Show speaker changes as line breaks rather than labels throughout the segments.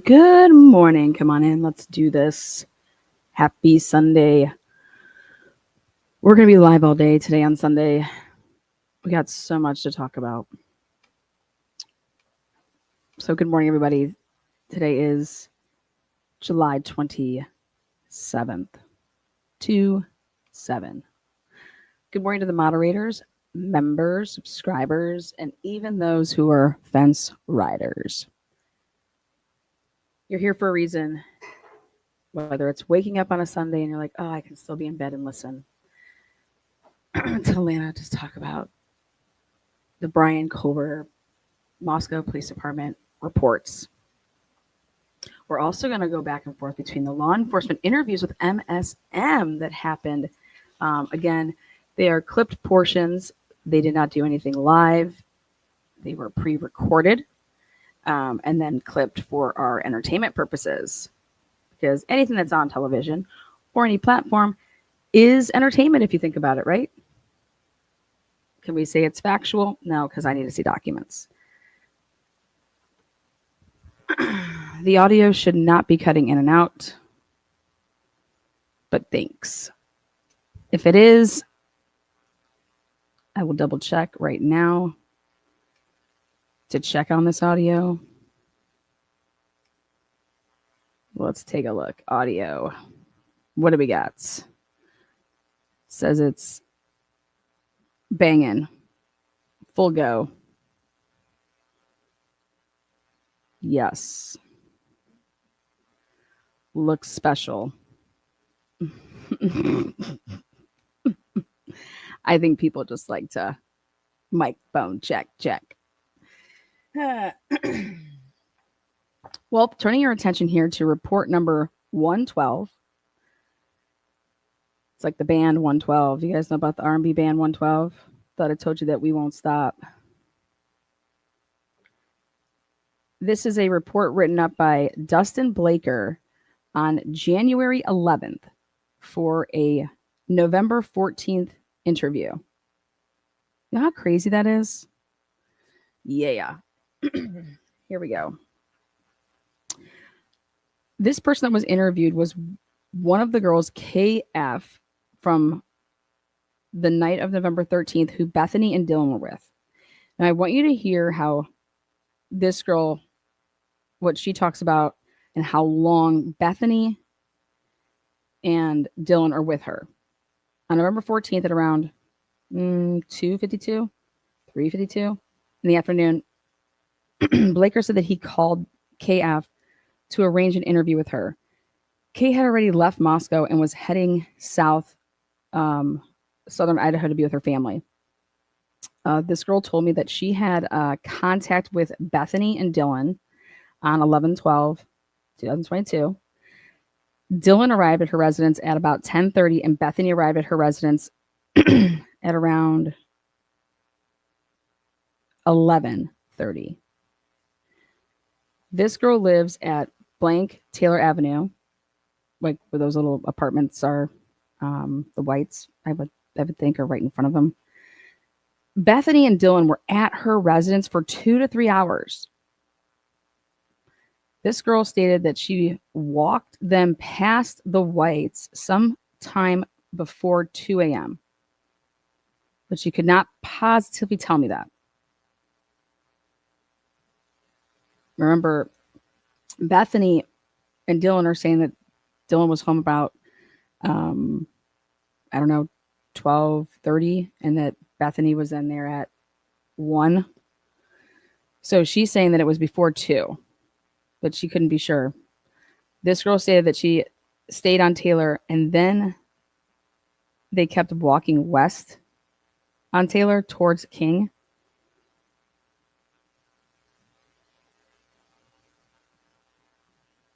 Good morning. Come on in. Let's do this. Happy Sunday. We're going to be live all day today on Sunday. We got so much to talk about. So, good morning, everybody. Today is July 27th. 2-7. Good morning to the moderators, members, subscribers, and even those who are fence riders. You're here for a reason. Whether it's waking up on a Sunday and you're like, oh, I can still be in bed and listen to Lana just talk about the Brian Culver Moscow Police Department reports. We're also going to go back and forth between the law enforcement interviews with MSM that happened. Again, they are clipped portions. They did not do anything live. They were pre-recorded and then clipped for our entertainment purposes. Because anything that's on television or any platform is entertainment if you think about it, right? Can we say it's factual? No, because I need to see documents. The audio should not be cutting in and out, but thanks. If it is, I will double check right now to check on this audio. Let's take a look. Audio. What do we got? It says it's banging. Full go. Yes. Looks special. I think people just like to microphone check. Well, turning your attention here to report number 112. It's like the band 112. You guys know about the R&B band 112? Thought I told you that we won't stop. This is a report written up by Dustin Blaker on January 11th for a November 14th interview. You know how crazy that is? Yeah. Here we go. This person that was interviewed was one of the girls, KF, from the night of November 13th, who Bethany and Dylan were with. And I want you to hear how this girl, what she talks about, and how long Bethany and Dylan are with her. On November 14th at around 2:52, 3:52 in the afternoon, Blaker said that he called KF to arrange an interview with her. Kay had already left Moscow and was heading south, southern Idaho to be with her family. This girl told me that she had contact with Bethany and Dylan on 11/12/2022. Dylan arrived at her residence at about 10:30, and Bethany arrived at her residence at around 11:30. This girl lives at blank Taylor Avenue, like where those little apartments are, the whites, I would think, are right in front of them. Bethany and Dylan were at her residence for 2 to 3 hours. This girl stated that she walked them past the whites sometime before 2 a.m., but she could not positively tell me that. Remember, Bethany and Dylan are saying that Dylan was home about, 12:30, and that Bethany was in there at 1. So she's saying that it was before 2, but she couldn't be sure. This girl stated that she stayed on Taylor, and then they kept walking west on Taylor towards King.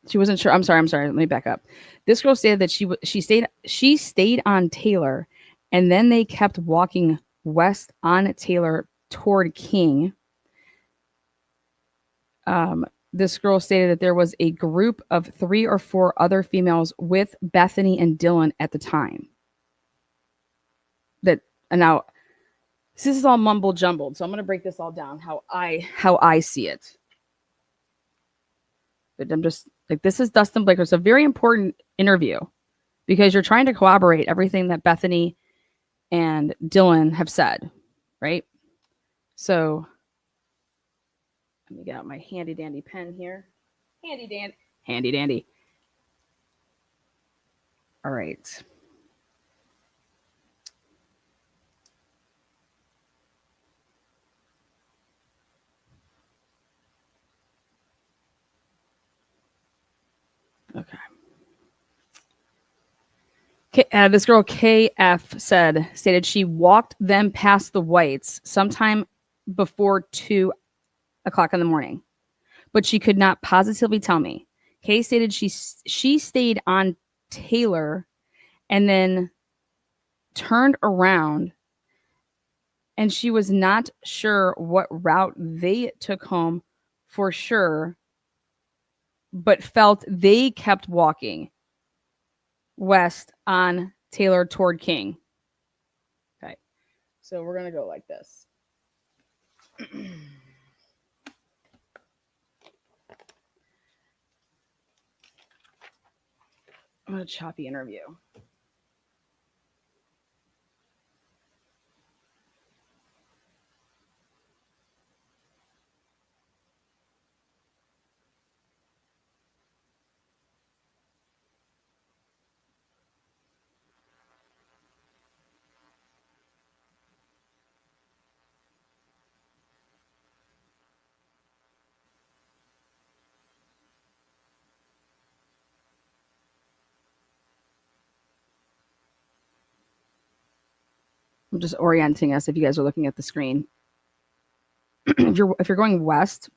She wasn't sure. I'm sorry. Let me back up. This girl stated that she stayed on Taylor, and then they kept walking west on Taylor toward King. This girl stated that there was a group of 3 or 4 other females with Bethany and Dylan at the time. Now, this is all mumble jumbled, so I'm going to break this all down how I see it. But I'm just like, this is Dustin Blaker. It's a very important interview because you're trying to corroborate everything that Bethany and Dylan have said, right? So let me get out my handy dandy pen here. Handy dandy. All right. Okay. This girl KF stated she walked them past the whites sometime before 2 o'clock in the morning, but she could not positively tell me. Kay stated she stayed on Taylor and then turned around, and she was not sure what route they took home for sure, but felt they kept walking west on Taylor toward King. Okay, so we're gonna go like this. I'm gonna choppy interview. I'm just orienting us if you guys are looking at the screen. if you're going west,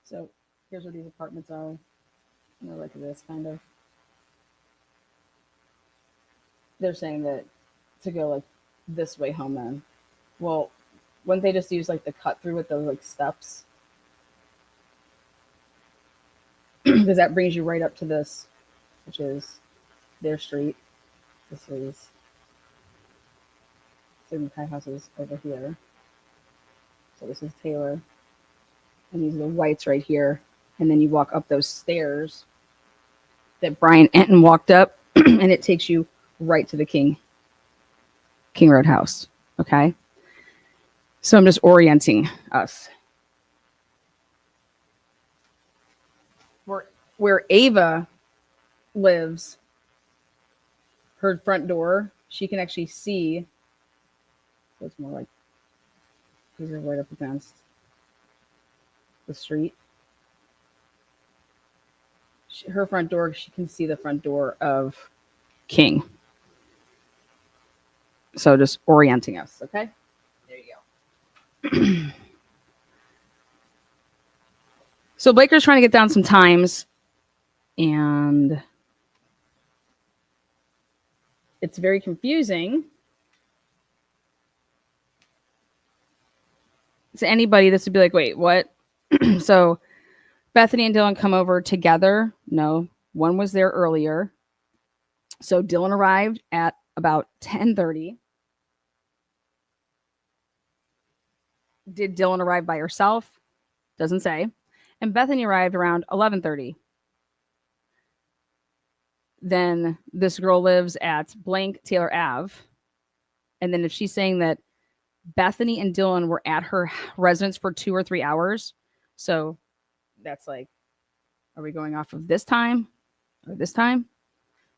so here's where these apartments are. Like this kind of. They're saying that to go like this way home then. Well, wouldn't they just use like the cut through with those like steps? Because that brings you right up to this, which is their street. This is Signature houses over here. So this is Taylor. And these are the whites right here. And then you walk up those stairs that Brian Enton walked up, and it takes you right to the King Road house. Okay. So I'm just orienting us. Where Ava lives, her front door, she can actually see. So it's more like these are right up against the street. Her front door, she can see the front door of King. So just orienting us, okay? There you go. So Blaker's trying to get down some times, and it's very confusing to anybody. This would be like, wait, what? So Bethany and Dylan come over together. No, one was there earlier. So Dylan arrived at about 10:30. Did Dylan arrive by herself? Doesn't say. And Bethany arrived around 11:30. Then this girl lives at blank Taylor Ave. And then if she's saying that Bethany and Dylan were at her residence for 2 or 3 hours, so that's like, are we going off of this time or this time?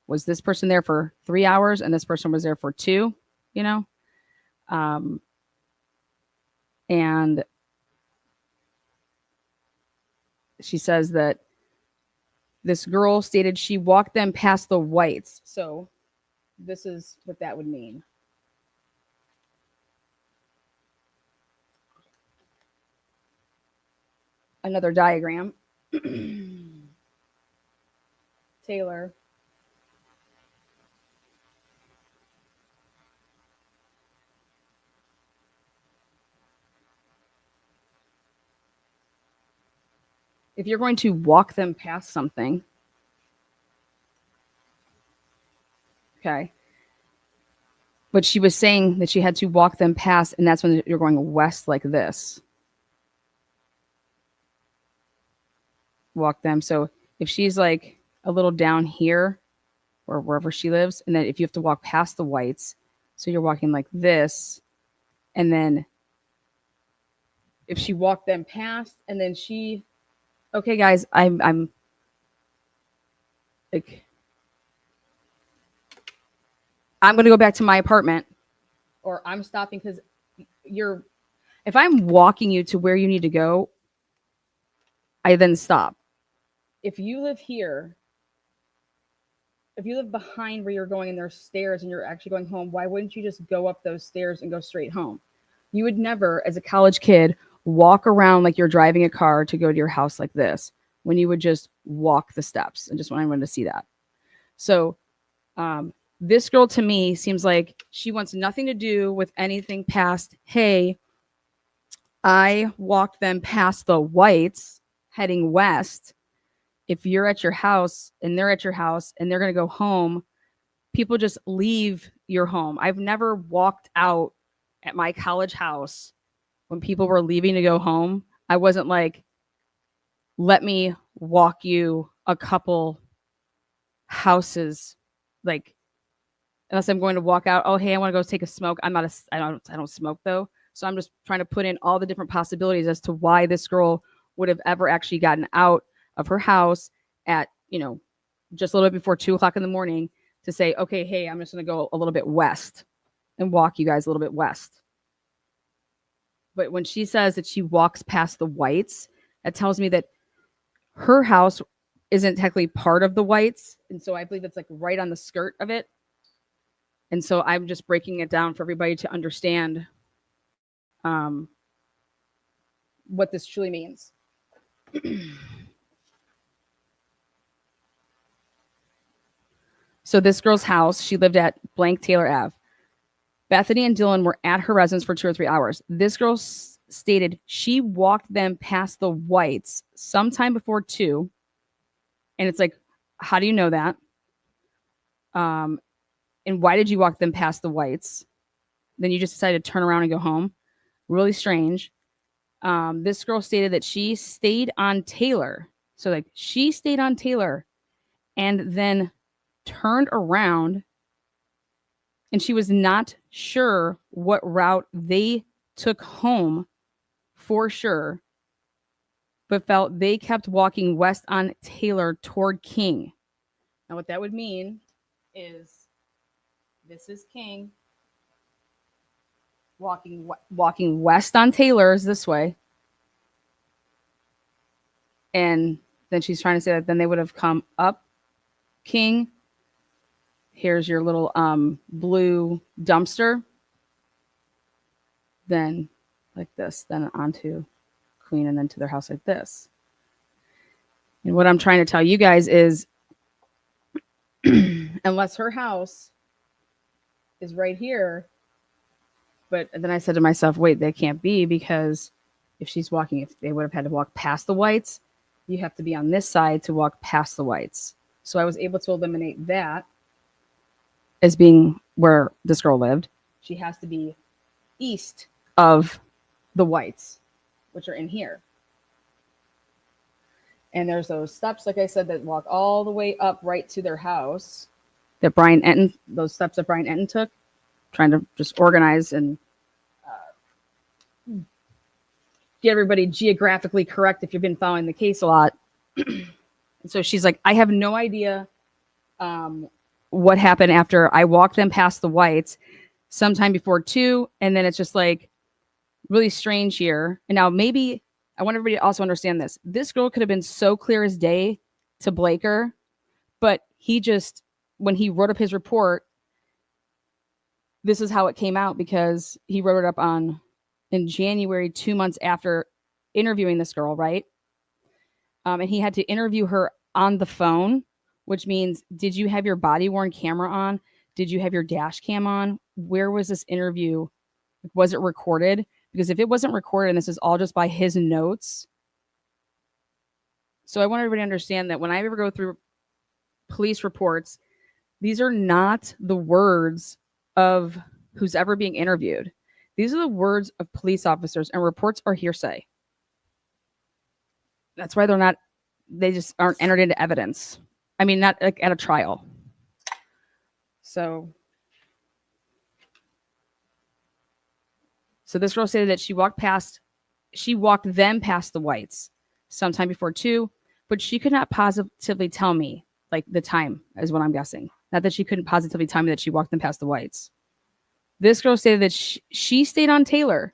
Was this person there for 3 hours and this person was there for 2? You know, and she says that this girl stated she walked them past the whites. So this is what that would mean. Another diagram. Taylor. If you're going to walk them past something, okay. But she was saying that she had to walk them past, and that's when you're going west like this. walk them. So if she's like a little down here or wherever she lives, and then if you have to walk past the whites, so you're walking like this, and then if she walked them past, and then she, okay, guys, I'm like, I'm gonna go back to my apartment, or I'm stopping because you're. If I'm walking you to where you need to go, I then stop. If you live here, if you live behind where you're going and there's stairs and you're actually going home, why wouldn't you just go up those stairs and go straight home? You would never, as a college kid, walk around like you're driving a car to go to your house like this when you would just walk the steps. I just want everyone to see that. So, this girl to me seems like she wants nothing to do with anything past, hey, I walked them past the whites heading west. If you're at your house and they're at your house and they're going to go home, people just leave your home. I've never walked out at my college house when people were leaving to go home. I wasn't like, let me walk you a couple houses, like, unless I'm going to walk out. Oh, hey, I want to go take a smoke. I don't smoke though. So I'm just trying to put in all the different possibilities as to why this girl would have ever actually gotten out of her house at, just a little bit before 2:00 in the morning to say, okay, hey, I'm just going to go a little bit west and walk you guys a little bit west. But when she says that she walks past the whites, that tells me that her house isn't technically part of the whites. And so I believe it's like right on the skirt of it. And so I'm just breaking it down for everybody to understand what this truly means. So this girl's house, she lived at blank Taylor Ave. Bethany and Dylan were at her residence for 2 or 3 hours. This girl stated she walked them past the whites sometime before 2. And it's like, how do you know that? And why did you walk them past the whites? Then you just decided to turn around and go home. Really strange. This girl stated that she stayed on Taylor. So like she stayed on Taylor and then turned around, and she was not sure what route they took home for sure, but felt they kept walking west on Taylor toward King. Now what that would mean is this is King walking west on Taylor is this way. And then she's trying to say that then they would have come up King. Here's your little blue dumpster. Then like this, then onto Queen, and then to their house like this. And what I'm trying to tell you guys is unless her house is right here, but then I said to myself, wait, that can't be, because if they would have had to walk past the whites, you have to be on this side to walk past the whites. So I was able to eliminate that as being where this girl lived. She has to be east of the whites, which are in here. And there's those steps, like I said, that walk all the way up right to their house that those steps that Brian Enton took, trying to just organize and get everybody geographically correct if you've been following the case a lot. And so she's like, I have no idea what happened after I walked them past the whites sometime before 2. And then it's just like really strange here. And now maybe I want everybody to also understand this. This girl could have been so clear as day to Blaker, but he just, when he wrote up his report, this is how it came out, because he wrote it up in January, 2 months after interviewing this girl, right? And he had to interview her on the phone, which means, did you have your body-worn camera on? Did you have your dash cam on? Where was this interview? Was it recorded? Because if it wasn't recorded and this is all just by his notes. So I want everybody to understand that when I ever go through police reports, these are not the words of who's ever being interviewed. These are the words of police officers, and reports are hearsay. That's why they're not they just aren't entered into evidence. I mean, not like at a trial. So this girl stated that she walked them past the whites sometime before 2, but she could not positively tell me, like, the time is what I'm guessing. Not that she couldn't positively tell me that she walked them past the whites. This girl stated that she stayed on Taylor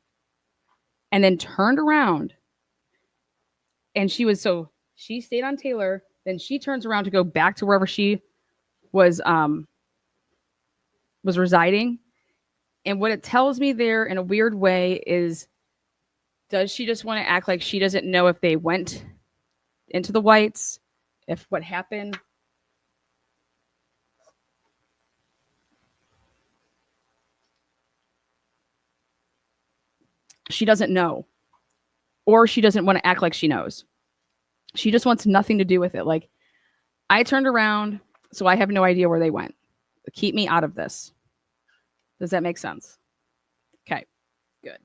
and then turned around. And she stayed on Taylor, then she turns around to go back to wherever she was residing. And what it tells me there in a weird way is, does she just want to act like she doesn't know if they went into the whites, if what happened? She doesn't know. Or she doesn't want to act like she knows. She just wants nothing to do with it. Like, I turned around, so I have no idea where they went. Keep me out of this. Does that make sense? Okay, good.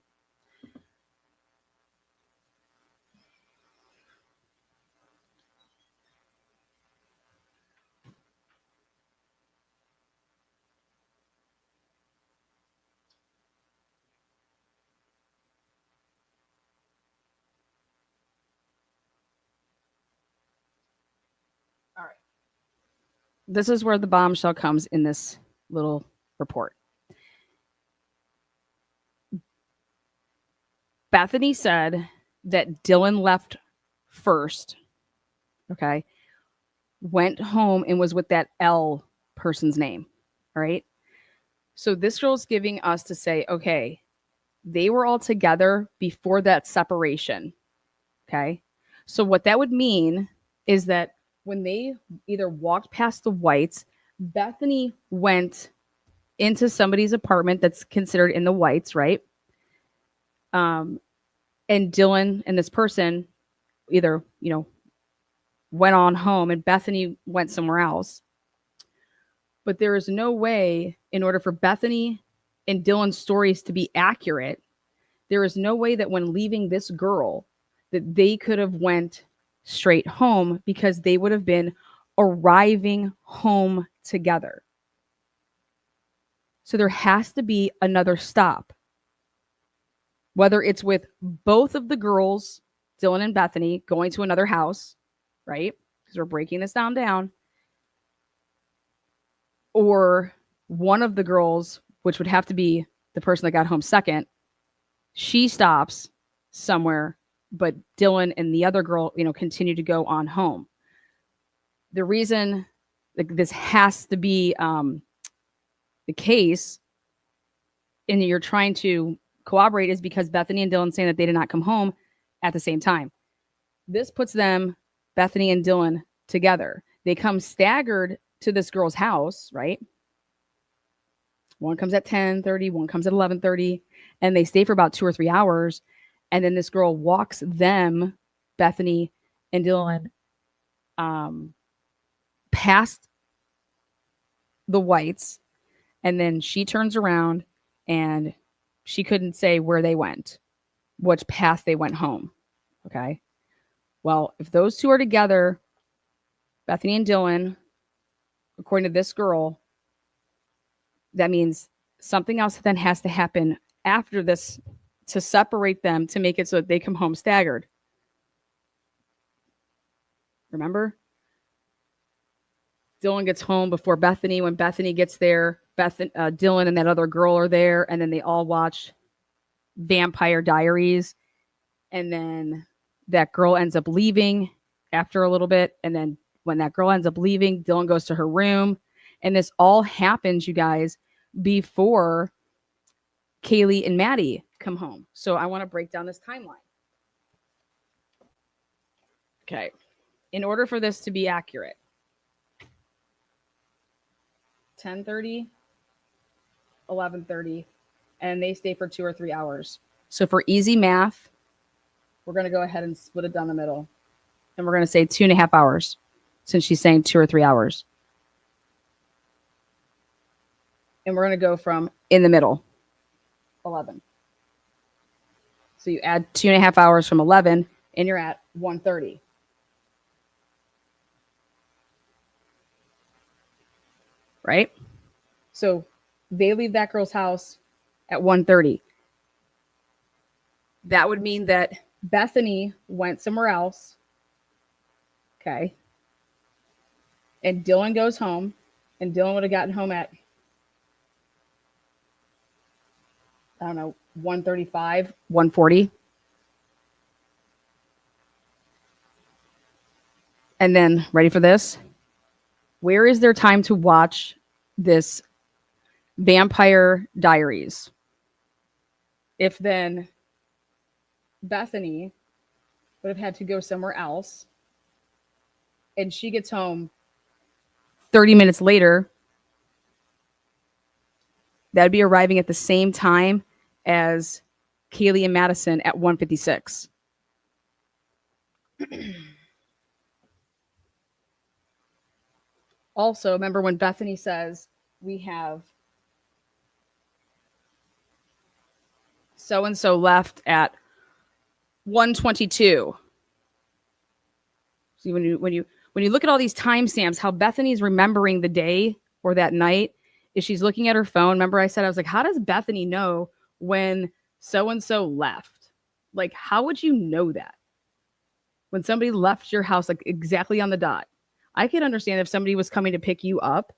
All right. This is where the bombshell comes in this little report. Bethany said that Dylan left first, okay, went home and was with that L person's name, all right? So this girl's giving us to say, okay, they were all together before that separation, okay? So what that would mean is that when they either walked past the whites, Bethany went into somebody's apartment that's considered in the whites, right? And Dylan and this person either, went on home and Bethany went somewhere else. But there is no way, in order for Bethany and Dylan's stories to be accurate, there is no way that when leaving this girl that they could have went straight home, because they would have been arriving home together. So there has to be another stop. Whether it's with both of the girls, Dylan and Bethany, going to another house, right? Because we're breaking this down. Or one of the girls, which would have to be the person that got home second, she stops somewhere, but Dylan and the other girl, continue to go on home. The reason this has to be the case, and you're trying to corroborate, is because Bethany and Dylan saying that they did not come home at the same time. This puts them, Bethany and Dylan, together. They come staggered to this girl's house, right? One comes at 10:30, one comes at 11:30, and they stay for about 2 or 3 hours. And then this girl walks them, Bethany and Dylan, past the whites, and then she turns around and she couldn't say where they went, which path they went home. Okay. Well, if those two are together, Bethany and Dylan, according to this girl, that means something else then has to happen after this to separate them, to make it so that they come home staggered. Remember? Dylan gets home before Bethany. When Bethany gets there, Dylan and that other girl are there, and then they all watch Vampire Diaries. And then that girl ends up leaving after a little bit. And then when that girl ends up leaving, Dylan goes to her room. And this all happens, you guys, before Kaylee and Maddie come home. So I want to break down this timeline. Okay. In order for this to be accurate, 10:30, 11:30, and they stay for 2 or 3 hours. So for easy math, we're going to go ahead and split it down the middle. And we're going to say 2.5 hours, since she's saying 2 or 3 hours. And we're going to go from in the middle, 11. So you add 2.5 hours from 11, and you're at 1:30. right? So they leave that girl's house at 1:30. That would mean that Bethany went somewhere else. Okay. And Dylan goes home. And Dylan would have gotten home at, I don't know, 1:35, 1:40. And then, ready for this? Where is there time to watch this Vampire Diaries? If then Bethany would have had to go somewhere else and she gets home 30 minutes later, that would be arriving at the same time as Kaylee and Madison at 1:56. Also, remember when Bethany says we have so and so left at 1:22. See, when you look at all these timestamps, how Bethany's remembering the day or that night is she's looking at her phone. Remember, I said, I was like, how does Bethany know when so and so left? Like, how would you know that when somebody left your house like exactly on the dot? I could understand if somebody was coming to pick you up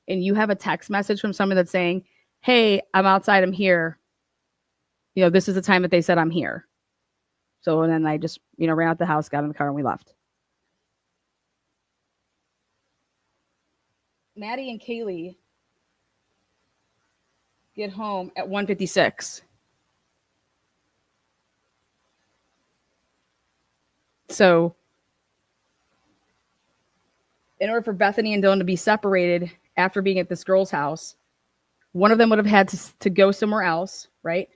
and you have a text message from someone that's saying, hey, I'm outside, I'm here. You know, this is the time that they said I'm here. So, and then I just, ran out the house, got in the car, and we left. Maddie and Kaylee get home at 1:56. So, in order for Bethany and Dylan to be separated after being at this girl's house, one of them would have had to go somewhere else, right?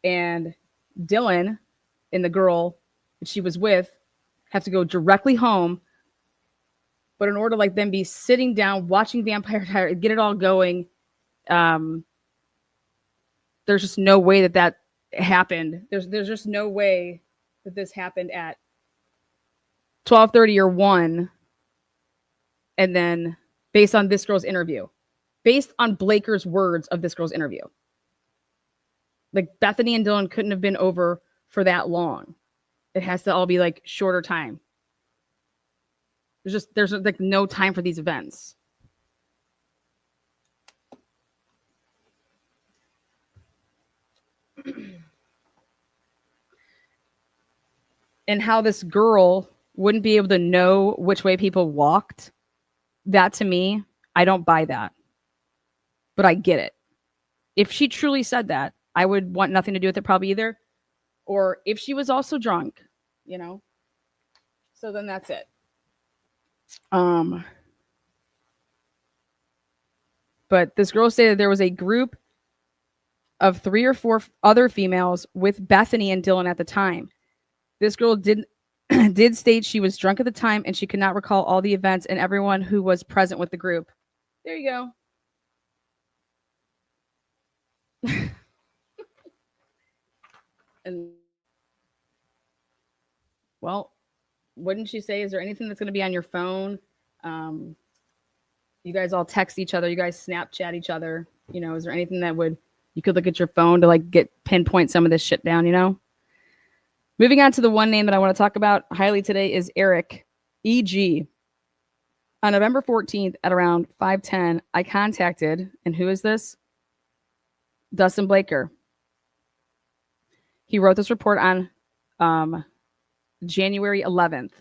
And Dylan and the girl that she was with have to go directly home. But in order to like them be sitting down, watching Vampire Diaries, get it all going, there's just no way that happened. There's just no way that this happened at 12:30 or 1, and then based on this girl's interview, based on Blaker's words of this girl's interview. Like Bethany and Dylan couldn't have been over for that long. It has to all be like shorter time. There's like no time for these events. And how this girl wouldn't be able to know which way people walked, that to me, I don't buy that. But I get it. If she truly said that, I would want nothing to do with it probably either. Or if she was also drunk, So then that's it. But this girl stated there was a group of 3 or 4 other females with Bethany and Dylan at the time. This girl did state she was drunk at the time and she could not recall all the events and everyone who was present with the group. There you go. And well, wouldn't she say, is there anything that's going to be on your phone? You guys all text each other. You guys Snapchat each other. Is there anything that you could look at your phone to like pinpoint some of this shit down, Moving on to the one name that I want to talk about highly today is Eric, E.G. On November 14th at around 5:10, I contacted, and who is this? Dustin Blaker. He wrote this report on January 11th,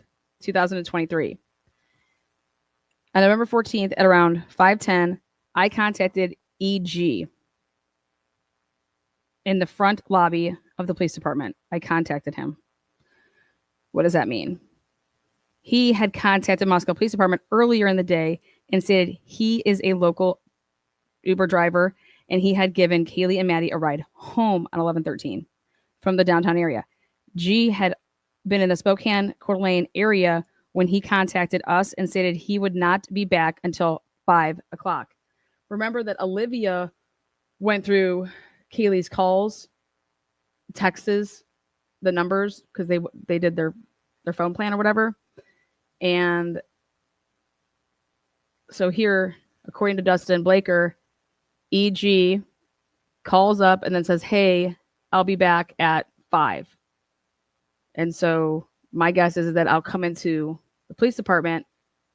2023. On November 14th at around 5:10, I contacted E.G. in the front lobby of the police department. I contacted him. What does that mean? He had contacted Moscow Police Department earlier in the day and stated he is a local Uber driver and he had given Kaylee and Maddie a ride home on 11/13 from the downtown area. G had been in the Spokane Coeur d'Alene area when he contacted us and stated he would not be back until 5 o'clock. Remember that Olivia went through Kaylee's calls, texts, the numbers, because they did their phone plan or whatever. And So here, according to Dustin Blaker, EG calls up and then says, "Hey, I'll be back at 5." And so my guess is that I'll come into the police department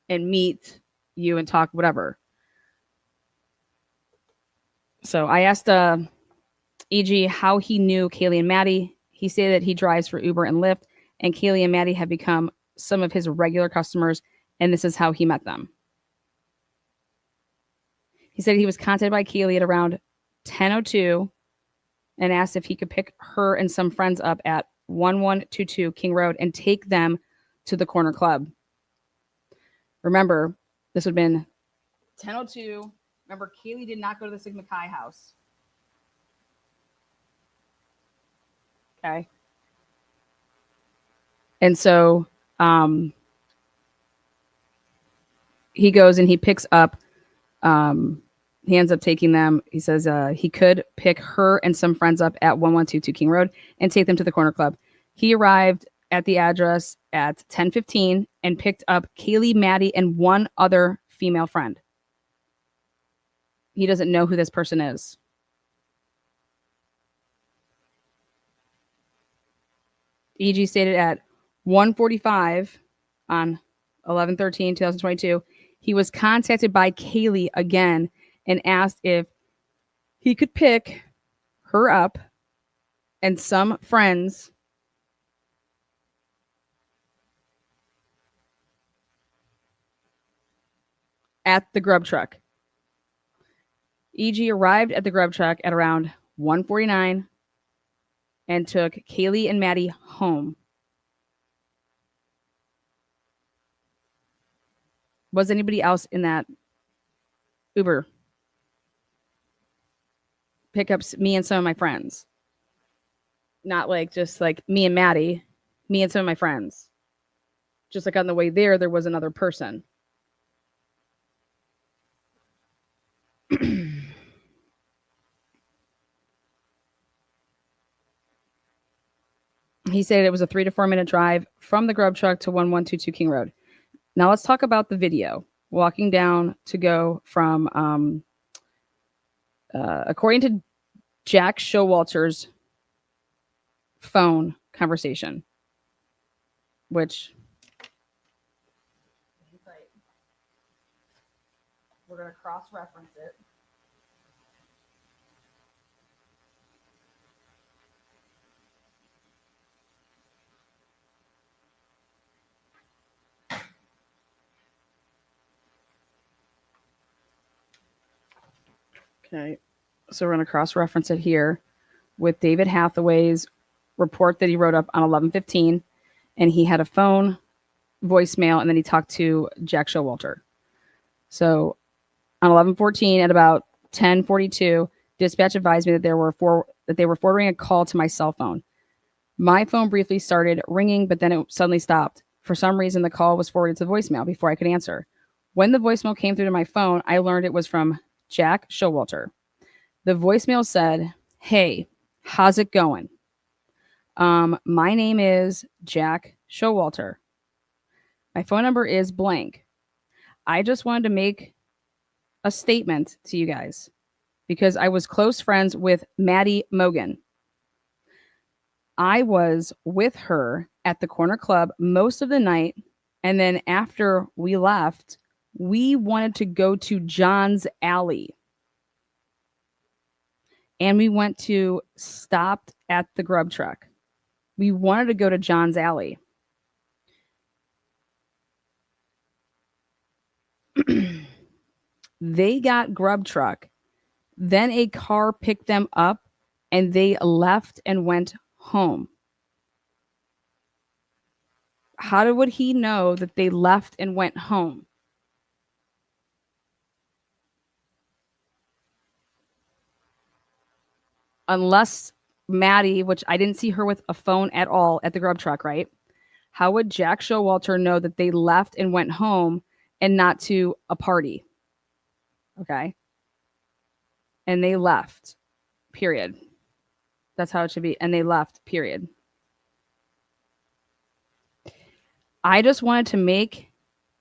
and meet you and talk whatever. So I asked EG how he knew Kaylee and Maddie. He said that he drives for Uber and Lyft, and Kaylee and Maddie have become some of his regular customers, and this is how he met them. He said he was contacted by Kaylee at around 10:02 and asked if he could pick her and some friends up at 1122 King Road and take them to the corner club. Remember, this would have been 10:02. Remember, Kaylee did not go to the Sigma Chi house. Okay. And so he goes and he picks up, he ends up taking them. He says he could pick her and some friends up at 1122 King Road and take them to the corner club. He arrived at the address at 10:15 and picked up Kaylee, Maddie, and one other female friend. He doesn't know who this person is. EG stated at 1:45 on 11/13/2022, he was contacted by Kaylee again and asked if he could pick her up and some friends at the grub truck. EG arrived at the grub truck at around 1:49 and took Kaylee and Maddie home. Was anybody else in that Uber? Pickups, me and some of my friends. Not like just like me and Maddie, me and some of my friends. Just like on the way there was another person. He said it was a 3 to 4 minute drive from the grub truck to 1122 King Road. Now let's talk about the video. Walking down to go from, according to Jack Showalter's phone conversation, which we're going to cross-reference it. Okay, so we're going to cross-reference it here with David Hathaway's report that he wrote up on 11/15, and he had a phone voicemail, and then he talked to Jack Showalter. So on 11/14 at about 10:42, dispatch advised me that they were forwarding a call to my cell phone. My phone briefly started ringing, but then it suddenly stopped. For some reason, the call was forwarded to voicemail before I could answer. When the voicemail came through to my phone, I learned it was from Jack Showalter. The voicemail said, "Hey, how's it going? My name is Jack Showalter. My phone number is blank. I just wanted to make a statement to you guys because I was close friends with Maddie Mogan. I was with her at the corner club most of the night, and then after we left, we wanted to go to John's Alley. And we went to stopped at the grub truck. We wanted to go to John's Alley. They got grub truck. Then a car picked them up and they left and went home." How would he know that they left and went home? Unless Maddie, which I didn't see her with a phone at all at the grub truck, right? How would Jack Showalter know that they left and went home and not to a party? Okay. And they left, period. That's how it should be. And they left, period. I just wanted to make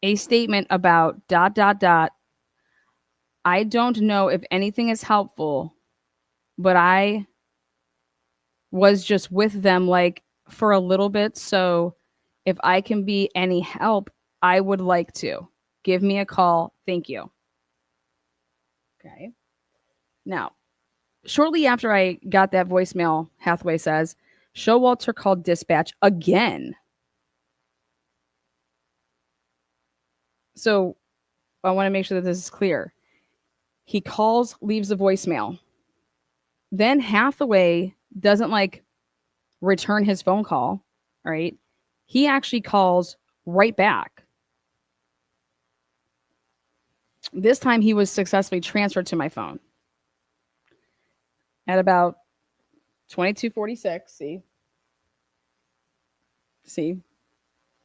a statement about ... I don't know if anything is helpful, but I was just with them like for a little bit. So if I can be any help, I would like to. Give me a call. Thank you. Okay. Now, shortly after I got that voicemail, Hathaway says, Showalter called dispatch again. So I want to make sure that this is clear. He calls, leaves a voicemail. Then Hathaway doesn't like return his phone call, right? He actually calls right back. This time he was successfully transferred to my phone at about 22:46. See,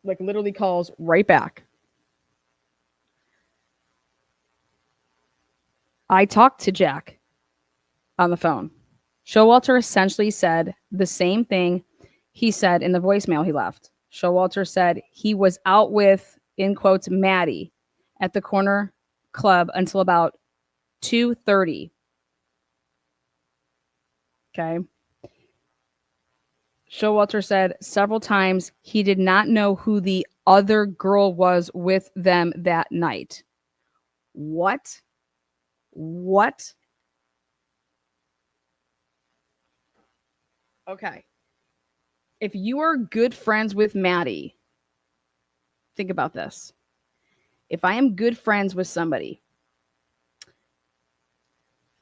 like literally calls right back. I talked to Jack on the phone. Showalter essentially said the same thing he said in the voicemail he left. Showalter said he was out with, in quotes, Maddie at the corner club until about 2:30. Okay. Showalter said several times he did not know who the other girl was with them that night. What? What? Okay. If you are good friends with Maddie, think about this. If I am good friends with somebody,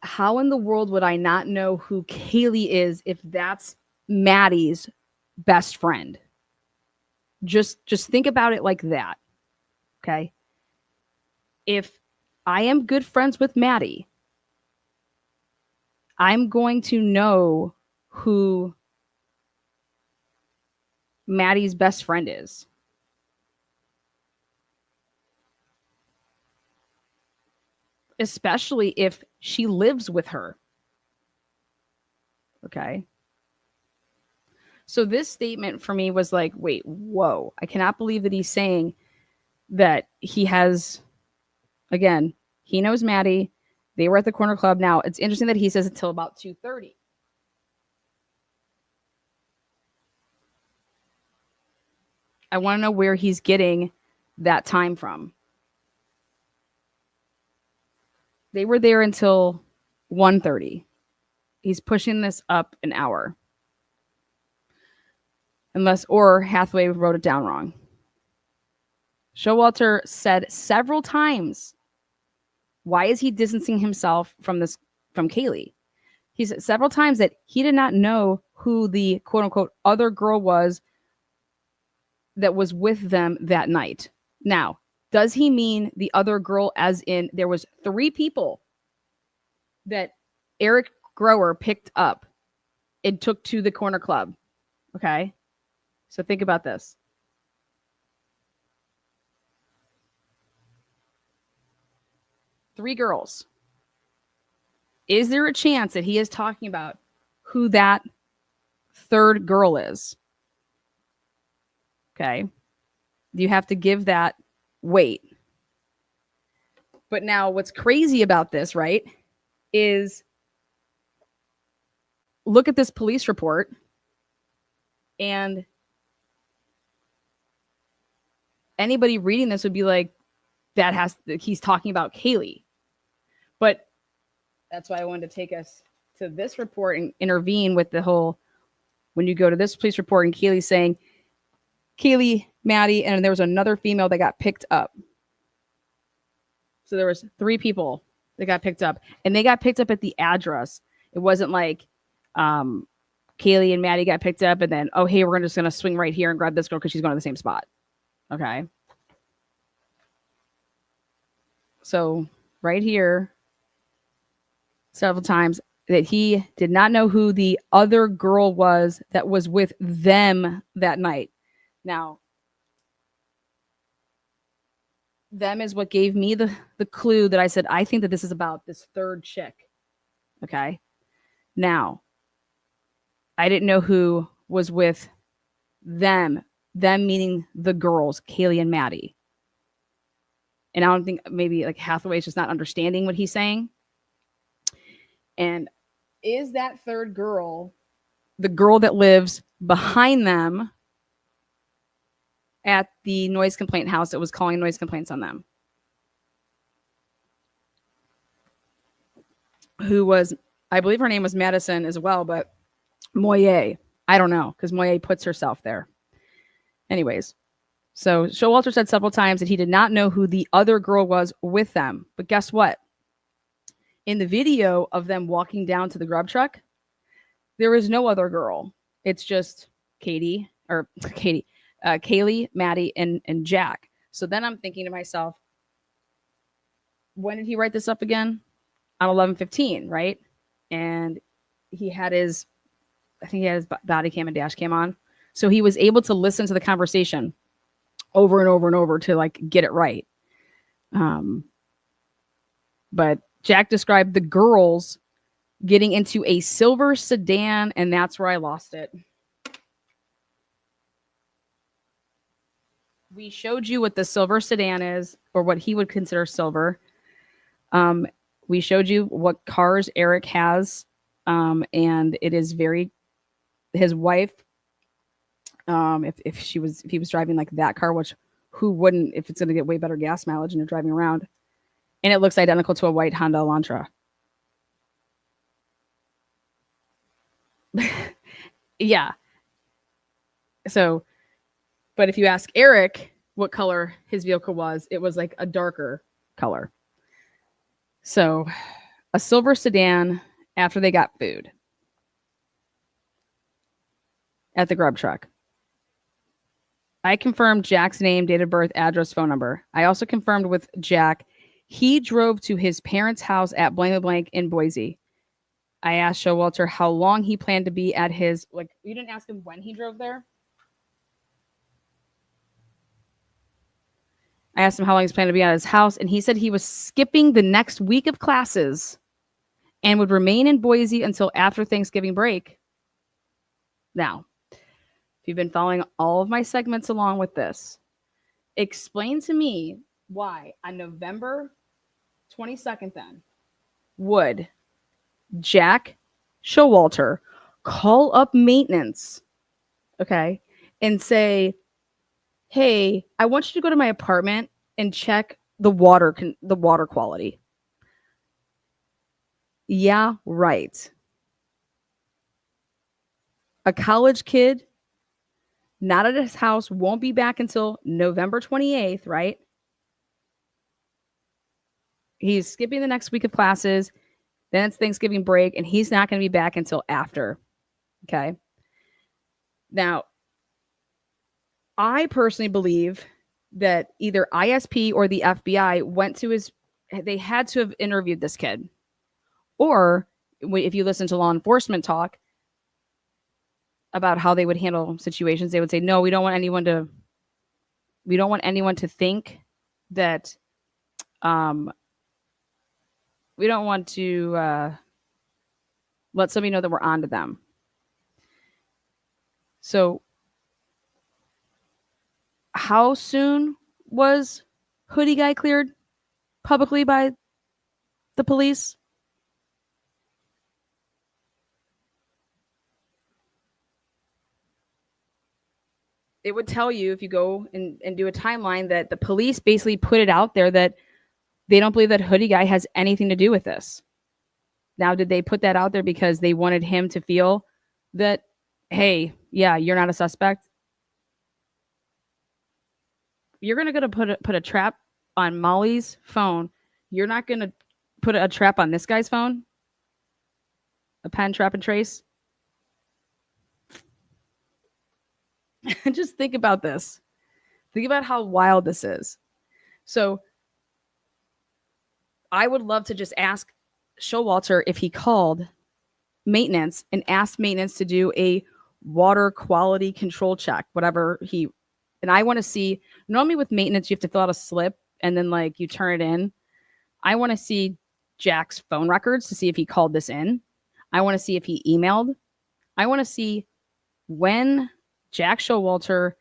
how in the world would I not know who Kaylee is if that's Maddie's best friend? Just think about it like that. Okay? If I am good friends with Maddie, I'm going to know who Maddie's best friend is. Especially if she lives with her. Okay. So this statement for me was like, wait, whoa. I cannot believe that he's saying that he has, again, he knows Maddie. They were at the corner club. Now, it's interesting that he says until about 2:30. I want to know where he's getting that time from. They were there until 1:30. He's pushing this up an hour. Unless, or Hathaway wrote it down wrong. Showalter said several times, why is he distancing himself from Kaylee? He said several times that he did not know who the quote unquote other girl was that was with them that night. Now, does he mean the other girl as in there was 3 people that Eric Grower picked up and took to the corner club? Okay. So think about this. Three girls. Is there a chance that he is talking about who that third girl is? Okay. You have to give that weight. But now what's crazy about this, right, is look at this police report and anybody reading this would be like, he's talking about Kaylee. But that's why I wanted to take us to this report and intervene with the whole, when you go to this police report and Kaylee's saying, Kaylee, Maddie, and there was another female that got picked up. So there was 3 people that got picked up, and they got picked up at the address. It wasn't like Kaylee and Maddie got picked up and then, oh, hey, we're just going to swing right here and grab this girl because she's going to the same spot. Okay. So right here, several times, that he did not know who the other girl was that was with them that night. Now, them is what gave me the clue that I said, I think that this is about this third chick. Okay. Now, I didn't know who was with them meaning the girls, Kaylee and Maddie. And I don't think maybe like Hathaway's just not understanding what he's saying. And is that third girl the girl that lives behind them at the noise complaint house that was calling noise complaints on them? Who was, I believe her name was Madison as well, but Moye, I don't know, because Moye puts herself there. Anyways, so Showalter said several times that he did not know who the other girl was with them. But guess what? In the video of them walking down to the grub truck, there is no other girl. It's just Kaylee, Maddie, and Jack. So then I'm thinking to myself, when did he write this up again? On 11/15, right? And he had his, I think he had his body cam and dash cam on. So he was able to listen to the conversation over and over and over to like get it right. But Jack described the girls getting into a silver sedan, and that's where I lost it. We showed you what the silver sedan is, or what he would consider silver. We showed you what cars Eric has, and it is very, his wife, if he was driving like that car, which who wouldn't, if it's going to get way better gas mileage and you're driving around, and it looks identical to a white Honda Elantra. Yeah. So, but if you ask Eric what color his vehicle was, it was like a darker color. So, a silver sedan after they got food at the grub truck. I confirmed Jack's name, date of birth, address, phone number. I also confirmed with Jack he drove to his parents' house at blank blank in Boise. I asked Showalter how long he planned to be at his, like, you didn't ask him when he drove there? I asked him how long he's planning to be at his house, and he said he was skipping the next week of classes and would remain in Boise until after Thanksgiving break. Now, if you've been following all of my segments along with this, explain to me why on November 22nd then would Jack Showalter call up maintenance, okay, and say, hey, I want you to go to my apartment and check the water quality. Yeah, right. A college kid, not at his house, won't be back until November 28th, right? He's skipping the next week of classes. Then it's Thanksgiving break, and he's not going to be back until after. Okay. Now, I personally believe that either ISP or the FBI went to his, they had to have interviewed this kid. Or if you listen to law enforcement talk about how they would handle situations, they would say, no, we don't want anyone to think that, we don't want to let somebody know that we're onto them. So how soon was Hoodie Guy cleared publicly by the police? It would tell you, if you go and do a timeline, that the police basically put it out there that they don't believe that Hoodie Guy has anything to do with this. Now, did they put that out there because they wanted him to feel that, hey, yeah, you're not a suspect? You're going to put a trap on Molly's phone. You're not going to put a trap on this guy's phone? A pen, trap, and trace? Just think about this. Think about how wild this is. So I would love to just ask Showalter if he called maintenance and asked maintenance to do a water quality control check, whatever he, and I want to see, normally with maintenance, you have to fill out a slip and then like you turn it in. I want to see Jack's phone records to see if he called this in. I want to see if he emailed. I want to see when Jack Showalter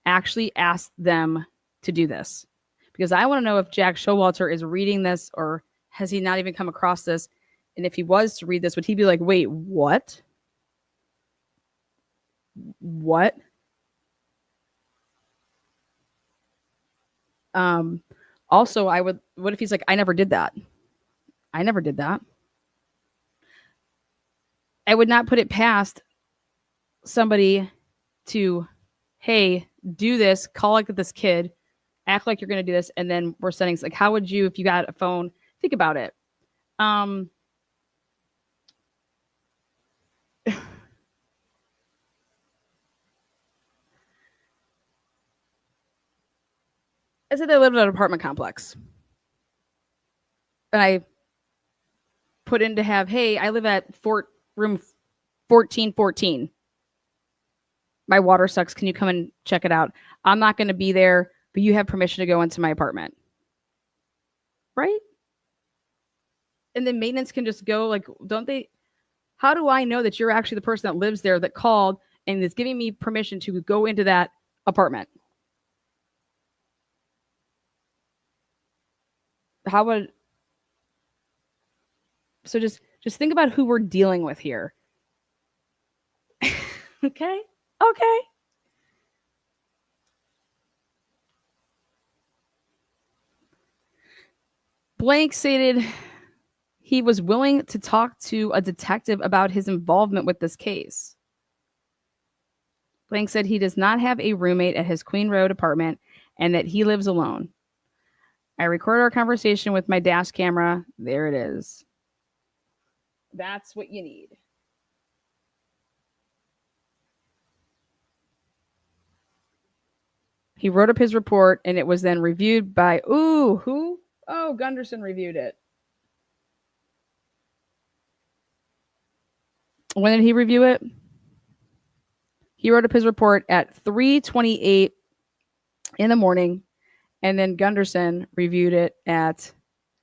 actually asked them to do this, because I want to know if Jack Showalter is reading this or has he not even come across this. And if he was to read this, would he be like, wait, what? What? Also, what if he's like, I never did that? I never did that. I would not put it past somebody to, hey, do this, call like this kid, act like you're going to do this, and then we're sending, like, how would you, if you got a phone, think about it. I said they lived in an apartment complex. And I put in to have, hey, I live at room 1414. My water sucks. Can you come and check it out? I'm not going to be there, but you have permission to go into my apartment. Right? And then maintenance can just go, like, don't they? How do I know that you're actually the person that lives there that called and is giving me permission to go into that apartment? How would, so just think about who we're dealing with here. Okay? Okay. Blank stated he was willing to talk to a detective about his involvement with this case. Blank said he does not have a roommate at his Queen Road apartment and that he lives alone. I recorded our conversation with my dash camera. There it is. That's what you need. He wrote up his report and it was then reviewed by, who? Oh, Gunderson reviewed it. When did he review it? He wrote up his report at 3:28 in the morning, and then Gunderson reviewed it at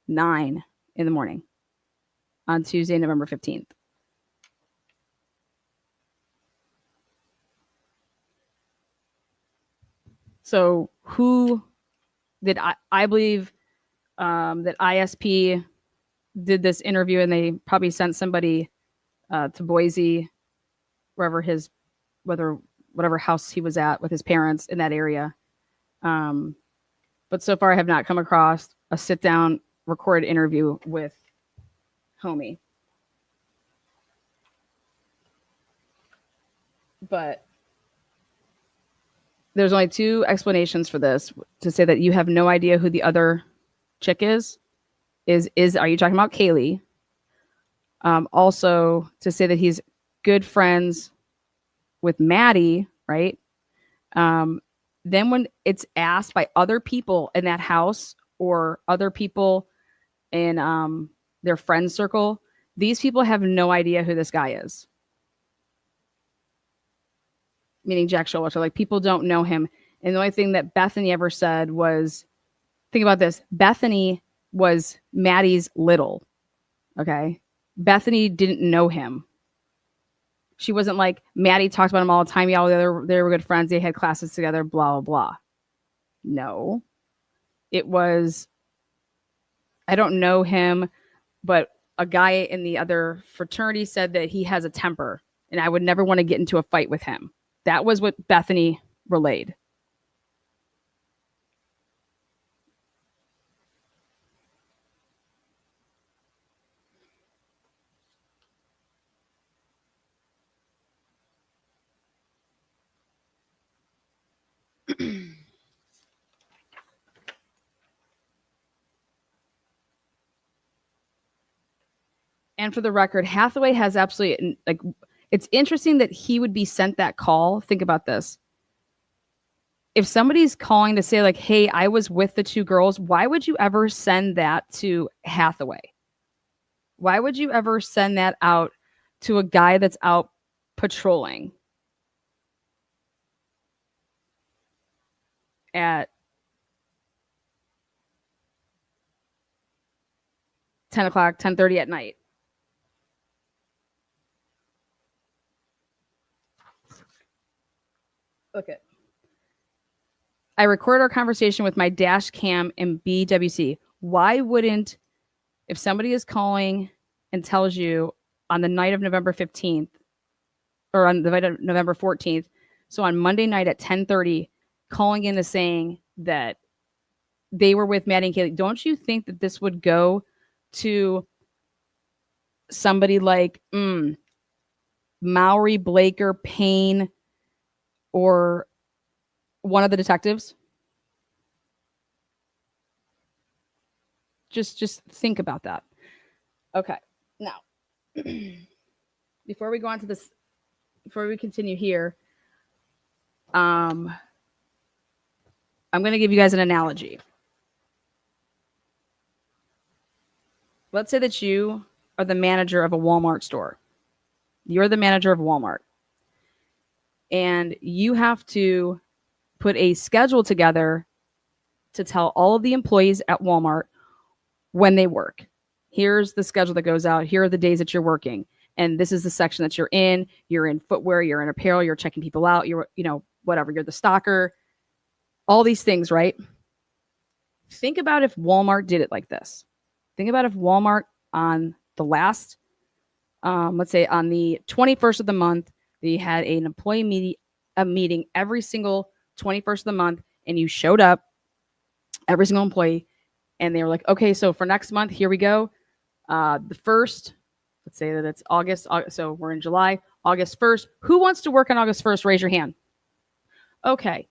9 in the morning on Tuesday, November 15th. So who did I believe that ISP did this interview, and they probably sent somebody to Boise, whatever house he was at with his parents in that area. But so far I have not come across a sit down recorded interview with Homie. But there's only two explanations for this: to say that you have no idea who the other chick is are you talking about Kaylee? Also to say that he's good friends with Maddie, right? Then when it's asked by other people in that house or other people in their friend circle, these people have no idea who this guy is. Meaning Jack Showalter. Like, people don't know him. And the only thing that Bethany ever said was, think about this. Bethany was Maddie's little. Okay. Bethany didn't know him. She wasn't like, Maddie talked about him all the time. Yeah, they were good friends. They had classes together, blah, blah, blah. No. It was, I don't know him, but a guy in the other fraternity said that he has a temper and I would never want to get into a fight with him. That was what Bethany relayed. And for the record, Hathaway has absolutely, like, it's interesting that he would be sent that call. Think about this. If somebody's calling to say, like, hey, I was with the two girls, why would you ever send that to Hathaway? Why would you ever send that out to a guy that's out patrolling at 10 o'clock, 10:30 at night? Look at, I record our conversation with my dash cam in BWC. Why wouldn't, if somebody is calling and tells you on the night of November 15th or on the night of November 14th, so on Monday night at 10:30, calling in and saying that they were with Maddie and Kaylee, don't you think that this would go to somebody like Mowry, Blaker, Payne, or one of the detectives? Just think about that. Okay. Now, before we go on to this, before we continue here, I'm going to give you guys an analogy. Let's say that you are the manager of a Walmart store. You're the manager of Walmart. And you have to put a schedule together to tell all of the employees at Walmart when they work. Here's the schedule that goes out. Here are the days that you're working. And this is the section that you're in. You're in footwear, you're in apparel, you're checking people out, you're, whatever, you're the stocker. All these things, right? Think about if Walmart did it like this. Think about if Walmart on the last, let's say on the 21st of the month, they had an employee meeting every single 21st of the month, and you showed up, every single employee, and they were like, okay, so for next month, here we go. The first, let's say that it's August, so we're in July, August 1st. Who wants to work on August 1st? Raise your hand. Okay.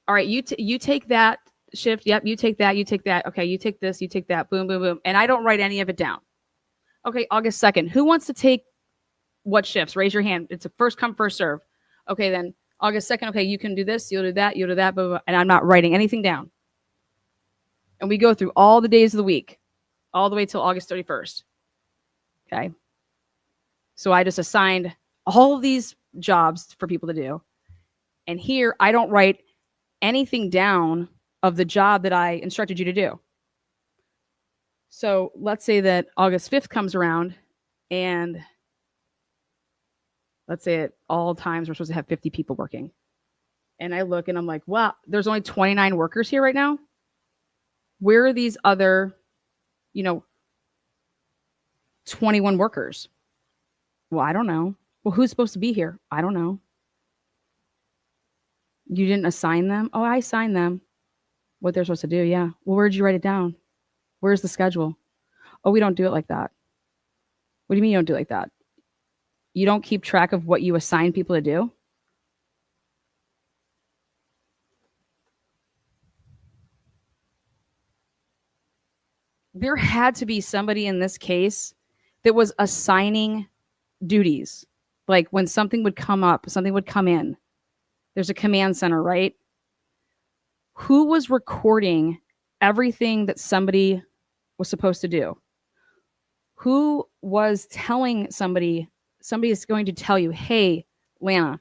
All right, you take that shift. Yep, you take that, you take that. Okay, you take this, you take that. Boom, boom, boom. And I don't write any of it down. Okay, August 2nd. Who wants to take what shifts? Raise your hand. It's a first come, first serve. Okay, then August 2nd. Okay, you can do this, you'll do that, blah, blah, blah, and I'm not writing anything down. And we go through all the days of the week, all the way till August 31st. Okay. So I just assigned all of these jobs for people to do. And here I don't write anything down of the job that I instructed you to do. So let's say that August 5th comes around, and let's say at all times we're supposed to have 50 people working. And I look and I'm like, wow, there's only 29 workers here right now. Where are these other, 21 workers? Well, I don't know. Well, who's supposed to be here? I don't know. You didn't assign them? Oh, I assigned them what they're supposed to do. Yeah. Well, where'd you write it down? Where's the schedule? Oh, we don't do it like that. What do you mean you don't do it like that? You don't keep track of what you assign people to do? There had to be somebody in this case that was assigning duties. Like when something would come up, something would come in. There's a command center, right? Who was recording everything that somebody was supposed to do? Who was telling somebody is going to tell you, hey, Lana,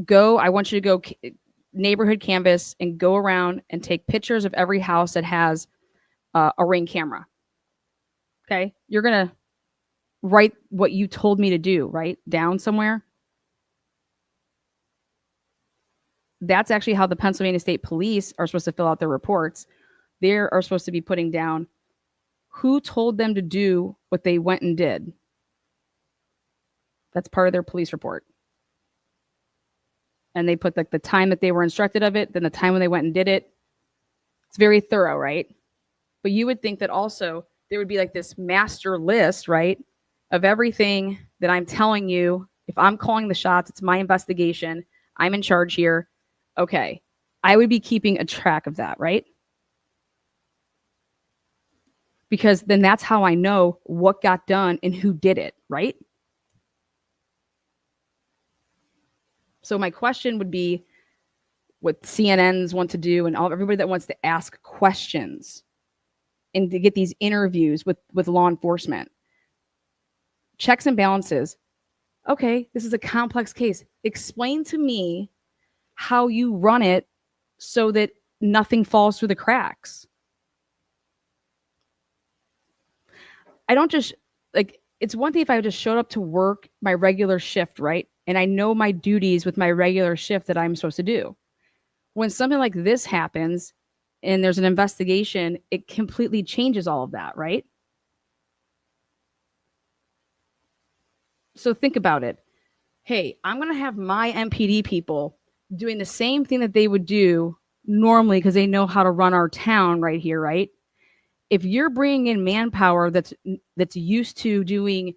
I want you to go neighborhood canvas and go around and take pictures of every house that has a Ring camera. Okay. You're going to write what you told me to do, right? Down somewhere. That's actually how the Pennsylvania State Police are supposed to fill out their reports. They are supposed to be putting down who told them to do what they went and did. That's part of their police report. And they put like the time that they were instructed of it, then the time when they went and did it. It's very thorough, right? But you would think that also there would be like this master list, right, of everything that I'm telling you. If I'm calling the shots, it's my investigation. I'm in charge here. Okay. I would be keeping a track of that, right? Because then that's how I know what got done and who did it, right? So my question would be what CNNs want to do and everybody that wants to ask questions and to get these interviews with law enforcement. Checks and balances. Okay, this is a complex case. Explain to me how you run it so that nothing falls through the cracks. I don't just, like, it's one thing if I just showed up to work my regular shift, right? and I know my duties with my regular shift that I'm supposed to do. When something like this happens and there's an investigation, it completely changes all of that, right? So think about it. Hey, I'm going to have my MPD people doing the same thing that they would do normally because they know how to run our town right here, right? If you're bringing in manpower that's used to doing,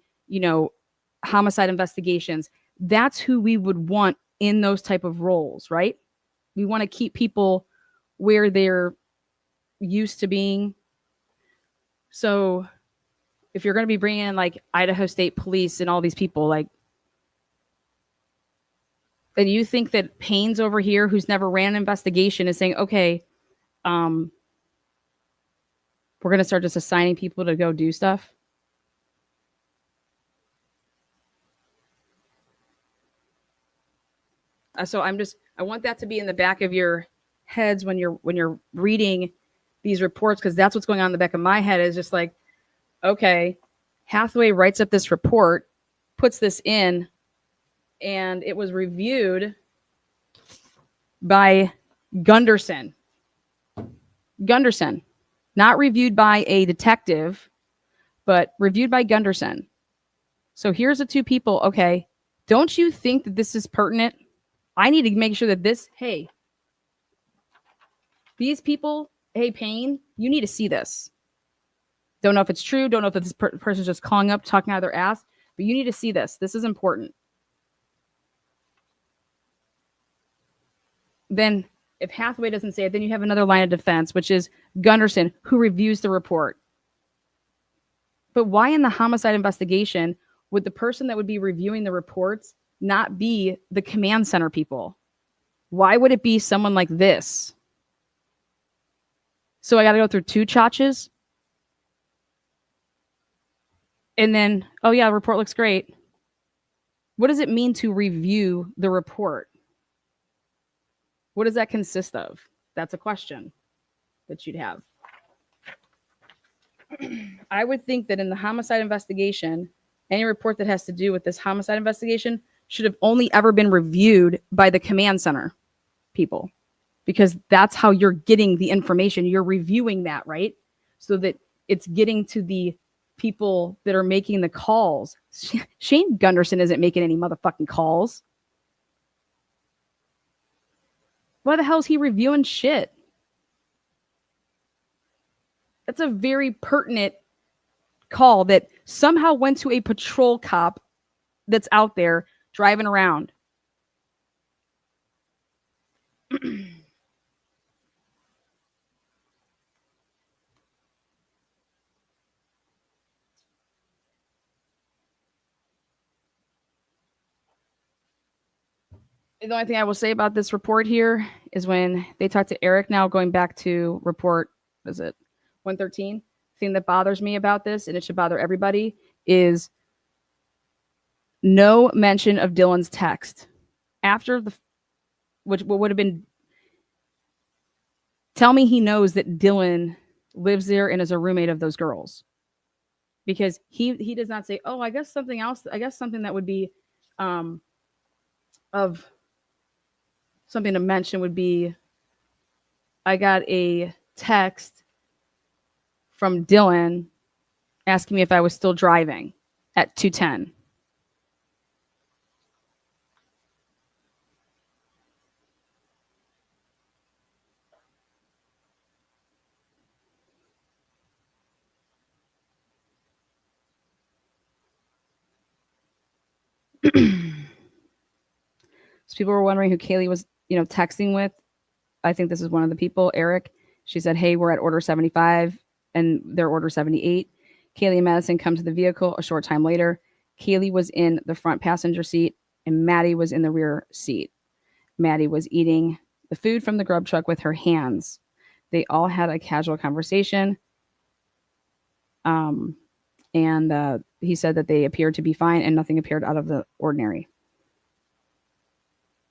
homicide investigations, that's who we would want in those type of roles, right? We want to keep people where they're used to being. So if you're going to be bringing in like Idaho State Police and all these people, like, and you think that Payne's over here, who's never ran an investigation, is saying, okay, we're going to start just assigning people to go do stuff. So I want that to be in the back of your heads when you're reading these reports, because that's what's going on in the back of my head, is just like, okay, Hathaway writes up this report, puts this in, and it was reviewed by Gunderson. Not reviewed by a detective, but reviewed by Gunderson. So here's the two people. Okay, don't you think that this is pertinent? I need to make sure that these people, hey, Payne, you need to see this. Don't know if it's true. Don't know if this person's just calling up, talking out of their ass, but you need to see this. This is important. Then if Hathaway doesn't say it, then you have another line of defense, which is Gunderson, who reviews the report. But why in the homicide investigation would the person that would be reviewing the reports not be the command center people? Why would it be someone like this? So I got to go through two chotches? And then, oh yeah, the report looks great. What does it mean to review the report? What does that consist of? That's a question that you'd have. I would think that in the homicide investigation, any report that has to do with this homicide investigation should have only ever been reviewed by the command center people, because that's how you're getting the information. You're reviewing that, right? So that it's getting to the people that are making the calls. Shane Gunderson isn't making any motherfucking calls. Why the hell is he reviewing shit? That's a very pertinent call that somehow went to a patrol cop that's out there driving around. The only thing I will say about this report here is when they talk to Eric now, going back to report, is it 113? The thing that bothers me about this, and it should bother everybody, is no mention of Dylan's text. After which would have been, tell me he knows that Dylan lives there and is a roommate of those girls. Because he does not say, oh, I guess something else. I guess something that would be of something to mention would be, I got a text from Dylan asking me if I was still driving at 2:10. So people were wondering who Kaylee was, texting with. I think this is one of the people, Eric. She said, hey, we're at order 75 and they're order 78. Kaylee and Madison come to the vehicle a short time later. Kaylee was in the front passenger seat and Maddie was in the rear seat. Maddie was eating the food from the grub truck with her hands. They all had a casual conversation. And he said that they appeared to be fine and nothing appeared out of the ordinary.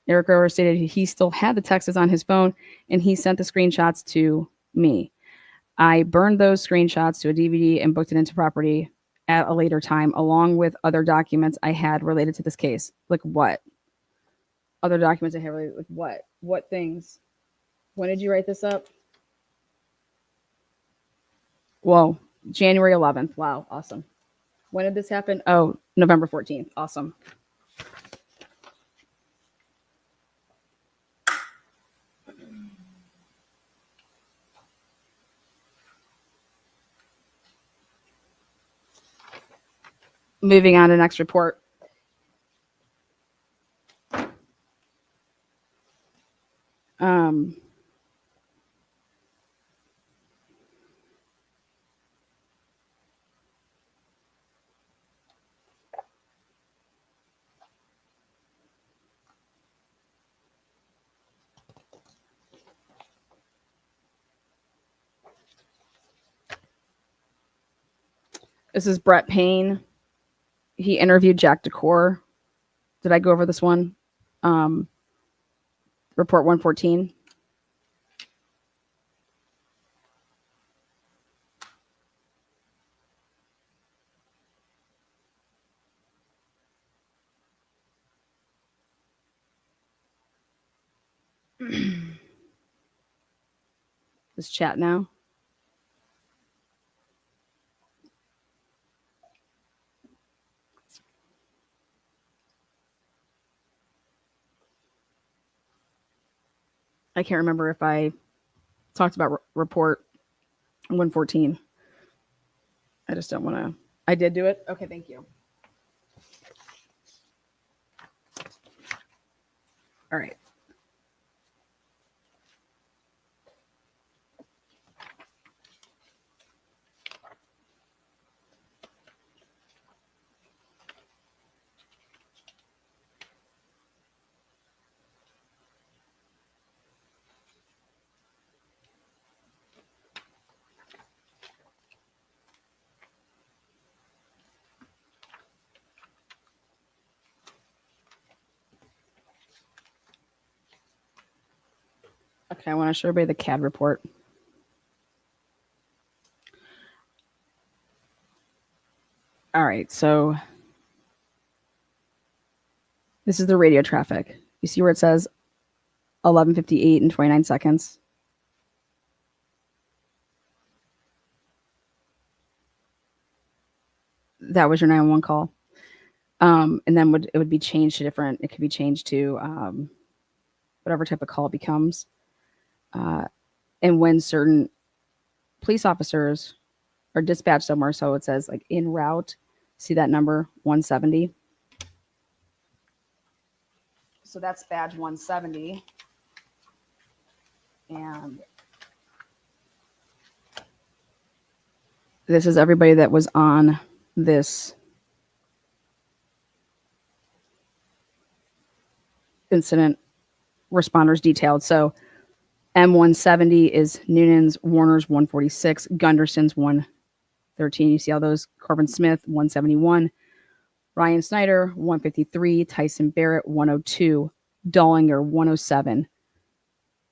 Eric Grover stated he still had the texts on his phone and he sent the screenshots to me. I burned those screenshots to a DVD and booked it into property at a later time, along with other documents I had related to this case. Like what? Other documents I had related, like what? What things? When did you write this up? Whoa, January 11th. Wow, awesome. When did this happen? Oh, November 14th. Awesome. Moving on to the next report. This is Brett Payne. He interviewed Jack Decor. Did I go over this one? Report 114. This chat now. I can't remember if I talked about report 114. I just don't want to. I did do it. Okay, thank you. All right. Okay, I want to show everybody the CAD report. All right, so this is the radio traffic. You see where it says 11:58 and 29 seconds? That was your 911 call. And then it would be changed to different. It could be changed to whatever type of call it becomes. And when certain police officers are dispatched somewhere, so it says like en route, see that number 170. So that's badge 170. And this is everybody that was on this incident, responders detailed. So M170 is Noonan's, Warner's 146, Gunderson's 113. You see all those? Corbin Smith 171, Ryan Snyder 153, Tyson Barrett 102, Dollinger 107,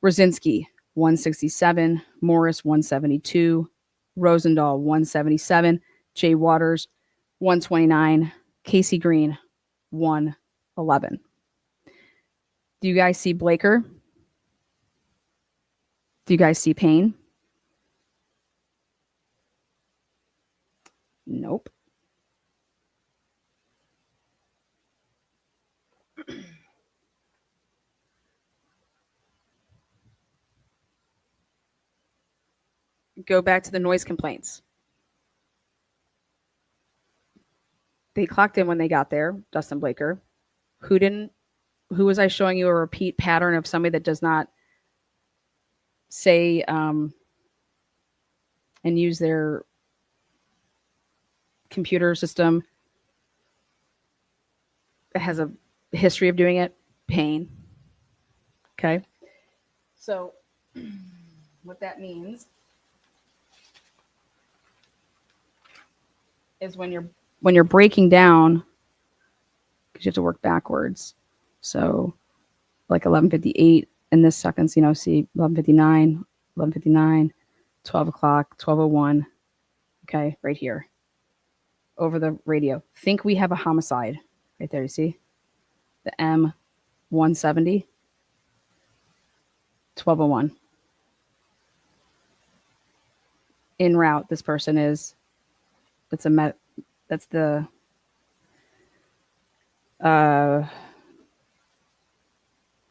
Rosinski 167, Morris 172, Rosendahl 177, Jay Waters 129, Casey Green 111. Do you guys see Blaker? Do you guys see Payne? Nope. Go back to the noise complaints. They clocked in when they got there, Dustin Blaker. Who didn't? Who was I showing you a repeat pattern of somebody that does not say and use their computer system that has a history of doing it? Payne. Okay. So what that means is when you're breaking down, because you have to work backwards. So like 11:58 in this seconds, see 11:59, 11:59, 12 o'clock, 12:01. Okay, right here. over the radio. Think we have a homicide. Right there, you see? The M170, 1201. En route, this person is, that's the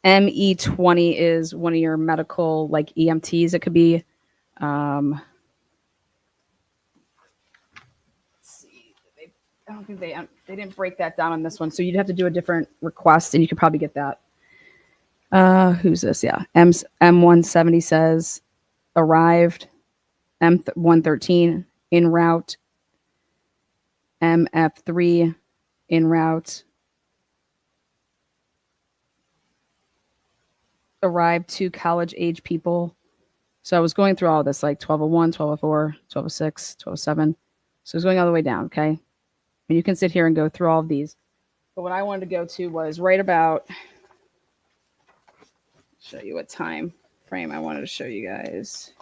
ME20 is one of your medical like EMTs. It could be, let's see, I don't think they didn't break that down on this one, so you'd have to do a different request, and you could probably get that. Who's this? Yeah, M170 says arrived. M113 en route. MF3 en route. Arrived 2 college age people. So I was going through all this, like 1201, 1204, 1206, 1207. So I was going all the way down, okay? And you can sit here and go through all of these. But what I wanted to go to was right about, show you what time frame I wanted to show you guys.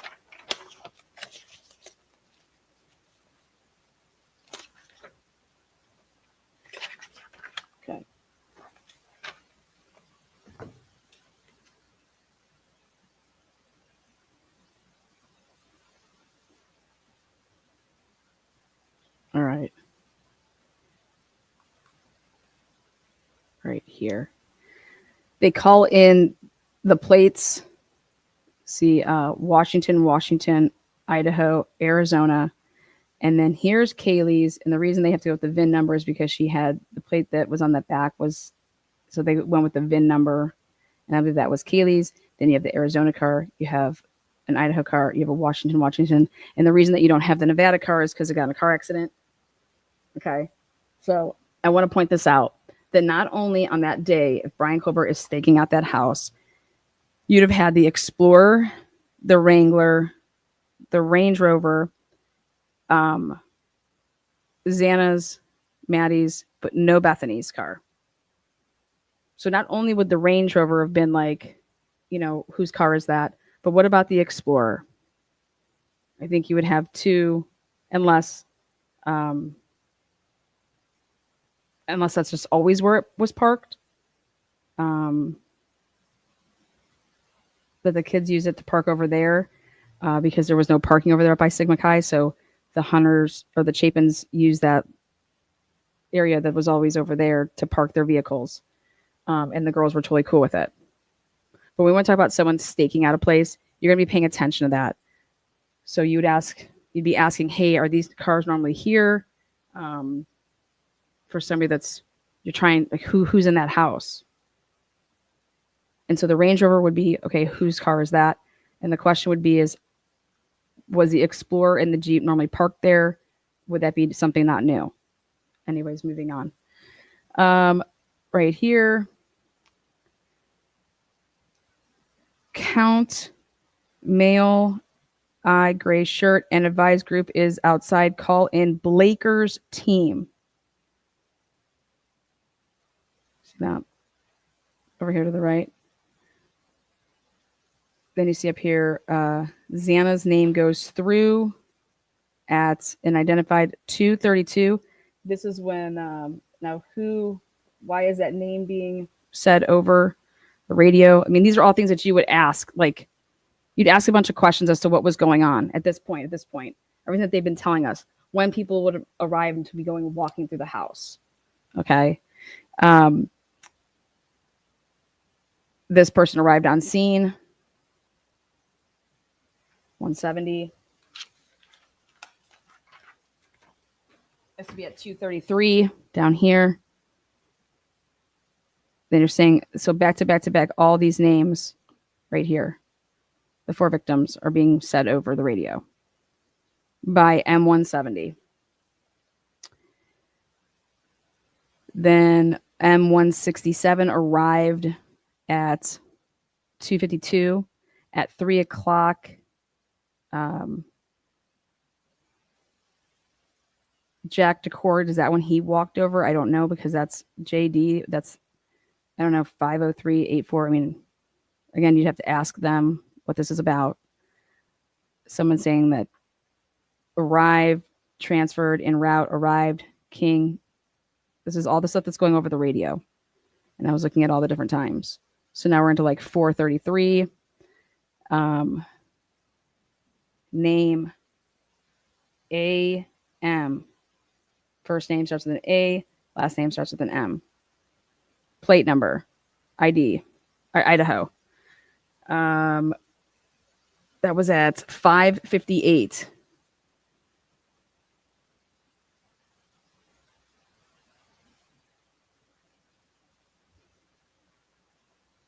Okay. All right. Right here. They call in the plates. See, Washington, Idaho, Arizona. And then here's Kaylee's. And the reason they have to go with the VIN number is because she had the plate that was on the back was, so they went with the VIN number. And I believe that was Kaylee's. Then you have the Arizona car. You have an Idaho car. You have a Washington. And the reason that you don't have the Nevada car is because it got in a car accident. Okay. So I want to point this out, that not only on that day, if Brian Colbert is staking out that house, you'd have had the Explorer, the Wrangler, the Range Rover, Xana's, Maddie's, but no Bethany's car. So not only would the Range Rover have been like, you know, whose car is that? But what about the Explorer? I think you would have 2, unless that's just always where it was parked. But the kids use it to park over there because there was no parking over there up by Sigma Chi. So the Hunters or the Chapins used that area that was always over there to park their vehicles. And the girls were totally cool with it. But when we want to talk about someone staking out a place, you're going to be paying attention to that. So you'd be asking, hey, are these cars normally here? For somebody that's, you're trying, like, who's in that house? And so the Range Rover would be, okay, whose car is that? And the question would be was the Explorer and the Jeep normally parked there? Would that be something not new? Anyways, moving on. Right here. Count, male, gray shirt, and advised group is outside. Call in Blaker's team. See that? Over here to the right. Then you see up here, Xana's name goes through at an identified 232. This is when, why is that name being said over the radio? I mean, these are all things that you would ask. Like, you'd ask a bunch of questions as to what was going on at this point. Everything that they've been telling us, when people would arrive and to be walking through the house. Okay. This person arrived on scene. 170. This would be at 233 down here. Then you're saying, so back to back, all these names right here. The 4 victims are being said over the radio by M170. Then M167 arrived at 252 at 3 o'clock. Jack DeCord, is that when he walked over? I don't know, because that's JD. That's, I don't know, 50384. I mean, again, you'd have to ask them what this is about. Someone saying that arrived, transferred, en route, arrived, King. This is all the stuff that's going over the radio. And I was looking at all the different times. So now we're into like 4:33. Name AM. First name starts with an A. Last name starts with an M. Plate number. ID. Or Idaho. That was at 5:58.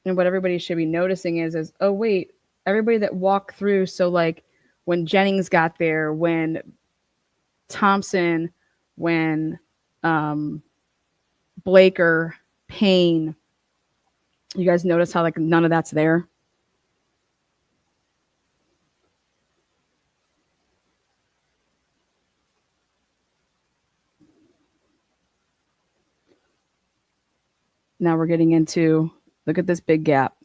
And what everybody should be noticing is, oh wait, everybody that walked through. So like when Jennings got there, when Thompson, when Blaker, Payne, you guys notice how like none of that's there? Now we're getting into, look at this big gap.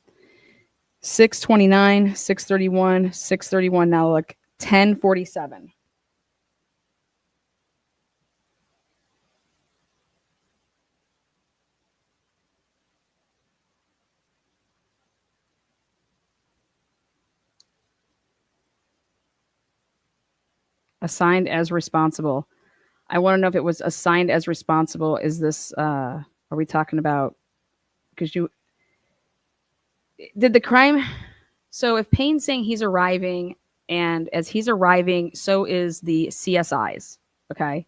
6:29, 6:31, 6:31. Now look, 10:47. Assigned as responsible. I want to know if it was assigned as responsible. Is this, are we talking about, because you, did the crime, so if Payne's saying he's arriving, and as he's arriving, so is the CSIs, okay?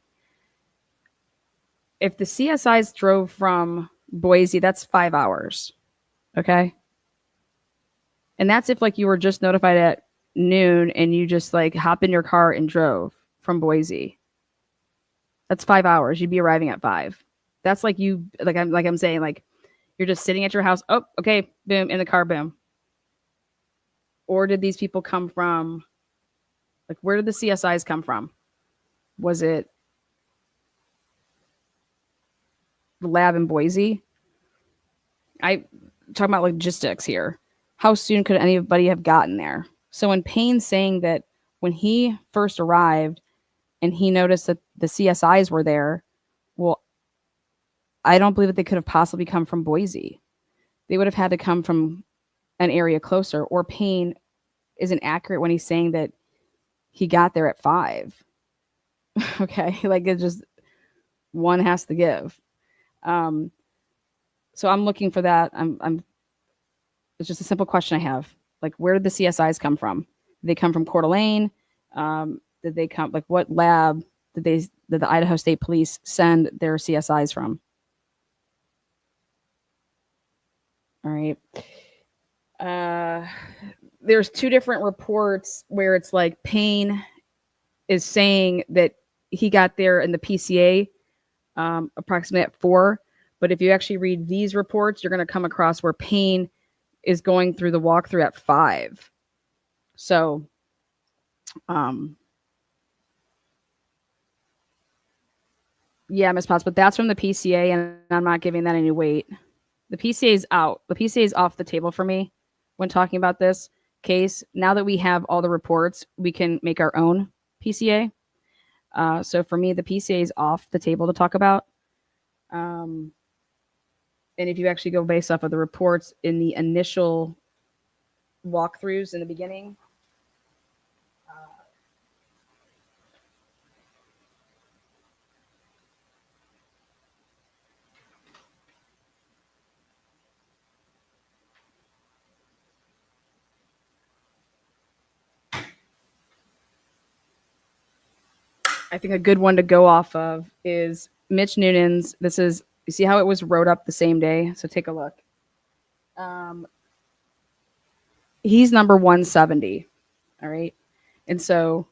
If the CSIs drove from Boise, that's 5 hours, okay? And that's if like you were just notified at noon and you just like hop in your car and drove from Boise. That's 5 hours. You'd be arriving at 5. That's like you, like I'm saying, like you're just sitting at your house. Oh, okay, boom, in the car, boom. Or did these people come from, like, where did the CSIs come from? Was it the lab in Boise? I talking about logistics here. How soon could anybody have gotten there? So when Payne's saying that when he first arrived and he noticed that the CSIs were there, well, I don't believe that they could have possibly come from Boise. They would have had to come from an area closer, or Payne isn't accurate when he's saying that he got there at 5. Okay, like it just, one has to give. So I'm looking for that. It's just a simple question I have. Like, where did the CSIs come from? Did they come from Coeur d'Alene? Did they come, like, what lab did the Idaho State Police send their CSIs from? All right. There's 2 different reports where it's like Payne is saying that he got there in the PCA approximately at 4. But if you actually read these reports, you're going to come across where Payne is going through the walkthrough at 5. So, yeah, Miss Potts, but that's from the PCA, and I'm not giving that any weight. The PCA is out. The PCA is off the table for me when talking about this case. Now that we have all the reports, we can make our own PCA. So for me, the PCA is off the table to talk about. And if you actually go based off of the reports in the initial walkthroughs in the beginning, I think a good one to go off of is Mitch Noonan's. This is, you see how it was wrote up the same day? So take a look. He's number 170. All right. And so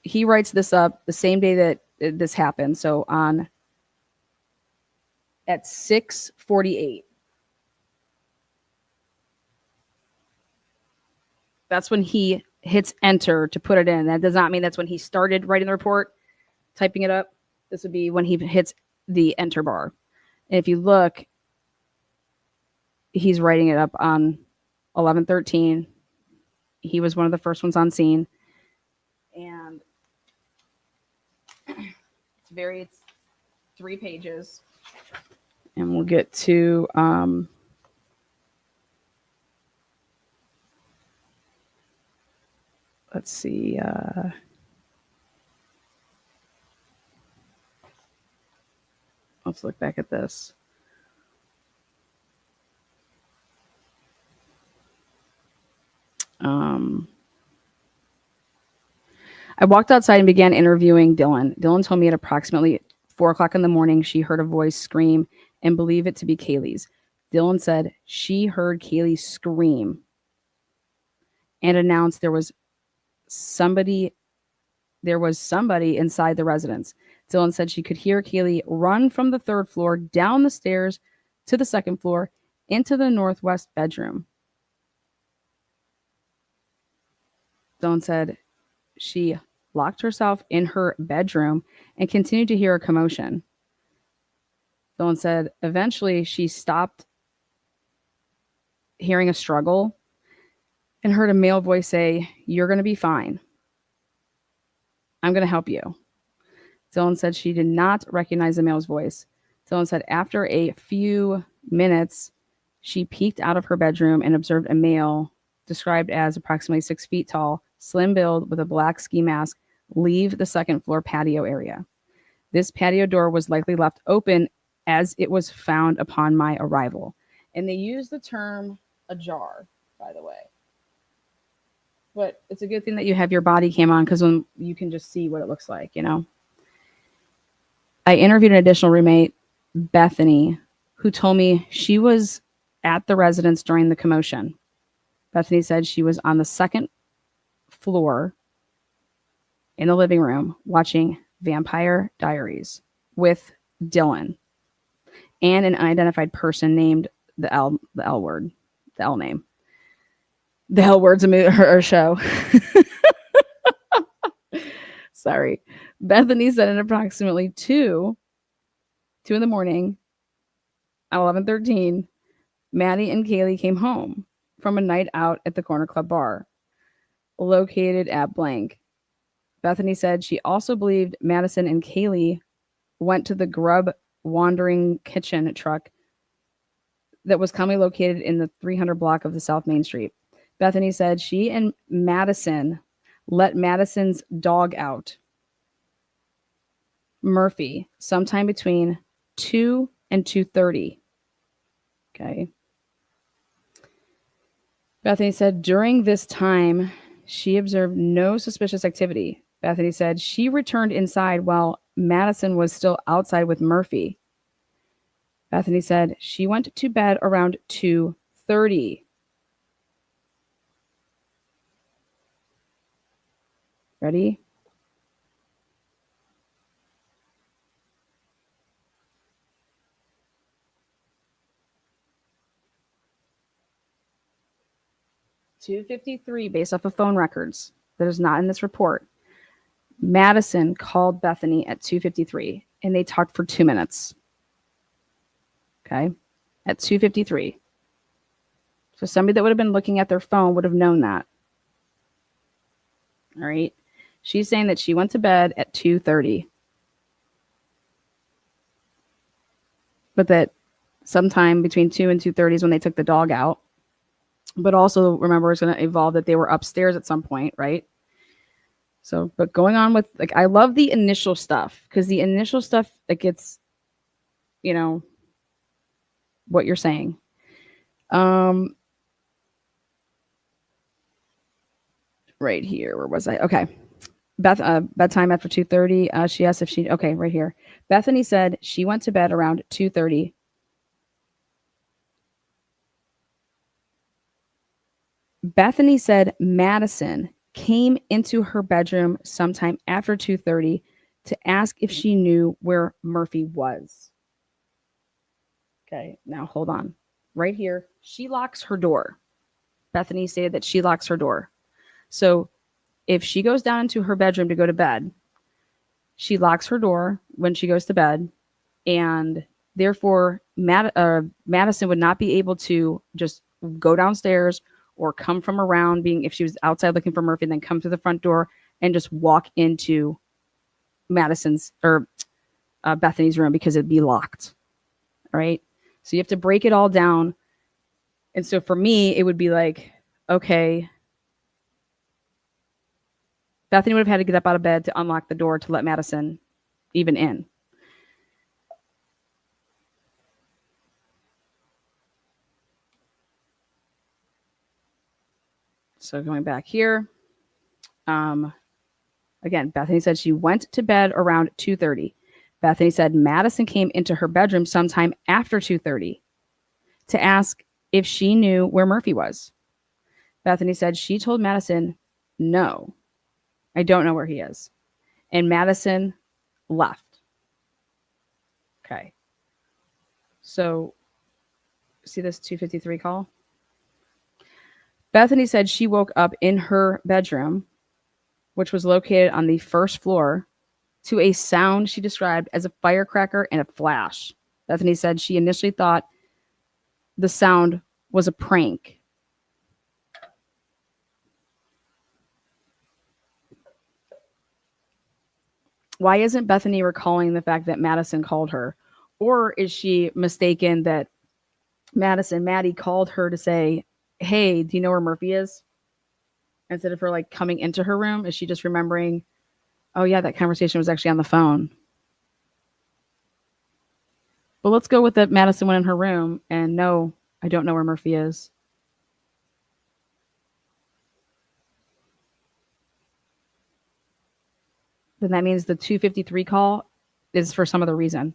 he writes this up the same day that this happened. So on at 6:48. That's when he hits enter to put it in. That does not mean that's when he started writing the report, typing it up. This would be when he hits the enter bar. And if you look, he's writing it up on 11/13. He was one of the first ones on scene. And it's 3 pages. And we'll get to let's see. Let's look back at this. I walked outside and began interviewing Dylan. Dylan told me at approximately 4 o'clock in the morning, she heard a voice scream and believed it to be Kaylee's. Dylan said she heard Kaylee scream and announced there was somebody inside the residence. Dylan said she could hear Kaylee run from the 3rd floor down the stairs to the 2nd floor into the northwest bedroom. Dylan said she locked herself in her bedroom and continued to hear a commotion. Dylan said eventually she stopped hearing a struggle and heard a male voice say, "You're going to be fine. I'm going to help you." Dylan said she did not recognize the male's voice. Dylan said after a few minutes, she peeked out of her bedroom and observed a male described as approximately 6 feet tall, slim build with a black ski mask, leave the 2nd floor patio area. This patio door was likely left open as it was found upon my arrival. And they use the term ajar, by the way. But it's a good thing that you have your body cam on because when you can just see what it looks like, you know. I interviewed an additional roommate, Bethany, who told me she was at the residence during the commotion. Bethany said she was on the 2nd floor in the living room watching Vampire Diaries with Dylan and an unidentified person named the L word, the L name. The L word's a show. Sorry. Bethany said at approximately 2 in the morning, at 11:13, Maddie and Kaylee came home from a night out at the Corner Club bar, located at blank. Bethany said she also believed Madison and Kaylee went to the Grub Wandering Kitchen truck that was commonly located in the 300 block of the South Main Street. Bethany said she and Madison let Madison's dog out, Murphy, sometime between 2 and 2:30. Okay. Bethany said during this time, she observed no suspicious activity. Bethany said she returned inside while Madison was still outside with Murphy. Bethany said she went to bed around 2:30. Ready? $2:53 based off of phone records. That is not in this report. Madison called Bethany at 2:53 and they talked for 2 minutes. Okay. At 2:53. So somebody that would have been looking at their phone would have known that. All right. She's saying that she went to bed at 2:30. But that sometime between 2 and 2:30 is when they took the dog out. But also remember it's going to evolve that they were upstairs at some point, right? So, but going on with, like, I love the initial stuff because the initial stuff that gets, you know, what you're saying. Right here, where was I? Okay. Bedtime after 2:30. She asked if she, okay, right here. Bethany said she went to bed around 2:30. Bethany said Madison came into her bedroom sometime after 2:30 to ask if she knew where Murphy was. Okay, now hold on. Right here, she locks her door. Bethany stated that she locks her door. So if she goes down into her bedroom to go to bed, she locks her door when she goes to bed, and therefore Madison would not be able to just go downstairs or come from around, being if she was outside looking for Murphy, then come through the front door and just walk into Madison's or Bethany's room because it'd be locked. All right. So you have to break it all down. And so for me, it would be like, okay, Bethany would have had to get up out of bed to unlock the door to let Madison even in. So going back here, again, Bethany said she went to bed around 2:30. Bethany said Madison came into her bedroom sometime after 2:30 to ask if she knew where Murphy was. Bethany said she told Madison, "No, I don't know where he is." And Madison left. Okay. So see this 2:53 call? Bethany said she woke up in her bedroom, which was located on the first floor, to a sound she described as a firecracker and a flash. Bethany said she initially thought the sound was a prank. Why isn't Bethany recalling the fact that Madison called her? Or is she mistaken that Maddie called her to say, "Hey, do you know where Murphy is?" Instead of her like coming into her room? Is she just remembering, oh yeah, that conversation was actually on the phone? But let's go with that Madison went in her room and no, I don't know where Murphy is. Then that means the 2:53 call is for some other reason.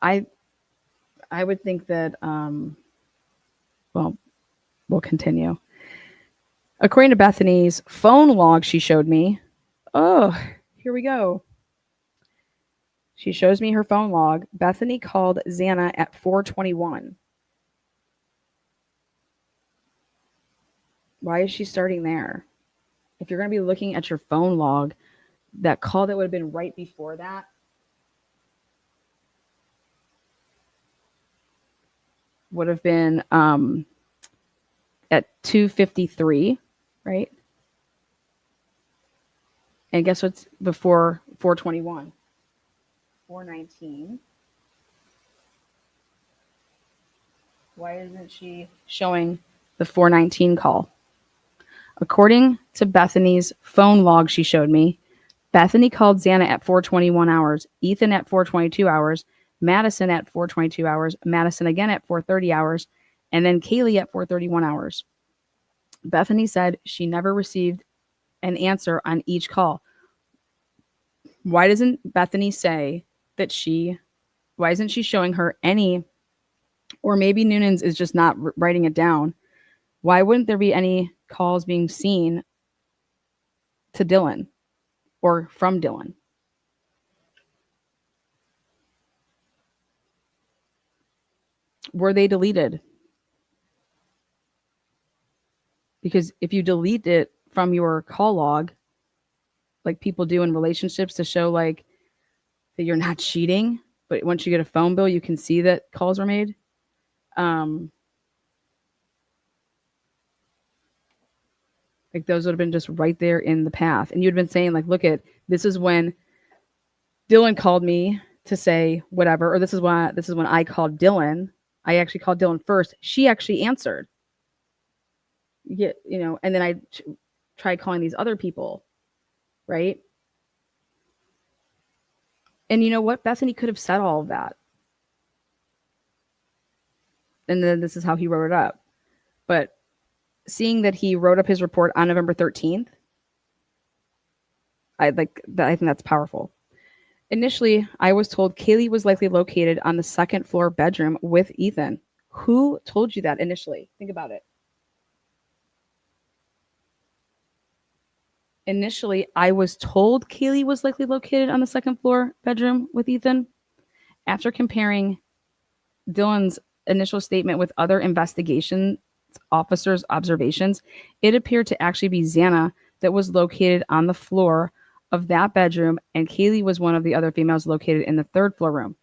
I I would think that well, we'll continue. According to Bethany's phone log she showed me, oh, here we go. She shows me her phone log. Bethany called Xana at 4:21. Why is she starting there? If you're going to be looking at your phone log, that call that would have been right before that would have been at 2:53, right? And guess what's before 4:21? 4:19. Why isn't she showing the 4:19 call? According to Bethany's phone log she showed me, Bethany called Xana at 4:21 hours, Ethan at 4:22 hours, Madison at 4:22 hours, Madison again at 4:30 hours, and then Kaylee at 4:31 hours. Bethany said she never received an answer on each call. Why doesn't Bethany say that why isn't she showing her any, or maybe Noonan's is just not writing it down? Why wouldn't there be any calls being seen to Dylan or from Dylan? Were they deleted? Because if you delete it from your call log, like people do in relationships to show like that you're not cheating, but once you get a phone bill, you can see that calls were made. Like those would have been just right there in the path. And you'd been saying, like, look at this is when Dylan called me to say whatever, or this is when I called Dylan. I actually called Dylan first. She actually answered. Yeah, and then I tried calling these other people, right? And you know what? Bethany could have said all of that. And then this is how he wrote it up. But seeing that he wrote up his report on November 13th, I think that's powerful. Initially, I was told Kaylee was likely located on the second floor bedroom with Ethan. Who told you that initially? Think about it. Initially, I was told Kaylee was likely located on the second floor bedroom with Ethan. After comparing Dylan's initial statement with other investigation officers' observations, it appeared to actually be Xana that was located on the floor of that bedroom, and Kaylee was one of the other females located in the third floor room.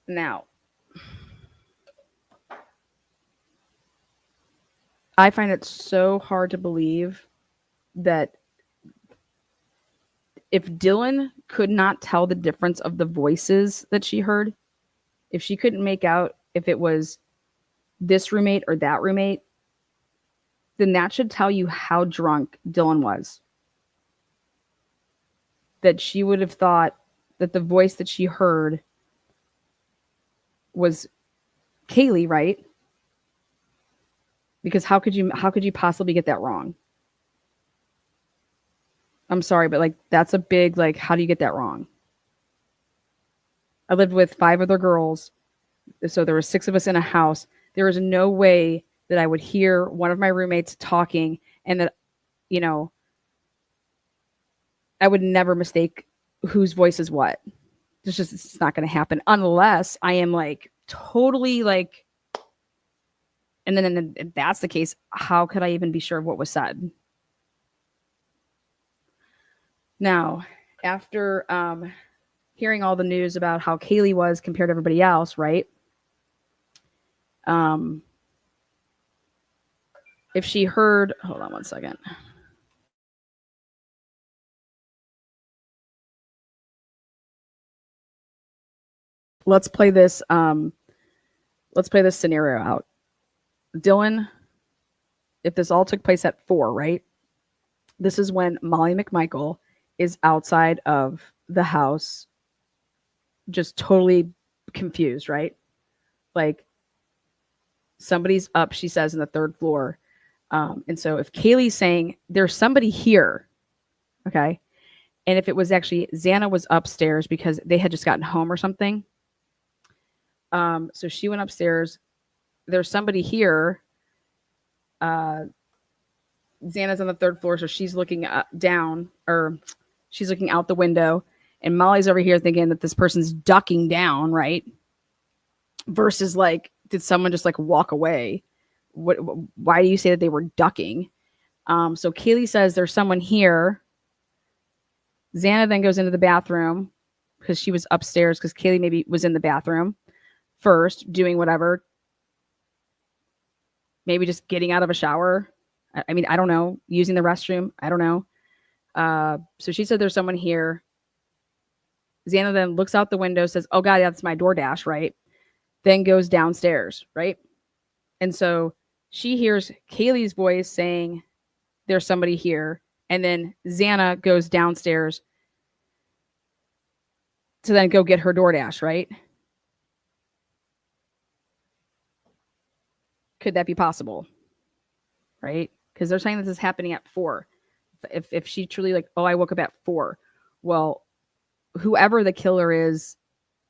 Now, I find it so hard to believe that if Dylan could not tell the difference of the voices that she heard, if she couldn't make out if it was this roommate or that roommate, then that should tell you how drunk Dylan was. That she would have thought that the voice that she heard was Kaylee, right? Because how could you possibly get that wrong? I'm sorry, but like that's a big like how do you get that wrong? I lived with 5 other girls, so there were 6 of us in a house. There was no way that I would hear one of my roommates talking and that, you know, I would never mistake whose voice is what. It's not going to happen unless I am like totally like, and then if that's the case, how could I even be sure of what was said? Now, after hearing all the news about how Kaylee was compared to everybody else, right? If she heard, hold on one second. Let's play this. Let's play this scenario out. Dylan, if this all took place at 4, right? This is when Molly McMichael is outside of the house, just totally confused, right? Like somebody's up, she says, in the 3rd floor. And so if Kaylee's saying there's somebody here, okay, and if it was actually Xana was upstairs because they had just gotten home or something. So she went upstairs. There's somebody here. Xana's on the 3rd floor, so she's looking down, or she's looking out the window, and Molly's over here thinking that this person's ducking down, right? Versus like, did someone just like walk away? Why do you say that they were ducking? So Kaylee says there's someone here. Xana then goes into the bathroom because she was upstairs because Kaylee maybe was in the bathroom first doing whatever. Maybe just getting out of a shower. I mean, I don't know. Using the restroom. I don't know. So she said there's someone here. Xana then looks out the window, says, oh God, that's my DoorDash, right? Then goes downstairs, right? And so she hears Kaylee's voice saying there's somebody here. And then Xana goes downstairs to then go get her DoorDash, right? Could that be possible? Right? Because they're saying this is happening at 4. If she truly like, oh, I woke up at 4. Well, whoever the killer is,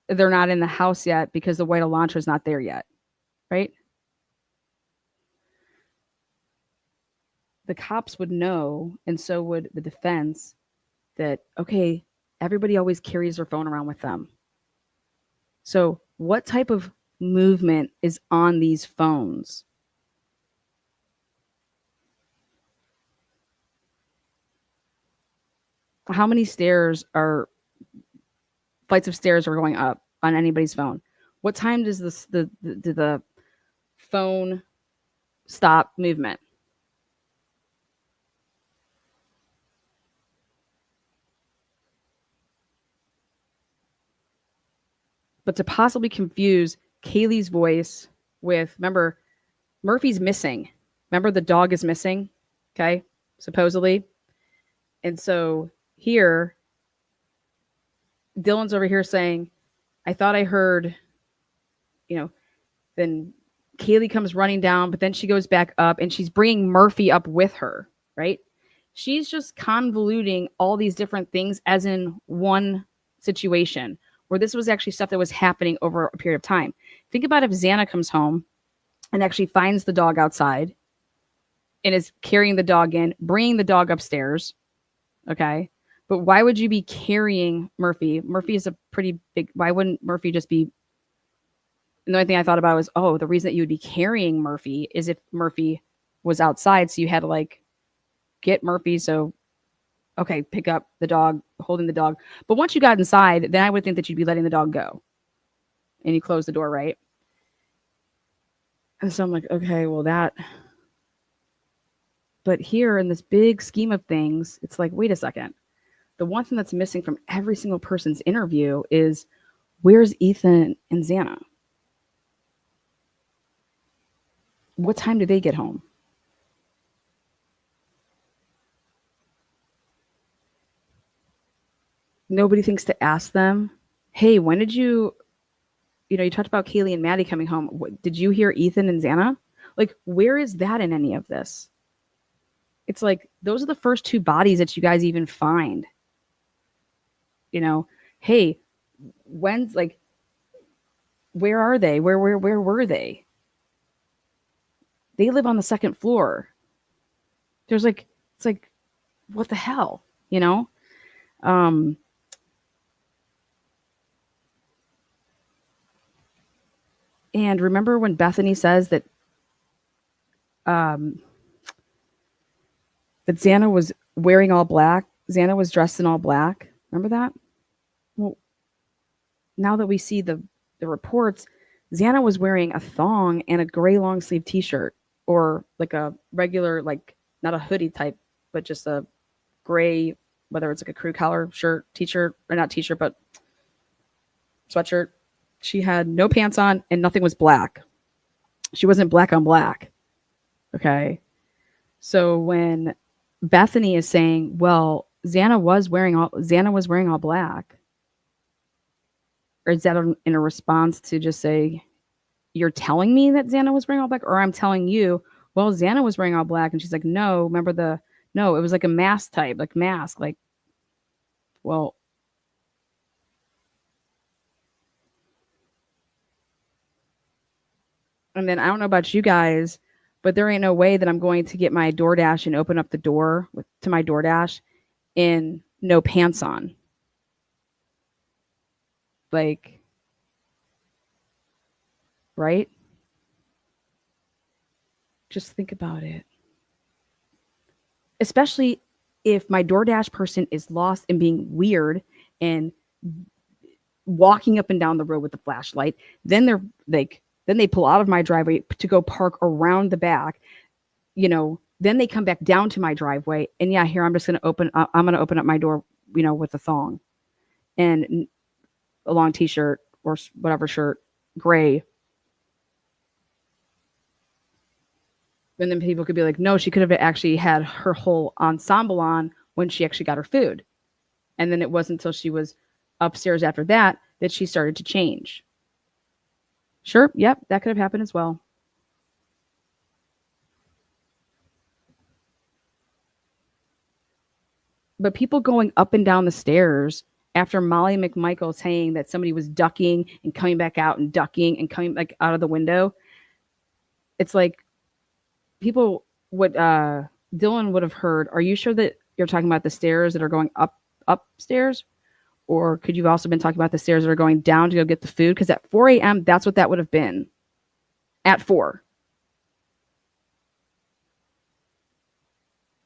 they're not in the house yet because the white Elantra is not there yet, right? The cops would know, and so would the defense, that, okay, everybody always carries their phone around with them. So what type of movement is on these phones? How many flights of stairs are going up on anybody's phone? What time does the phone stop movement? But to possibly confuse Kaylee's voice with, remember, Murphy's missing. Remember, the dog is missing, okay, supposedly. And so here, Dylan's over here saying, I thought I heard, then Kaylee comes running down, but then she goes back up and she's bringing Murphy up with her, right? She's just convoluting all these different things as in one situation where this was actually stuff that was happening over a period of time. Think about if Xana comes home and actually finds the dog outside and is carrying the dog in, bringing the dog upstairs, okay? But why would you be carrying Murphy? Murphy is a pretty big, why wouldn't Murphy just be, and the only thing I thought about was, oh, the reason that you would be carrying Murphy is if Murphy was outside, so you had to like get Murphy, so okay, pick up the dog, holding the dog. But once you got inside, then I would think that you'd be letting the dog go. And you close the door, right? And so I'm like, okay, well, that But here in this big scheme of things, it's like, wait a second. The one thing that's missing from every single person's interview is, where's Ethan and Xana? What time do they get home? Nobody thinks to ask them, hey, when did you talked about Kaylee and Maddie coming home. Did you hear Ethan and Xana? Like, where is that in any of this? It's like, those are the first two bodies that you guys even find. Hey, when's like, where are they? Where were they? They live on the second floor. It's like, what the hell? Um, and remember when Bethany says that that Xana was wearing all black? Xana was dressed in all black. Remember that? Well, now that we see the reports, Xana was wearing a thong and a gray long sleeve t-shirt, or like a regular, like not a hoodie type, but just a gray, whether it's like a crew collar shirt, t-shirt, or not t-shirt, but sweatshirt. She had no pants on and nothing was black. She wasn't black on black. Okay. So when Bethany is saying, well, Xana was wearing all black, or is that in a response to just say, you're telling me that Xana was wearing all black, or I'm telling you, well, Xana was wearing all black, and she's like, no, remember no, it was like a mask type, like mask, like, well, and then I don't know about you guys, but there ain't no way that I'm going to get my DoorDash and open up the door to my DoorDash in no pants on. Like, right? Just think about it. Especially if my DoorDash person is lost and being weird and walking up and down the road with a flashlight, then they pull out of my driveway to go park around the back, then they come back down to my driveway, and yeah, here I'm going to open up my door, with a thong and a long t-shirt or whatever shirt, gray. And then people could be like, no, she could have actually had her whole ensemble on when she actually got her food. And then it wasn't until she was upstairs after that she started to change. Sure, yep, that could have happened as well. But people going up and down the stairs after Molly McMichael saying that somebody was ducking and coming back out and ducking and coming like out of the window, it's like people would Dylan would have heard, are you sure that you're talking about the stairs that are going upstairs? Or could you have also been talking about the stairs that are going down to go get the food? Because at 4 a.m., that's what that would have been. At 4.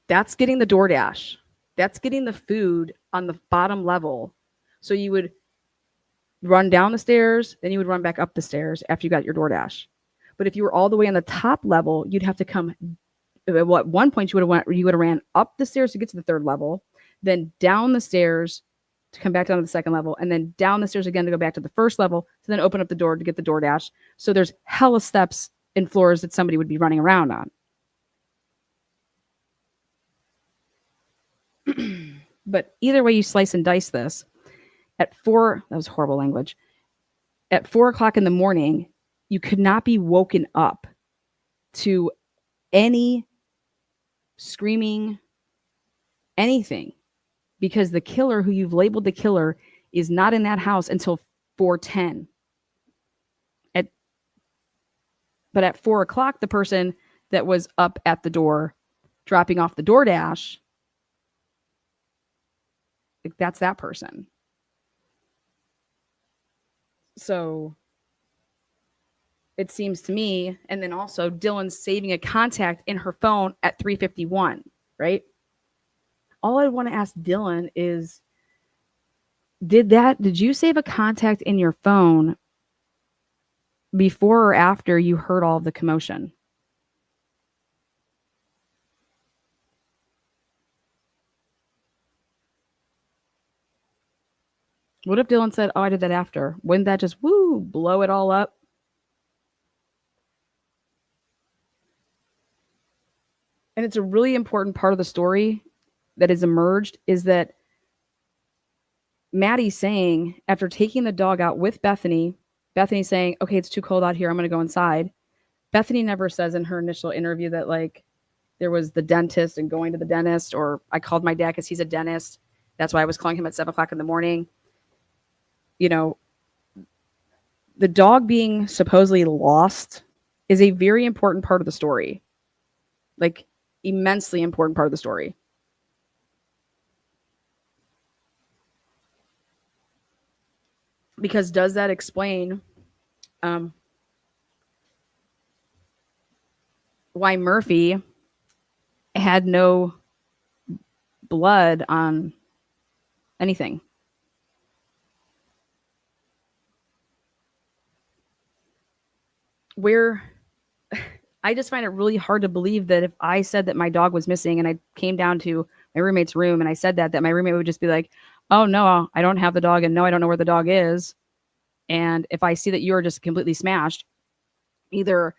That's getting the DoorDash. That's getting the food on the bottom level. So you would run down the stairs, then you would run back up the stairs after you got your DoorDash. But if you were all the way on the top level, you'd have to come. Well, at one point, you would have ran up the stairs to get to the third level, then down the stairs to come back down to the second level, and then down the stairs again to go back to the first level, to then open up the door to get the DoorDash. So there's hella steps and floors that somebody would be running around on. But either way you slice and dice this, at 4, that was horrible language. At 4 o'clock in the morning, you could not be woken up to any screaming, anything, because the killer who you've labeled the killer is not in that house until 4:10. But at 4 o'clock, the person that was up at the door dropping off the DoorDash, like, that's that person. So it seems to me, and then also Dylan's saving a contact in her phone at 3:51, right? All I want to ask Dylan is, did you save a contact in your phone before or after you heard all of the commotion? What if Dylan said, "Oh, I did that after"? Wouldn't that just blow it all up? And it's a really important part of the story that has emerged is that Maddie's saying, after taking the dog out with Bethany, Bethany's saying, "Okay, it's too cold out here. I'm going to go inside." Bethany never says in her initial interview that like there was the dentist and going to the dentist, or I called my dad because he's a dentist. That's why I was calling him at 7 o'clock in the morning. You know, the dog being supposedly lost is a very important part of the story, like immensely important part of the story. Because does that explain um, why Murphy had no blood on anything? Where I just find it really hard to believe that if I said that my dog was missing and I came down to my roommate's room and I said that my roommate would just be like, "Oh no, I don't have the dog, and no, I don't know where the dog is." And if I see that you're just completely smashed, either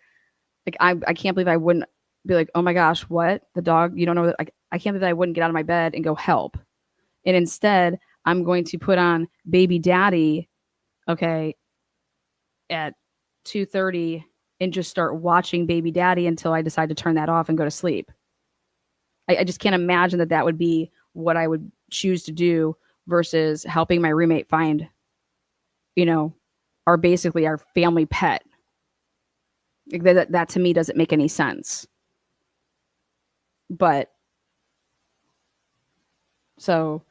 like I can't believe I wouldn't be like, "Oh my gosh, what? The dog? You don't know that?" I can't believe that I wouldn't get out of my bed and go help. And instead, I'm going to put on Baby Daddy, okay, at 2:30 and just start watching Baby Daddy until I decide to turn that off and go to sleep. I just can't imagine that that would be what I would choose to do versus helping my roommate find, you know, basically our family pet. Like that to me doesn't make any sense. But so,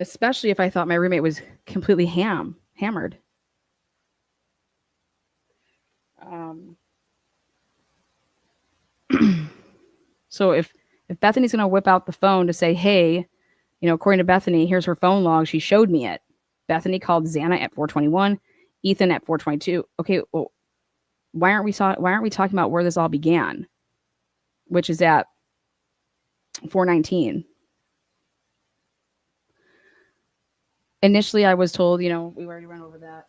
especially if I thought my roommate was completely hammered. Um, so if Bethany's going to whip out the phone to say, "Hey, according to Bethany, here's her phone log. She showed me it." Bethany called Xana at 4:21, Ethan at 4:22. Okay, well, why aren't we talking about where this all began, which is at 4:19? Initially, I was told, we already went over that.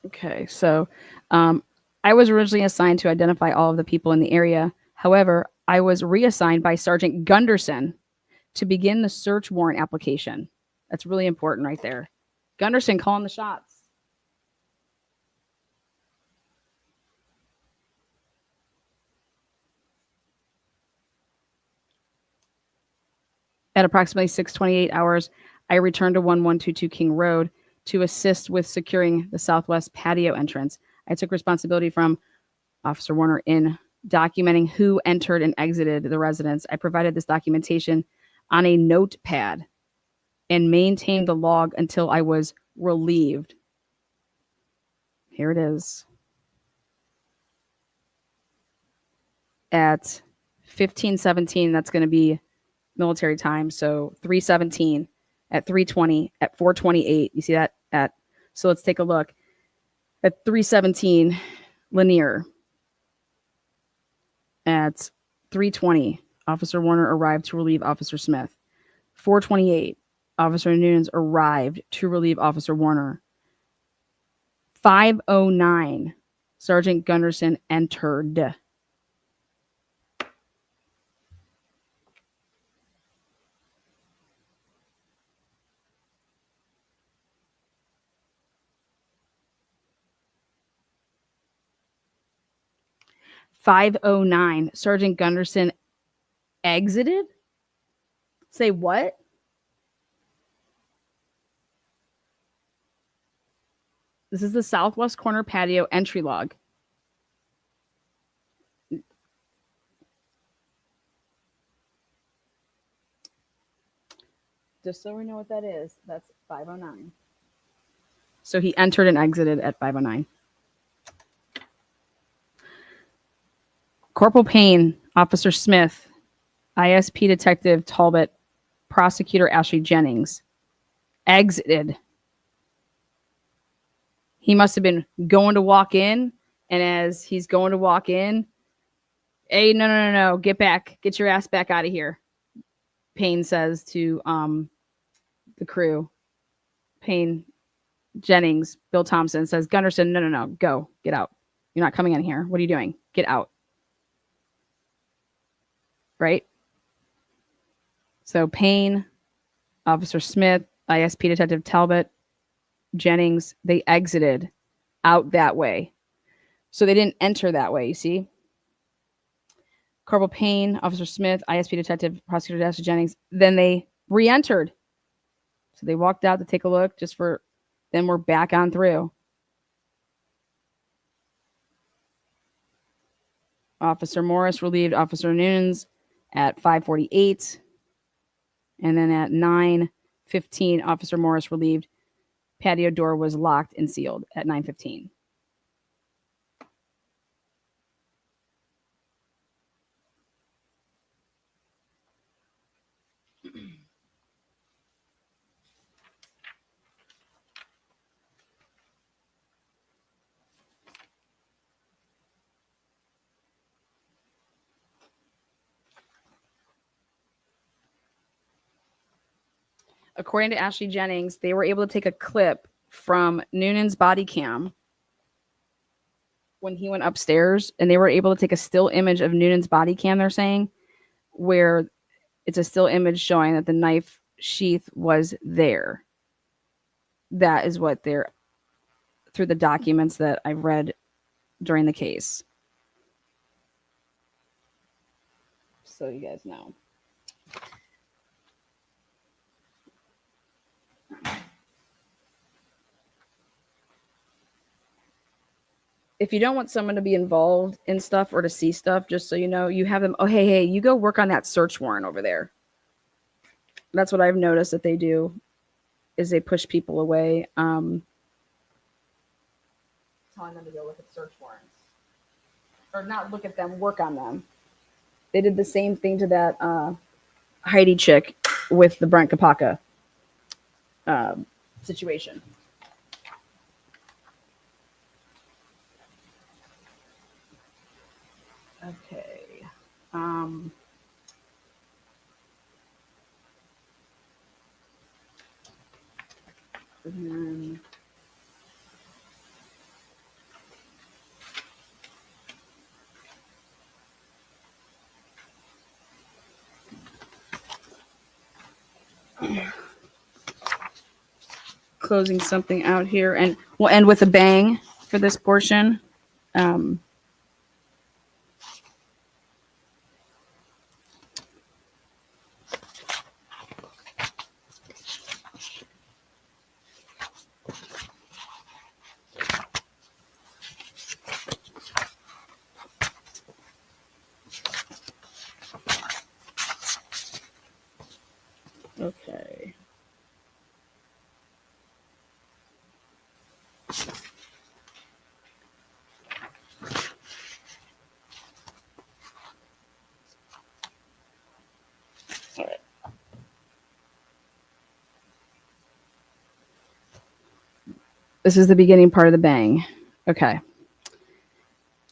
Okay, so I was originally assigned to identify all of the people in the area. However, I was reassigned by Sergeant Gunderson to begin the search warrant application. That's really important right there. Gunderson calling the shots. At approximately 6:28 hours, I returned to 1122 King Road to assist with securing the southwest patio entrance. I took responsibility from Officer Warner in documenting who entered and exited the residence. I provided this documentation on a notepad and maintained the log until I was relieved. Here it is. At 15:17, that's going to be military time. So 3:17, at 3:20, at 4:28. You see that? So let's take a look. At 3:17, Lanier. At 3:20, Officer Warner arrived to relieve Officer Smith. 4:28, Officer Nunes arrived to relieve Officer Warner. 5:09, Sergeant Gunderson entered. "5:09, Sergeant Gunderson exited." Say what? This is the southwest corner patio entry log. Just so we know what that is, that's 5:09. So he entered and exited at 5:09. Corporal Payne, Officer Smith, ISP Detective Talbot, Prosecutor Ashley Jennings exited. He must have been going to walk in, and as he's going to walk in, hey, no, get back, get your ass back out of here. Payne says to the crew. Payne, Jennings, Bill Thompson says, Gunderson, no, go, get out. You're not coming in here. What are you doing? Get out. Right? So Payne, Officer Smith, ISP Detective Talbot, Jennings, they exited out that way. So they didn't enter that way, you see? Corporal Payne, Officer Smith, ISP Detective, Prosecutor Dasher Jennings, then they re-entered. So they walked out to take a look just for, then we're back on through. Officer Morris relieved Officer Noons at 5:48. And then at 9:15, Officer Morris relieved. Patio door was locked and sealed at 9:15. According to Ashley Jennings, they were able to take a clip from Noonan's body cam when he went upstairs, and they were able to take a still image of Noonan's body cam, they're saying, where it's a still image showing that the knife sheath was there. That is what they're, through the documents that I've read during the case. So you guys know. If you don't want someone to be involved in stuff or to see stuff, just so you know, you have them, oh, hey, you go work on that search warrant over there. That's what I've noticed that they do, is they push people away, telling them to go look at search warrants. Or not look at them, work on them. They did the same thing to that Heidi chick with the Brent Kapaka situation. Okay. And then closing something out here, and we'll end with a bang for this portion. Okay. All right. This is the beginning part of the bang. Okay.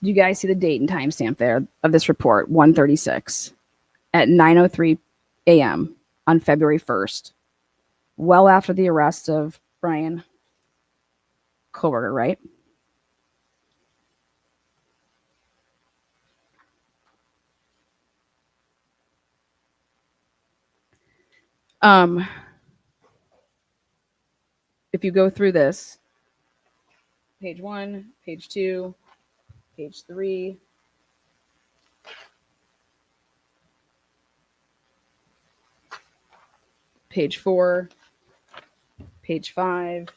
Do you guys see the date and timestamp there of this report? 1:36 at 9:03 a.m. on February 1st. Well after the arrest of Brian Koberger, right? If you go through this, page 1, page 2, page 3, page 4, page 5,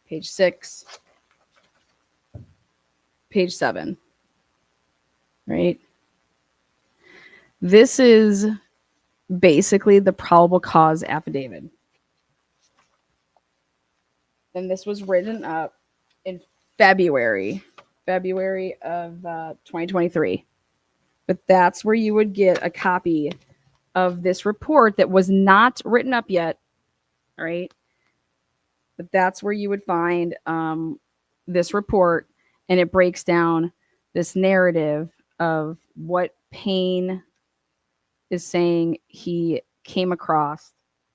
page 6, page 7, right? This is basically the probable cause affidavit. And this was written up in February of 2023. But that's where you would get a copy of this report that was not written up yet, right? But that's where you would find this report, and it breaks down this narrative of what Payne is saying he came across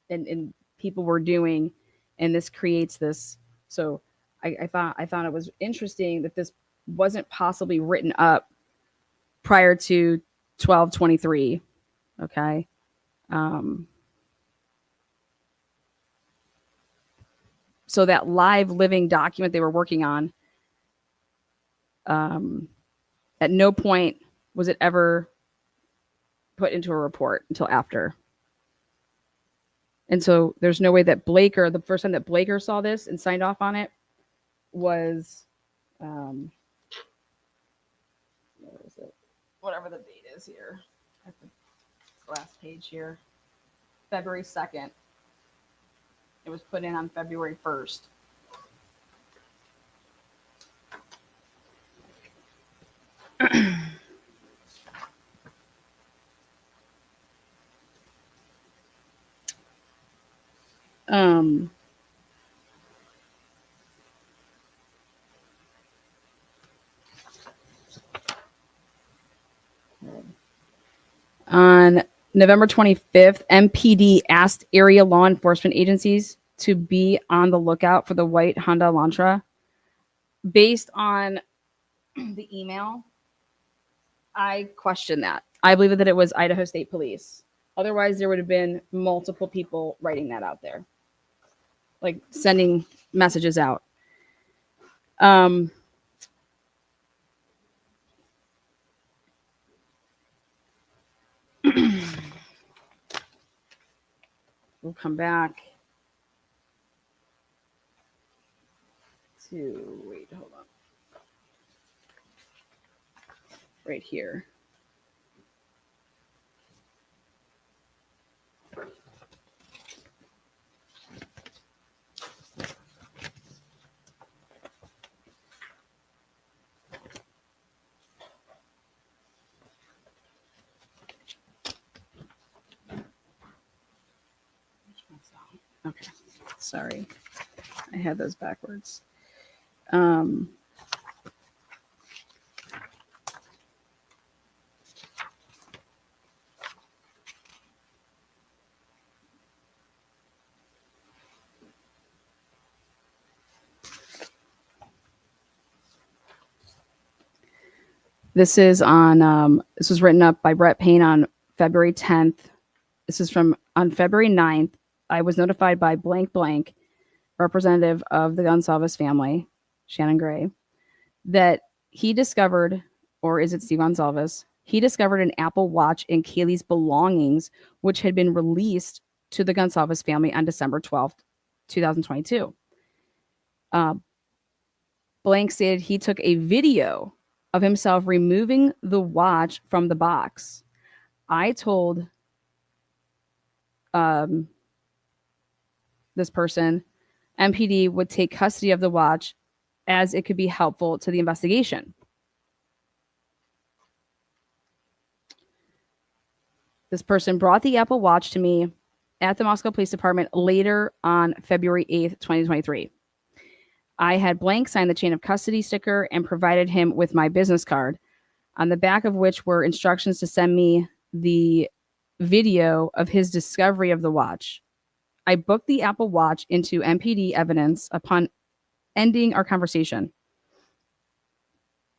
and people were doing, and this creates this. So I thought it was interesting that this wasn't possibly written up prior to 1223. Okay. Um, so that live living document they were working on, um, at no point was it ever put into a report until after. And so there's no way that Blaker, the first time that Blaker saw this and signed off on it was, um, what is it? Whatever the date is here. At the last page here. February 2nd. It was put in on February 1st. um, on November 25th, MPD asked area law enforcement agencies to be on the lookout for the white Honda Elantra. Based on the email, I question that. I believe that it was Idaho State Police. Otherwise, there would have been multiple people writing that out there, like sending messages out. Um, we'll come back to, wait, hold on. Right here. Okay, sorry. I had those backwards. This is on. This was written up by Brett Payne on February 10th. This is from on February 9th. I was notified by blank blank, representative of the Gonsalves family, Shannon Gray, that he discovered, or is it Steve Gonsalves? He discovered an Apple Watch in Kaylee's belongings, which had been released to the Gonsalves family on December 12th, 2022. Uh, Blank stated he took a video of himself removing the watch from the box. I told um, this person MPD would take custody of the watch as it could be helpful to the investigation. This person brought the Apple Watch to me at the Moscow Police Department later on February 8th, 2023. I had blank signed the chain of custody sticker and provided him with my business card, on the back of which were instructions to send me the video of his discovery of the watch. I booked the Apple Watch into MPD evidence upon ending our conversation.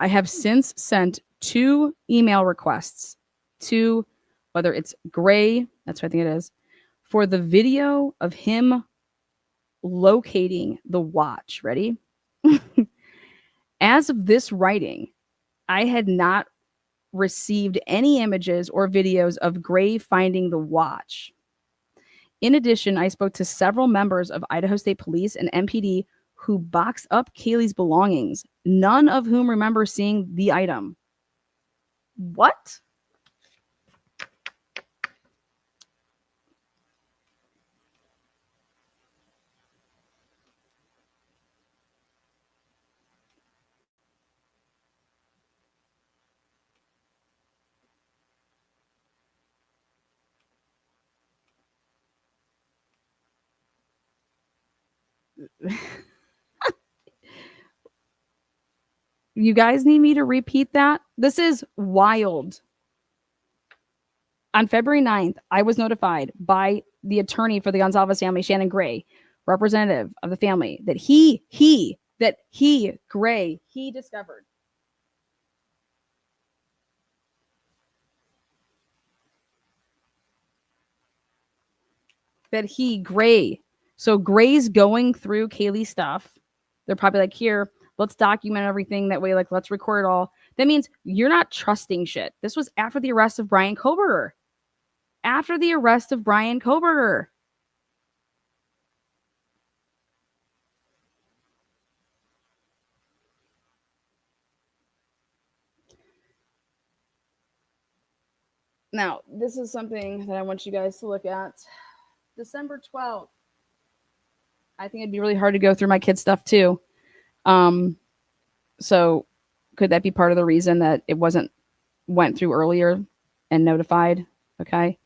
I have since sent 2 email requests to, whether it's Gray, that's what I think it is, for the video of him locating the watch. Ready? As of this writing, I had not received any images or videos of Gray finding the watch. In addition, I spoke to several members of Idaho State Police and MPD who boxed up Kaylee's belongings, none of whom remember seeing the item. What? You guys need me to repeat that? This is wild. On February 9th, I was notified by the attorney for the Gonzalez family, Shannon Gray, representative of the family, that Gray, he discovered that Gray. So Gray's going through Kaylee's stuff. They're probably like, here, let's document everything. That way, like, let's record it all. That means you're not trusting shit. This was after the arrest of Brian Koberger. After the arrest of Brian Koberger. Now, this is something that I want you guys to look at. December 12th. I think it'd be really hard to go through my kids' stuff too. So could that be part of the reason that it went through earlier and notified? Okay.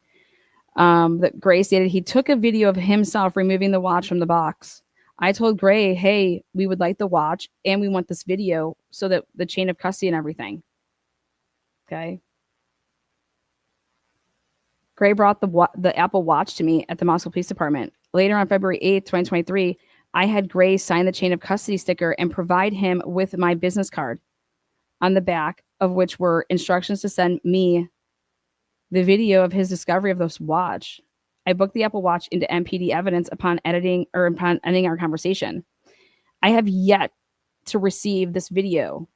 That Gray stated he took a video of himself removing the watch from the box. I told Gray, hey, we would like the watch and we want this video so that the chain of custody and everything. Okay. Gray brought the Apple Watch to me at the Moscow Police Department. Later on February 8th, 2023, I had Gray sign the chain of custody sticker and provide him with my business card, on the back of which were instructions to send me the video of his discovery of this watch. I booked the Apple Watch into MPD evidence upon ending our conversation. I have yet to receive this video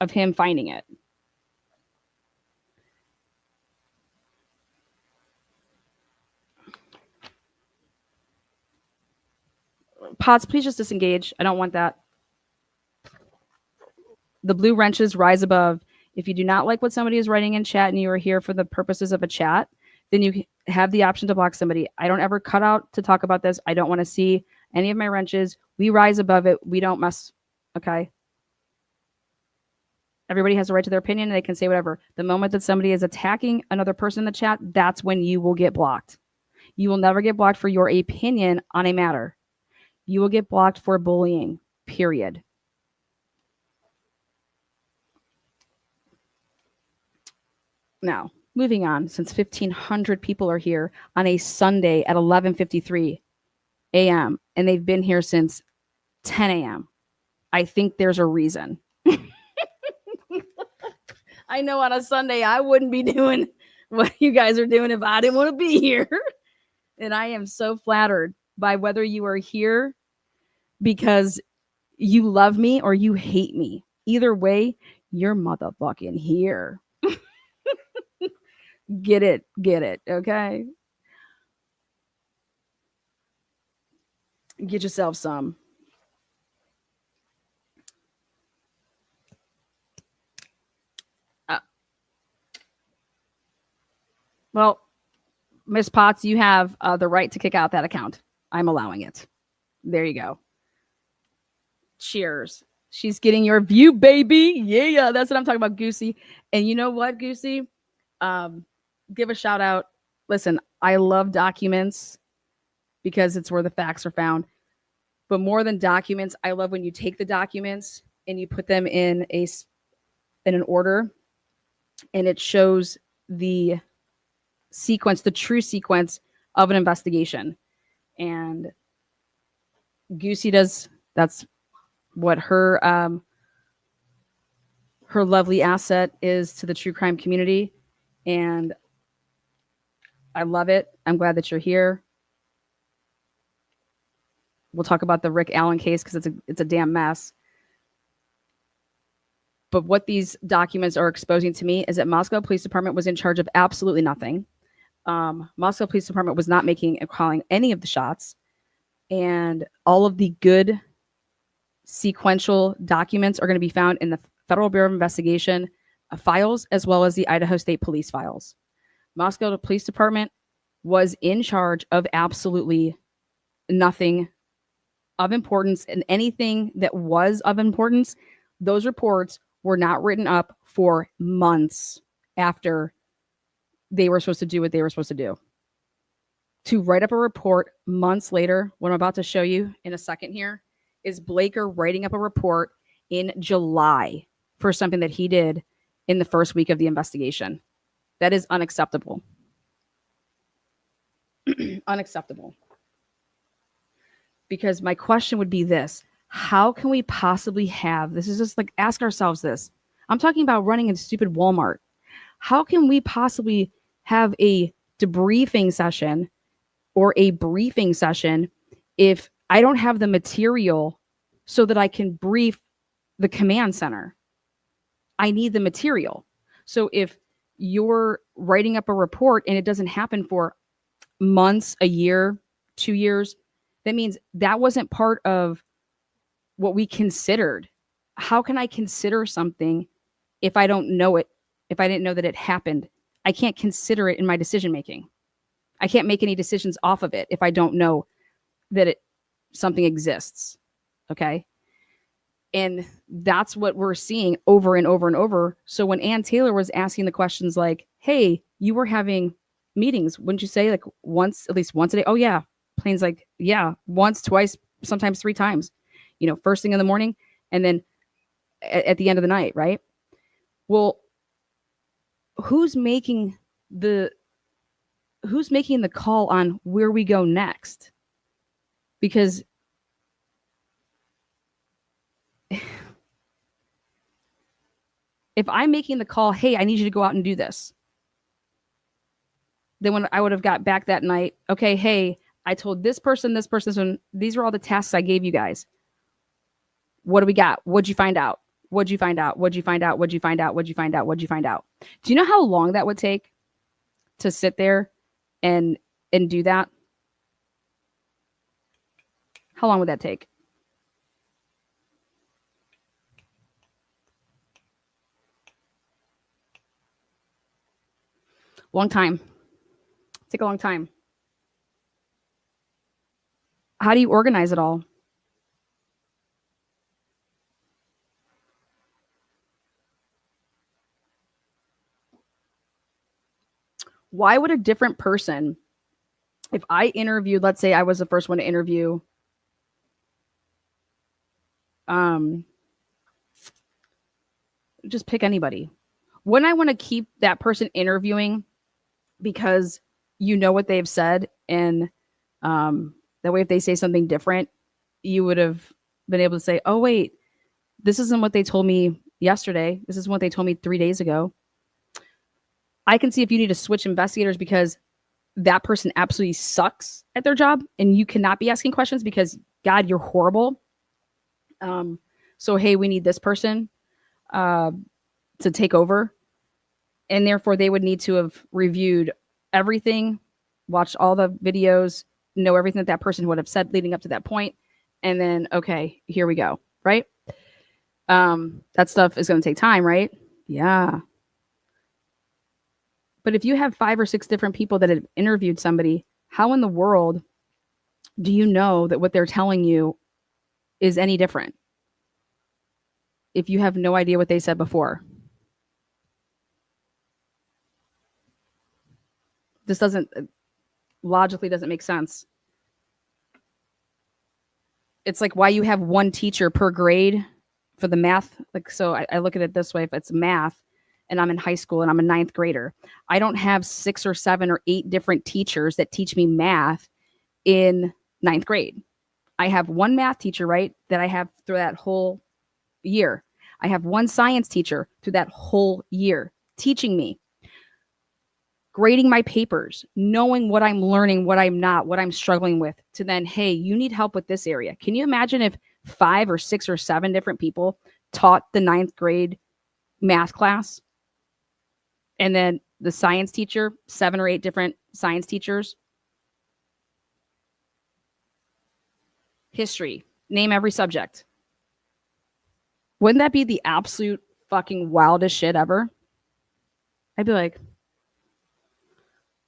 of him finding it. Pots, please just disengage. I don't want that. The blue wrenches rise above. If you do not like what somebody is writing in chat and you are here for the purposes of a chat, then you have the option to block somebody. I don't ever cut out to talk about this. I don't want to see any of my wrenches. We rise above it. We don't mess. Okay. Everybody has a right to their opinion and they can say whatever. The moment that somebody is attacking another person in the chat, that's when you will get blocked. You will never get blocked for your opinion on a matter. You will get blocked for bullying, period. Now, moving on, since 1,500 people are here on a Sunday at 11:53 a.m., and they've been here since 10 a.m., I think there's a reason. I know on a Sunday I wouldn't be doing what you guys are doing if I didn't want to be here. And I am so flattered by whether you are here because you love me or you hate me. Either way, you're motherfucking here. Get it, okay? Get yourself some. Well, Miss Potts, you have the right to kick out that account. I'm allowing it. There you go. Cheers. She's getting your view, baby. Yeah, that's what I'm talking about, Goosey. And you know what, Goosey? Give a shout out. Listen, I love documents because it's where the facts are found. But more than documents, I love when you take the documents and you put them in an order, and it shows the sequence, the true sequence of an investigation. And Goosey does. That's what her lovely asset is to the true crime community, and I love it. I'm glad that you're here. We'll talk about the Rick Allen case because it's a damn mess. But what these documents are exposing to me is that Moscow Police Department was in charge of absolutely nothing. Moscow Police Department was not making and calling any of the shots, and all of the good sequential documents are going to be found in the Federal Bureau of Investigation files as well as the Idaho State Police files. Moscow Police Department was in charge of absolutely nothing of importance, and anything that was of importance, those reports were not written up for months after they were supposed to do what they were supposed to do. To write up a report months later, what I'm about to show you in a second here, is Blaker writing up a report in July for something that he did in the first week of the investigation. That is unacceptable. Unacceptable. Because my question would be this: how can we possibly have this? Is just like, ask ourselves this. I'm talking about running a stupid Walmart. How can we possibly have a debriefing session or a briefing session if I don't have the material so that I can brief the command center? I need the material. So if you're writing up a report and it doesn't happen for months, a year, 2 years, that means that wasn't part of what we considered. How can I consider something if I don't know it? If I didn't know that it happened, I can't consider it in my decision making. I can't make any decisions off of it if I don't know that something exists. Okay. And that's what we're seeing over and over and over. So when Ann Taylor was asking the questions like, hey, you were having meetings, wouldn't you say, like, once, at least once a day? Oh yeah. Plain's like, yeah, once, twice, sometimes 3 times, first thing in the morning and then at the end of the night, right? Well, who's making the call on where we go next? Because if I'm making the call, hey, I need you to go out and do this, then when I would have got back that night, okay, hey, I told this person, these are all the tasks I gave you guys. What do we got? What'd you find out? What'd you find out? What'd you find out? What'd you find out? What'd you find out? What'd you find out? Do you know how long that would take to sit there and do that? How long would that take? Long time. Take a long time. How do you organize it all? Why would a different person, if I interviewed, let's say I was the first one to interview, just pick anybody. Wouldn't I want to keep that person interviewing because you know what they've said, and that way if they say something different, you would have been able to say, oh wait, this isn't what they told me yesterday. This is what they told me 3 days ago. I can see if you need to switch investigators because that person absolutely sucks at their job and you cannot be asking questions because, God, you're horrible. So, hey, we need this person to take over. And therefore, they would need to have reviewed everything, watched all the videos, know everything that person would have said leading up to that point. And then, okay, here we go, right? That stuff is going to take time, right? Yeah. But if you have 5 or 6 different people that have interviewed somebody, how in the world do you know that what they're telling you is any different if you have no idea what they said before? This logically doesn't make sense. It's like why you have one teacher per grade for the math. Like, so I look at it this way: if it's math and I'm in high school and I'm a 9th grader, I don't have 6 or 7 or 8 different teachers that teach me math in 9th grade. I have one math teacher, right, that I have through that whole year. I have one science teacher through that whole year teaching me, grading my papers, knowing what I'm learning, what I'm not, what I'm struggling with, to then, hey, you need help with this area. Can you imagine if 5 or 6 or 7 different people taught the 9th grade math class? And then the science teacher, 7 or 8 different science teachers. History, name every subject. Wouldn't that be the absolute fucking wildest shit ever? I'd be like,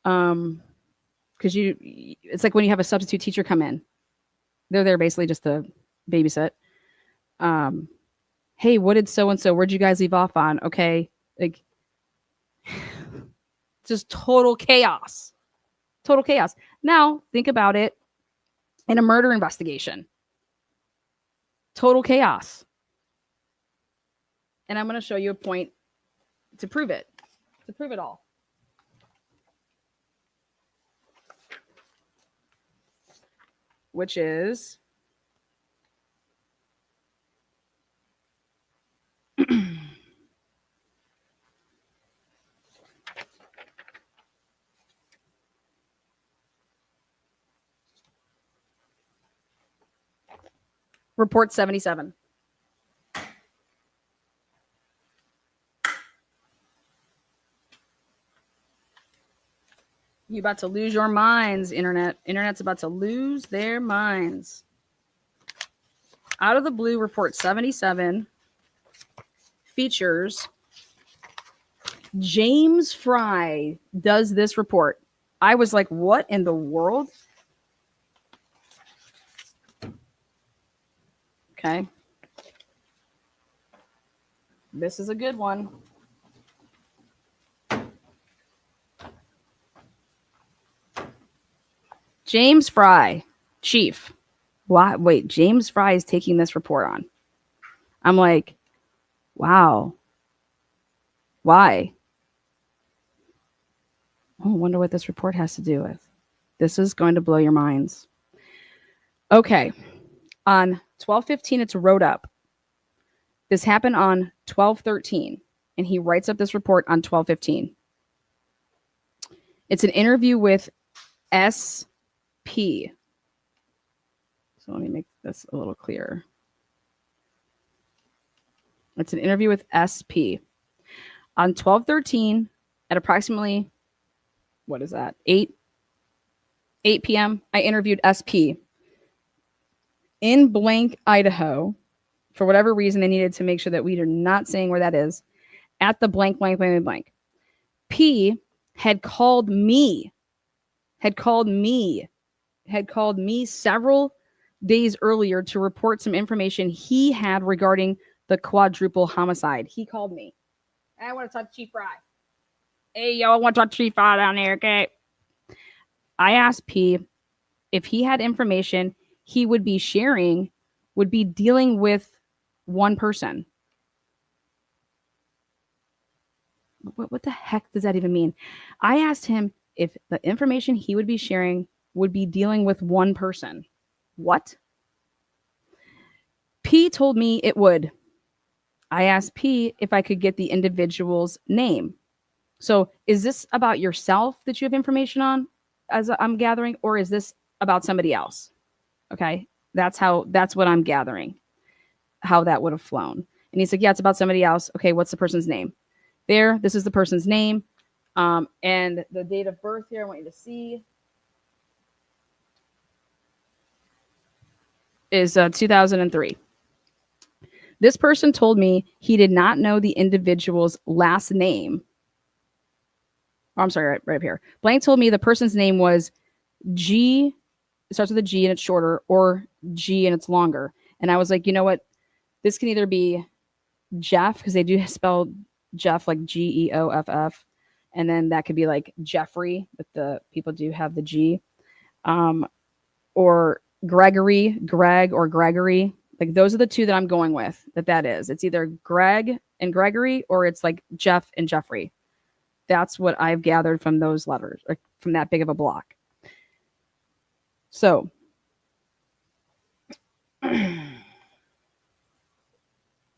because it's like when you have a substitute teacher come in, they're there basically just to babysit. Hey, what did so and so? Where'd you guys leave off on? Okay, like, just total chaos. Total chaos. Now think about it in a murder investigation. Total chaos. And I'm going to show you a point to prove it all. Which is Report 77. You about to lose your minds, Internet. Internet's about to lose their minds. Out of the blue, Report 77 features James Fry does this report. I was like, what in the world? Okay. This is a good one. James Fry, chief. Why? Wait, James Fry is taking this report on. I'm like, wow. Why? Oh, I wonder what this report has to do with. This is going to blow your minds. Okay. On 12/15, it's wrote up. This happened on 12/13, and he writes up this report on 12/15. It's an interview with SP. So let me make this a little clearer. It's an interview with SP. On 12/13, at approximately, what is that, 8 p.m., I interviewed SP in blank, Idaho. For whatever reason, they needed to make sure that we are not saying where that is, at the blank, blank, blank, blank. P had called me several days earlier to report some information he had regarding the quadruple homicide. He called me. I want to talk to Chief Fry. Hey, yo, I want to talk to Chief Fry down there, okay? I asked P if he had information he would be sharing, would be dealing with one person. What the heck does that even mean? I asked him if the information he would be sharing would be dealing with one person. What? P told me it would. I asked P if I could get the individual's name. So is this about yourself that you have information on, as I'm gathering, or is this about somebody else? Okay. That's what I'm gathering, how that would have flown. And he's like, yeah, it's about somebody else. Okay. What's the person's name? This is the person's name. And the date of birth here, I want you to see, is 2003. This person told me he did not know the individual's last name. Oh, I'm sorry, right up here. Blank told me the person's name was G, it starts with a G and it's shorter, or G and it's longer. And I was like, you know what? This can either be Jeff, because they do spell Jeff like Geoff. And then that could be like Jeffrey, but the people do have the G. Or Gregory, Greg, or Gregory. Like those are the two that I'm going with, that is. It's either Greg and Gregory, or it's like Jeff and Jeffrey. That's what I've gathered from those letters, or from that big of a block. So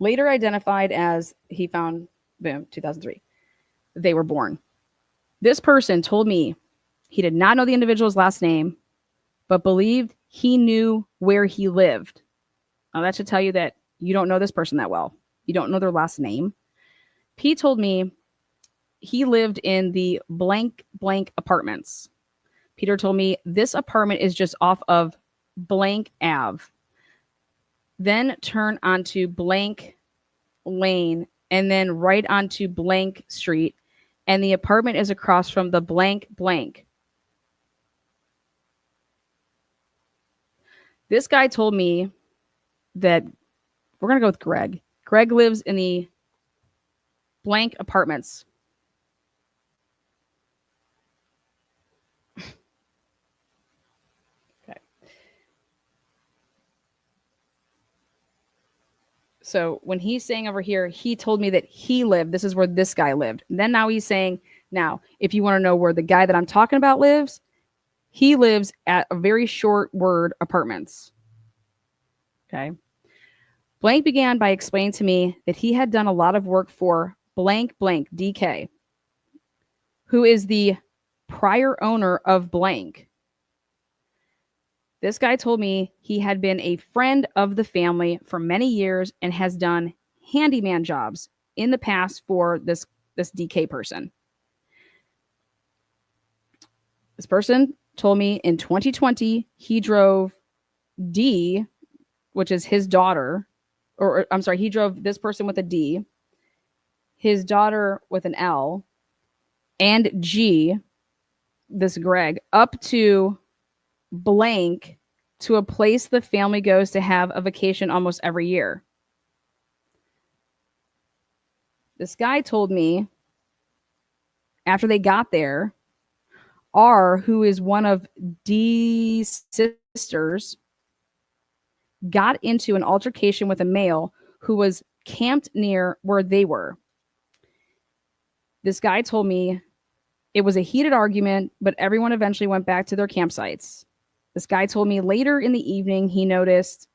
later identified as, he found, boom, 2003. They were born. This person told me he did not know the individual's last name, but believed he knew where he lived. Now that should tell you that you don't know this person that well. You don't know their last name. P told me he lived in the blank, blank apartments. Peter told me this apartment is just off of blank Ave. Then turn onto blank lane, and then right onto blank street. And the apartment is across from the blank, blank. This guy told me that, we're going to go with Greg. Greg lives in the blank apartments. Okay. So when he's saying over here, he told me that he lived, this is where this guy lived. And then now he's saying, now, if you want to know where the guy that I'm talking about lives, he lives at a very short word apartments. Okay. Blank began by explaining to me that he had done a lot of work for blank blank DK, who is the prior owner of blank. This guy told me he had been a friend of the family for many years and has done handyman jobs in the past for this DK person. This person told me in 2020 he drove D, which is his daughter, or I'm sorry, he drove this person with a D, his daughter with an L, and G, this Greg, up to blank to a place the family goes to have a vacation almost every year. This guy told me after they got there, R, who is one of D's sisters, got into an altercation with a male who was camped near where they were. This guy told me it was a heated argument, but everyone eventually went back to their campsites. This guy told me later in the evening he noticed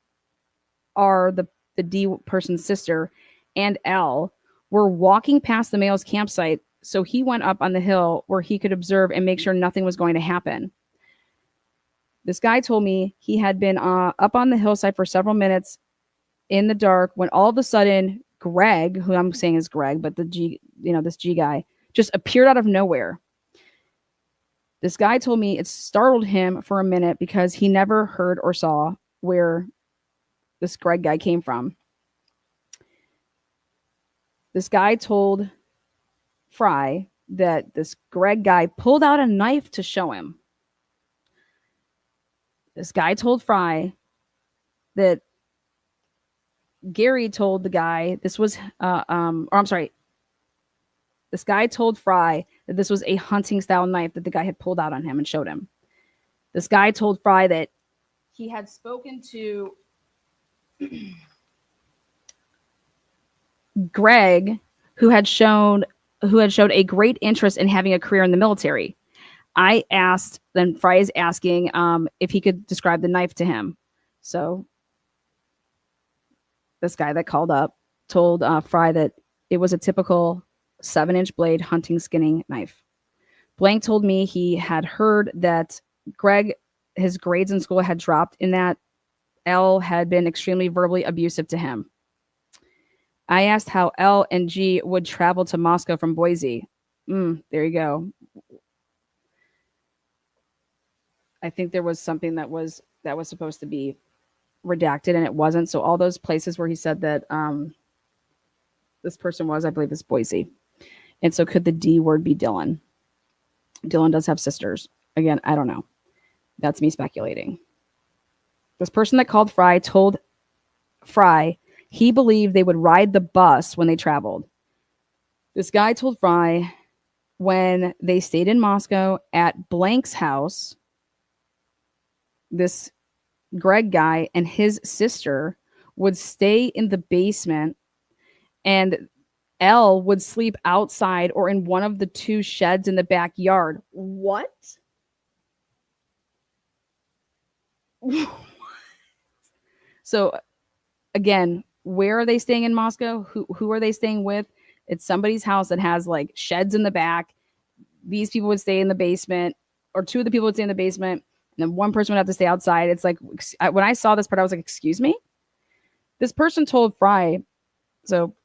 R, the D person's sister, and L were walking past the male's campsite, so he went up on the hill where he could observe and make sure nothing was going to happen. This guy told me he had been up on the hillside for several minutes in the dark when all of a sudden Greg, who I'm saying is Greg, but the G, this G guy, just appeared out of nowhere. This guy told me it startled him for a minute because he never heard or saw where this Greg guy came from. This guy told Fry that this Greg guy pulled out a knife to show him. This guy told Fry that Gary told the guy this was, this guy told Fry that this was a hunting style knife that the guy had pulled out on him and showed him. This guy told Fry that he had spoken to Greg, who had showed a great interest in having a career in the military. I asked, then Fry is asking if he could describe the knife to him. So this guy that called up told Fry that it was a typical 7-inch blade hunting skinning knife. Blank told me he had heard that Greg, his grades in school had dropped and that L had been extremely verbally abusive to him. I asked how L and G would travel to Moscow from Boise. There you go. I think there was something that was supposed to be redacted and it wasn't. So all those places where he said that this person was, I believe, is Boise. And so could the D word be Dylan? Dylan does have sisters. Again, I don't know. That's me speculating. This person that called Fry told Fry he believed they would ride the bus when they traveled. This guy told Fry when they stayed in Moscow at Blank's house, this Greg guy and his sister would stay in the basement and L would sleep outside or in one of the 2 sheds in the backyard. What? So again, where are they staying in Moscow? Who are they staying with? It's somebody's house that has like sheds in the back. These people would stay in the basement, or 2 of the people would stay in the basement, and then one person would have to stay outside. It's like, when I saw this part, I was like, excuse me? This person told Fry, so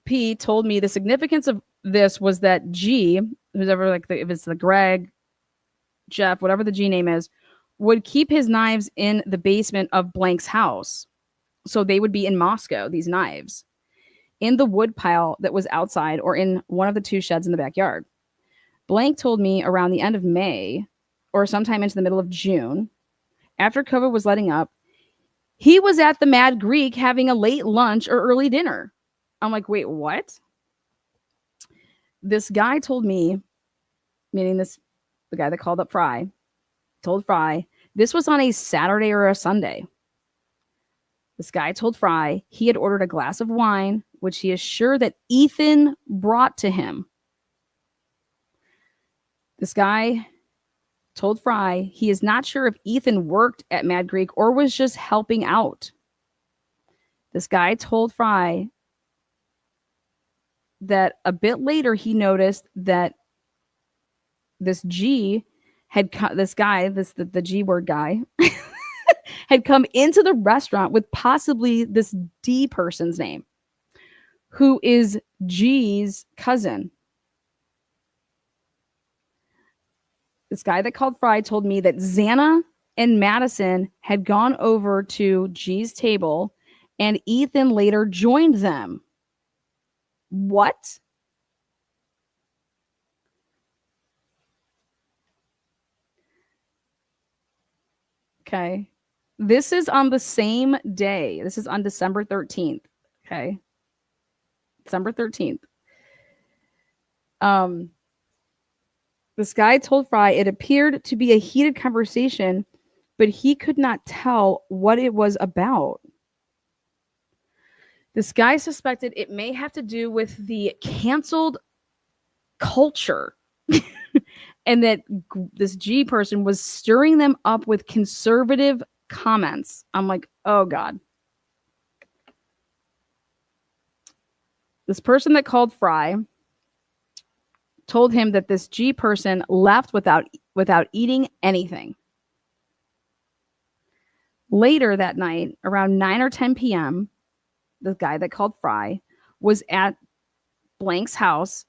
P told me the significance of this was that G, who's ever like, if it's the Greg, Jeff, whatever the G name is, would keep his knives in the basement of Blank's house. So they would be in Moscow, these knives, in the wood pile that was outside or in one of the 2 sheds in the backyard. Blank told me around the end of May or sometime into the middle of June, after COVID was letting up, he was at the Mad Greek having a late lunch or early dinner. I'm like, wait, what? This guy told me, meaning the guy that called up Fry, told Fry, this was on a Saturday or a Sunday. This guy told Fry he had ordered a glass of wine, which he is sure that Ethan brought to him. This guy told Fry he is not sure if Ethan worked at Mad Greek or was just helping out. This guy told Fry that a bit later he noticed that this G had the G word guy had come into the restaurant with possibly this D person's name, who is G's cousin. This guy that called Fry told me that Xana and Madison had gone over to G's table and Ethan later joined them. What? Okay. This is on the same day. This is on December 13th. Okay. December 13th. This guy told Fry it appeared to be a heated conversation, but he could not tell what it was about. This guy suspected it may have to do with the canceled culture and that this G person was stirring them up with conservative comments. I'm like, oh God. This person that called Fry told him that this G person left without eating anything. Later that night, around 9 or 10 p.m., the guy that called Fry was at Blank's house,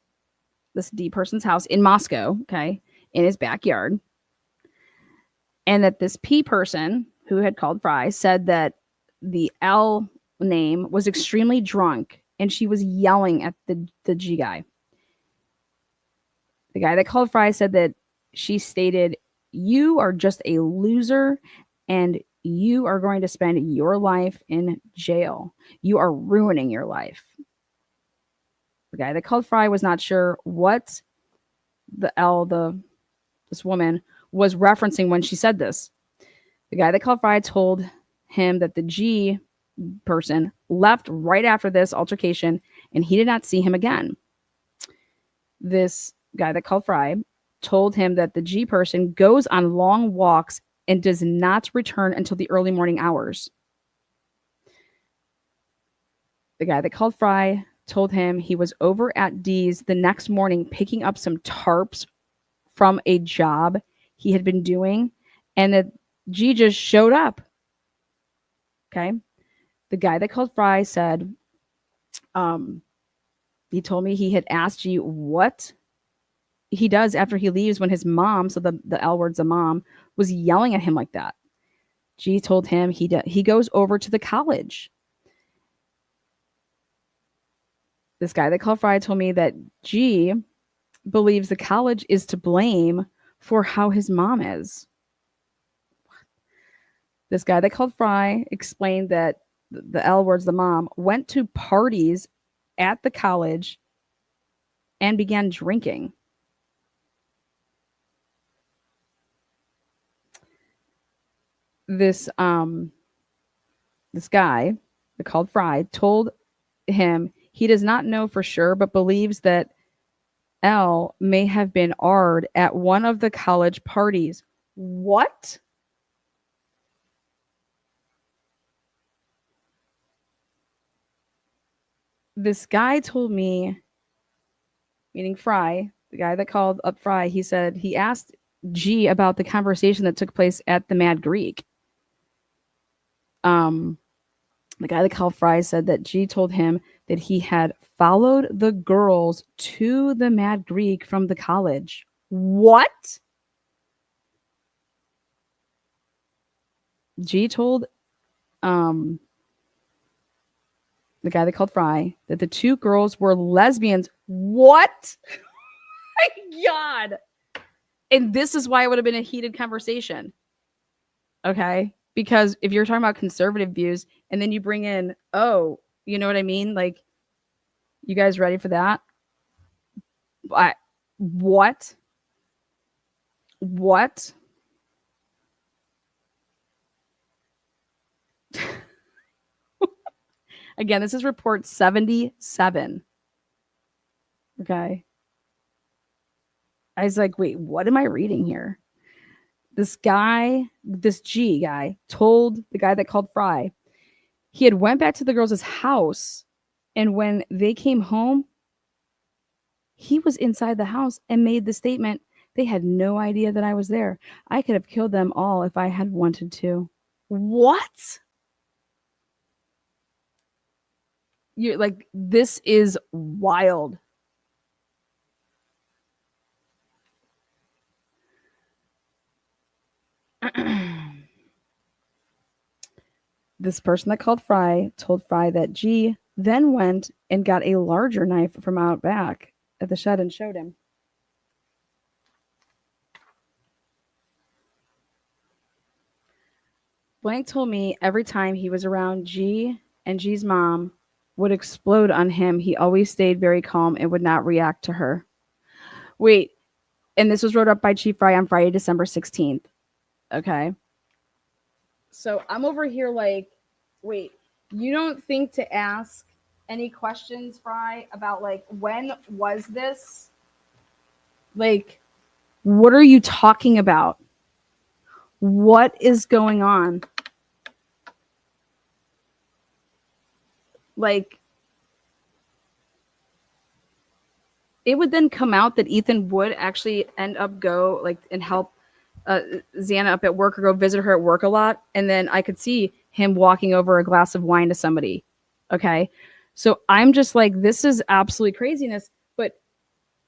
this D person's house in Moscow, okay, in his backyard. And that this P person who had called Fry said that the L name was extremely drunk and she was yelling at the G guy. The guy that called Fry said that she stated, "You are just a loser and you are going to spend your life in jail. You are ruining your life." The guy that called Fry was not sure what this woman was referencing when she said this. The guy that called Fry told him that the G person left right after this altercation and he did not see him again. This guy that called Fry told him that the G person goes on long walks and does not return until the early morning hours. The guy that called Fry told him he was over at D's the next morning picking up some tarps from a job he had been doing and that G just showed up. Okay. The guy that called Fry said, he told me he had asked G what he does after he leaves when his mom, so the L word's a mom, was yelling at him like that. G told him he goes over to the college. This guy that called Fry told me that G believes the college is to blame for how his mom is. This guy that called Fry explained that the L word's the mom went to parties at the college and began drinking. This guy that called Fry told him he does not know for sure, but believes that L may have been R'd at one of the college parties. What? This guy told me, meaning Fry, the guy that called up Fry, he said he asked G about the conversation that took place at the Mad Greek. The guy that called Fry said that G told him that he had followed the girls to the Mad Greek from the college. What? G told the guy that called Fry that the two girls were lesbians. What? My God. And this is why it would have been a heated conversation. Okay. Because if you're talking about conservative views and then you bring in, oh, you know what I mean? Like, you guys ready for that? What? Again, this is report 77. Okay. I was like, wait, what am I reading here? This guy, this G guy, told the guy that called Fry he had went back to the girls' house, and when they came home, he was inside the house and made the statement, they had no idea that I was there. I could have killed them all if I had wanted to. What? You're like, this is wild. This person that called Fry told Fry that G then went and got a larger knife from out back at the shed and showed him. Blank told me every time he was around G and G's mom would explode on him, he always stayed very calm and would not react to her. Wait, and this was wrote up by Chief Fry on Friday, December 16th. Okay. So I'm over here like, wait, you don't think to ask any questions, Fry, about like, when was this? Like, what are you talking about? What is going on? Like, it would then come out that Ethan would actually end up go like and help Xana up at work or go visit her at work a lot. And then I could see him walking over a glass of wine to somebody. Okay. So I'm just like, this is absolutely craziness. But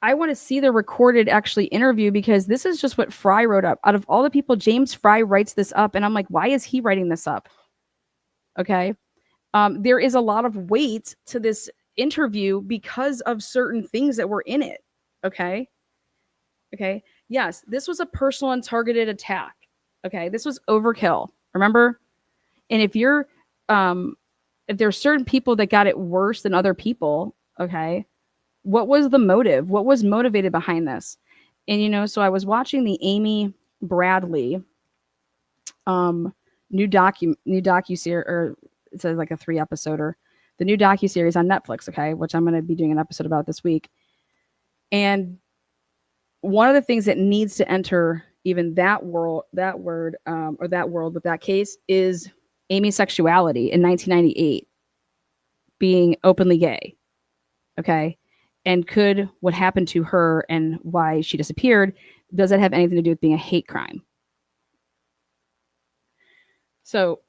I want to see the recorded actually interview because this is just what Fry wrote up. Out of all the people, James Fry writes this up. And I'm like, why is he writing this up? Okay. There is a lot of weight to this interview because of certain things that were in it. Okay. Okay. Yes, this was a personal and targeted attack. Okay. This was overkill. Remember? And if there's certain people that got it worse than other people, okay, what was the motive? What was motivated behind this? And so I was watching the Amy Bradley new docu-series, or it says like a 3-episoder, the new docu-series on Netflix, okay, which I'm going to be doing an episode about this week. And one of the things that needs to enter even that world with that case is Amy's sexuality in 1998 being openly gay. Okay. And could what happened to her and why she disappeared, does that have anything to do with being a hate crime? So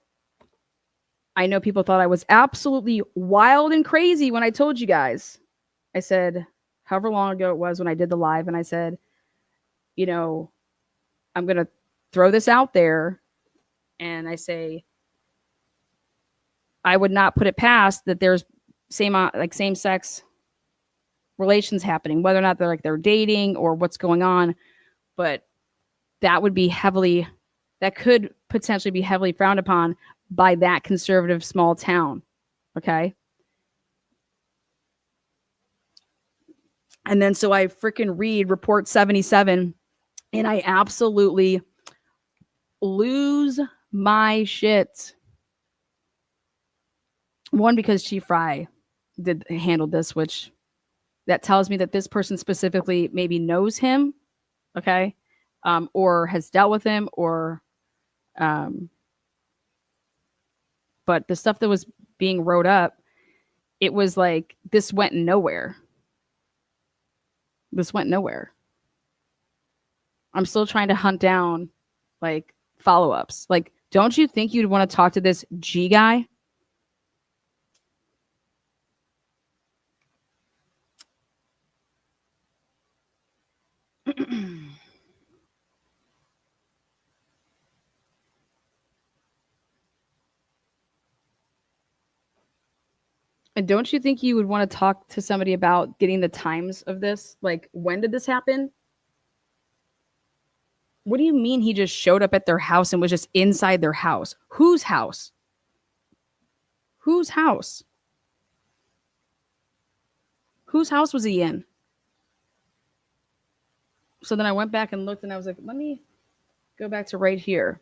I know people thought I was absolutely wild and crazy when I told you guys. I said, however long ago it was when I did the live, and I said, I'm going to throw this out there. And I say, I would not put it past that there's same sex relations happening, whether or not they're dating or what's going on. But that could potentially be heavily frowned upon by that conservative small town. Okay. And then so I freaking read report 77 and I absolutely lose my shit. One, because Chief Fry handled this, which that tells me that this person specifically maybe knows him, okay, or has dealt with him, or, but the stuff that was being wrote up, it was like this went nowhere. This went nowhere. I'm still trying to hunt down like follow-ups. Like, don't you think you'd want to talk to this G guy? And don't you think you would want to talk to somebody about getting the times of this? Like, when did this happen? What do you mean he just showed up at their house and was just inside their house? Whose house? Whose house? Whose house was he in? So then I went back and looked and I was like, let me go back to right here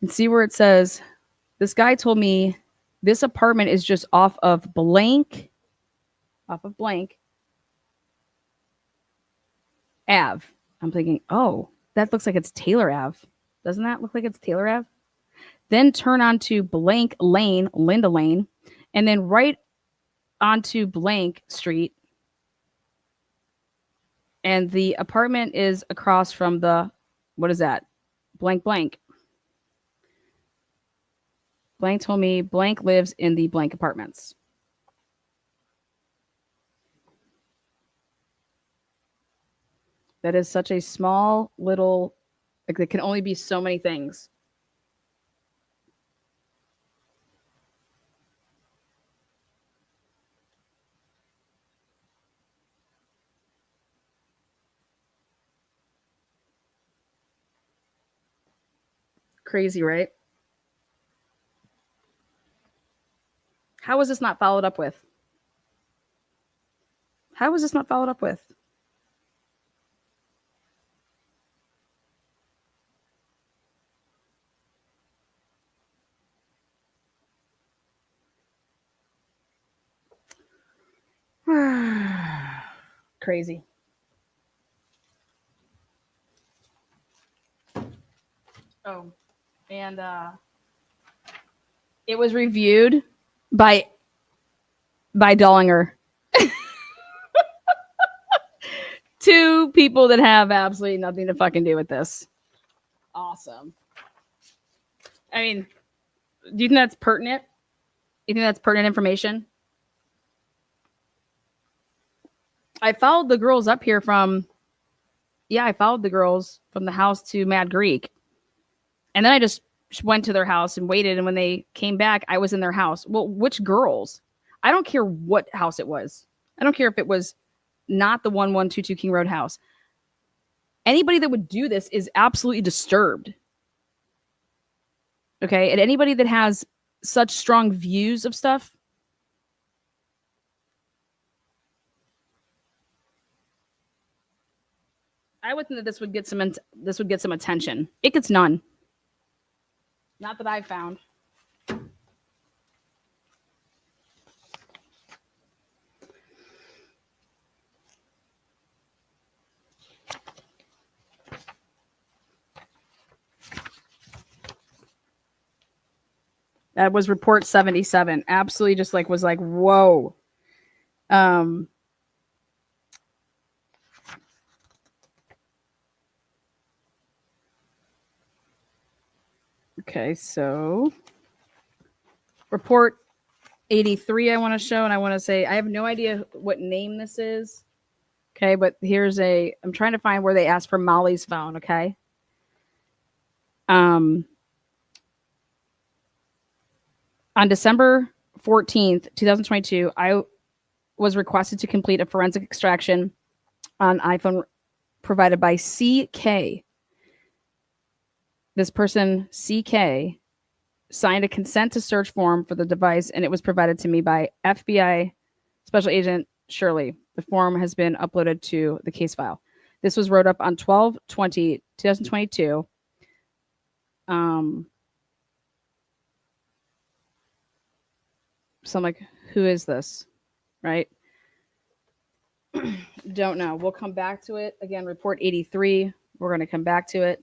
and see where it says, this guy told me This apartment is just off of blank Ave. I'm thinking, oh, that looks like it's Taylor Ave. Doesn't that look like it's Taylor Ave? Then turn onto blank lane, Linda Lane, and then right onto blank street. And the apartment is across from the, what is that? Blank blank. Blank told me blank lives in the blank apartments. That is such a small little, like, there can only be so many things. Crazy, right? How is this not followed up with? How is this not followed up with? Crazy. Oh, and it was reviewed by Dollinger. Two people that have absolutely nothing to fucking do with this. Awesome. I mean, do you think that's pertinent? You think that's pertinent information? I followed the girls up here from, I followed the girls from the house to Mad Greek. And then I just went to their house and waited. And when they came back, I was in their house. Well, which girls? I don't care what house it was. I don't care if it was not the 1122 King Road house. Anybody that would do this is absolutely disturbed. Okay. And anybody that has such strong views of stuff, I would think that this would get some attention. It gets none. Not that I've found. That was report 77. Absolutely just was like, whoa. Okay, so report 83 I want to show, and I want to say I have no idea what name this is. Okay, but I'm trying to find where they asked for Molly's phone, okay? On December 14th, 2022, I was requested to complete a forensic extraction on iPhone provided by CK. This person, CK, signed a consent to search form for the device, and it was provided to me by FBI Special Agent Shirley. The form has been uploaded to the case file. This was wrote up on 12/20/2022. So I'm like, who is this? Right? Don't know. We'll come back to it. Again, report 83. We're going to come back to it.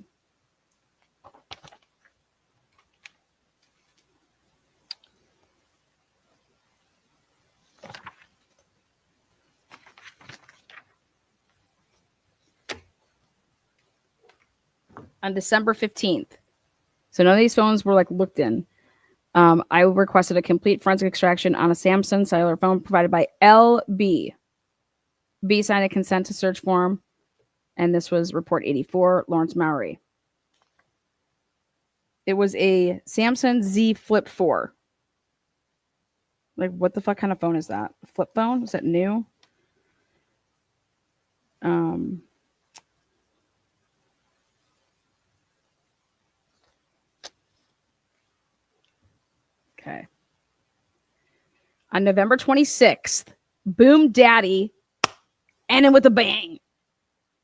On December 15th. So none of these phones were looked in. I requested a complete forensic extraction on a Samsung cellular phone provided by LB. B signed a consent to search form, and this was report 84, Lawrence Mowry. It was a Samsung Z Flip 4. What the fuck kind of phone is that? A flip phone? Is that new? Okay. On November 26th, boom daddy, ending with a bang.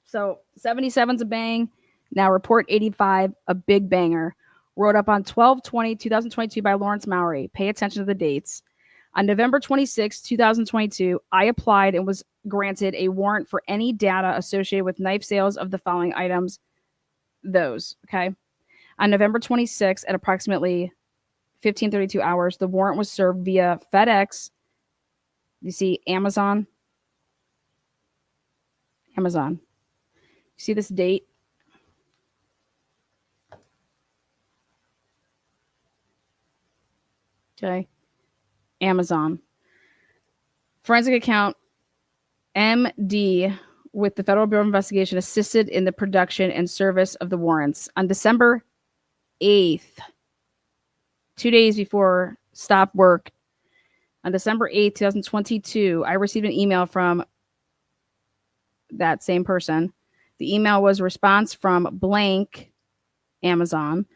So 77's a bang. Now report 85, a big banger. wrote up on 12/20/2022 by Lawrence Mowry. Pay attention to the dates. On November 26, 2022, I applied and was granted a warrant for any data associated with knife sales of the following items. Those, okay? On November 26 at approximately 15:32 hours, the warrant was served via FedEx. You see Amazon. You see this date? Okay. Amazon. Forensic account MD with the Federal Bureau of Investigation assisted in the production and service of the warrants. On December 8th, 2 days before stop work, on December 8th, 2022, I received an email from that same person. The email was a response from blank Amazon,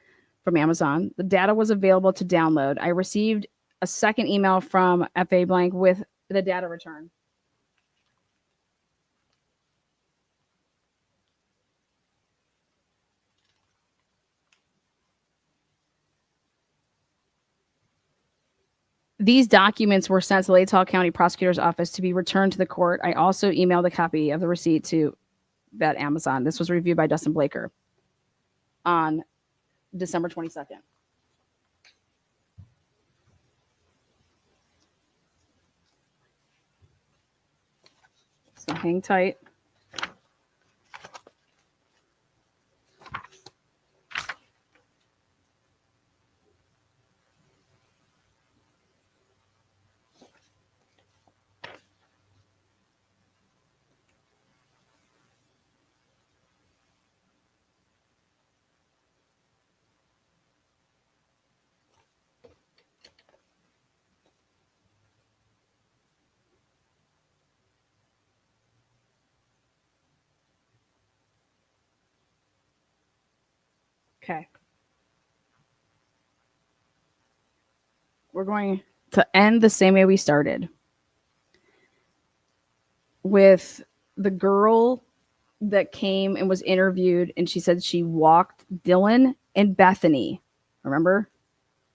from Amazon. The data was available to download. I received a second email from FA blank with the data return. These documents were sent to the Latah County Prosecutor's Office to be returned to the court. I also emailed a copy of the receipt to that Amazon. This was reviewed by Dustin Blaker on December 22nd. So hang tight. Okay. We're going to end the same way we started, with the girl that came and was interviewed, and she said she walked Dylan and Bethany. Remember?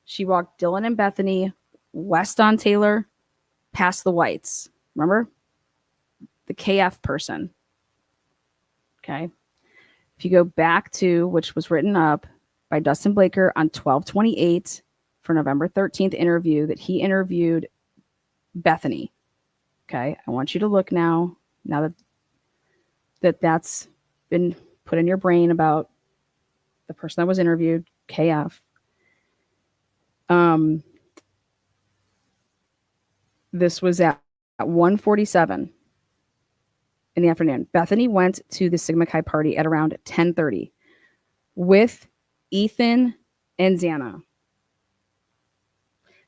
She walked Dylan and Bethany west on Taylor past the Whites. Remember? The KF person. Okay. If you go back to, which was written up by Dustin Blaker on 12/28 for November 13th interview, that he interviewed Bethany. Okay. I want you to look now that's been put in your brain about the person that was interviewed, KF. This was at 1:47 in the afternoon. Bethany went to the Sigma Chi party at around 10:30 with Ethan and Xana.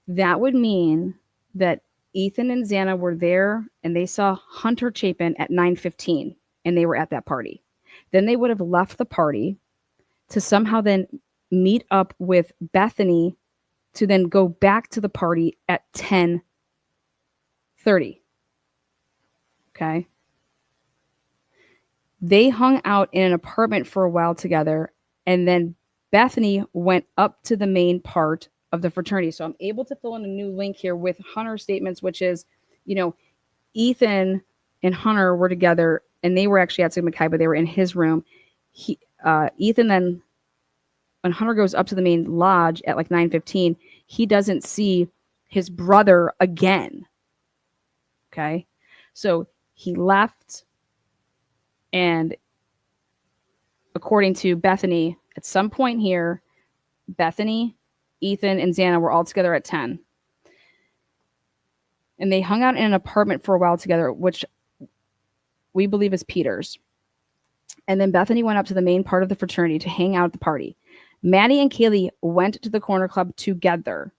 That would mean that Ethan and Xana were there and they saw Hunter Chapin at 9:15 and they were at that party. Then they would have left the party to somehow then meet up with Bethany to then go back to the party at 10:30. Okay. They hung out in an apartment for a while together, and then Bethany went up to the main part of the fraternity. So I'm able to fill in a new link here with Hunter's statements, which is, Ethan and Hunter were together, and they were actually at Sigma Chi, but they were in his room. Ethan then, when Hunter goes up to the main lodge at like 9:15, he doesn't see his brother again. Okay. So he left, and according to Bethany, at some point here, Bethany, Ethan, and Xana were all together at 10. And they hung out in an apartment for a while together, which we believe is Peter's. And then Bethany went up to the main part of the fraternity to hang out at the party. Maddie and Kaylee went to the corner club together.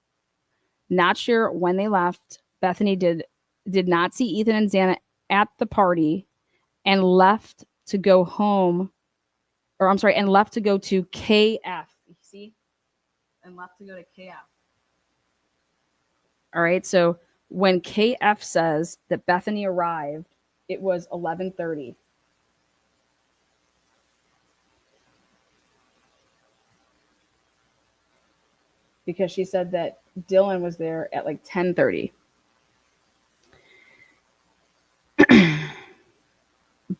Not sure when they left. Bethany did not see Ethan and Xana at the party and left to go home, and left to go to KF. You see? And left to go to KF. All right, so when KF says that Bethany arrived, it was 11:30. because she said that Dylan was there at like 10:30.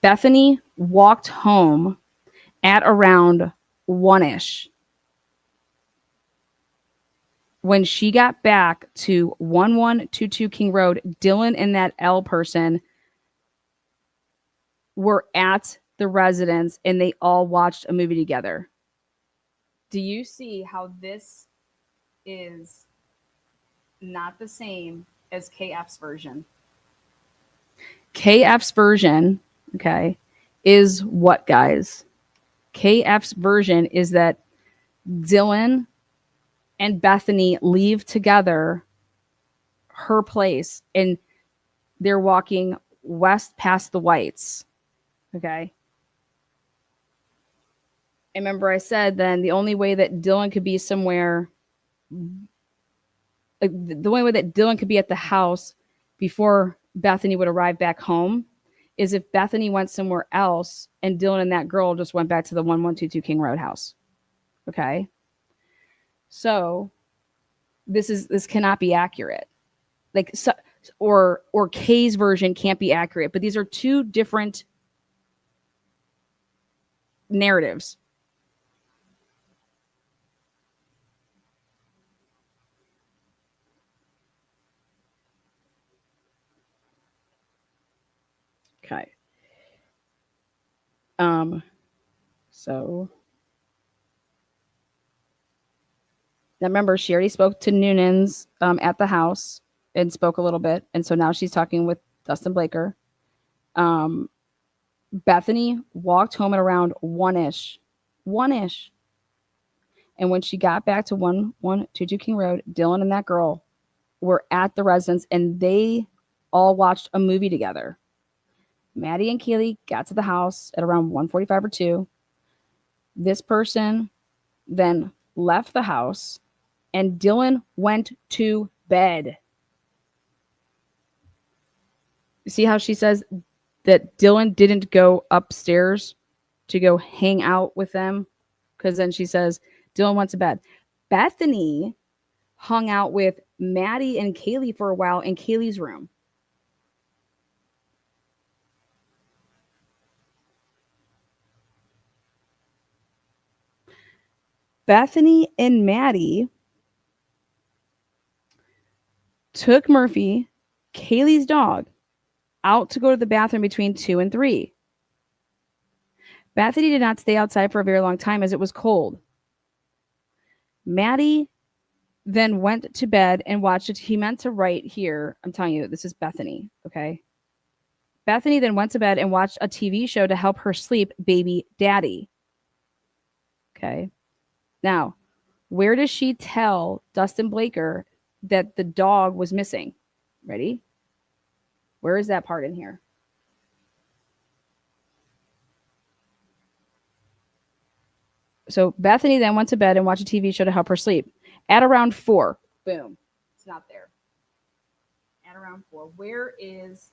Bethany walked home at around 1ish. When she got back to 1122 King Road, Dylan and that L person were at the residence and they all watched a movie together. Do you see how this is not the same as KF's version? KF's version, okay, is what, guys? KF's version is that Dylan and Bethany leave together her place and they're walking west past the Whites. Okay. And remember, I said then the only way that Dylan could be somewhere, the only way that Dylan could be at the house before Bethany would arrive back home is if Bethany went somewhere else and Dylan and that girl just went back to the 1122 King Road house. Okay. So this cannot be accurate. Like, so, or Kay's version can't be accurate, but these are two different narratives. Okay. So now remember, she already spoke to Noonan's at the house and spoke a little bit, and so now she's talking with Dustin Blaker. Bethany walked home at around 1ish. And when she got back to 1122 King Road, Dylan and that girl were at the residence and they all watched a movie together. Maddie and Kaylee got to the house at around 1:45 or 2. This person then left the house and Dylan went to bed. See how she says that Dylan didn't go upstairs to go hang out with them? Because then she says Dylan went to bed. Bethany hung out with Maddie and Kaylee for a while in Kaylee's room. Bethany and Maddie took Murphy, Kaylee's dog, out to go to the bathroom between 2 and 3. Bethany did not stay outside for a very long time as it was cold. Maddie then went to bed and watched it. He meant to write here. I'm telling you, this is Bethany, okay? Bethany then went to bed and watched a TV show to help her sleep, Baby Daddy. Okay. Now, where does she tell Dustin Blaker that the dog was missing? Ready? Where is that part in here? So Bethany then went to bed and watched a TV show to help her sleep. At around 4, boom, it's not there. At around 4, where is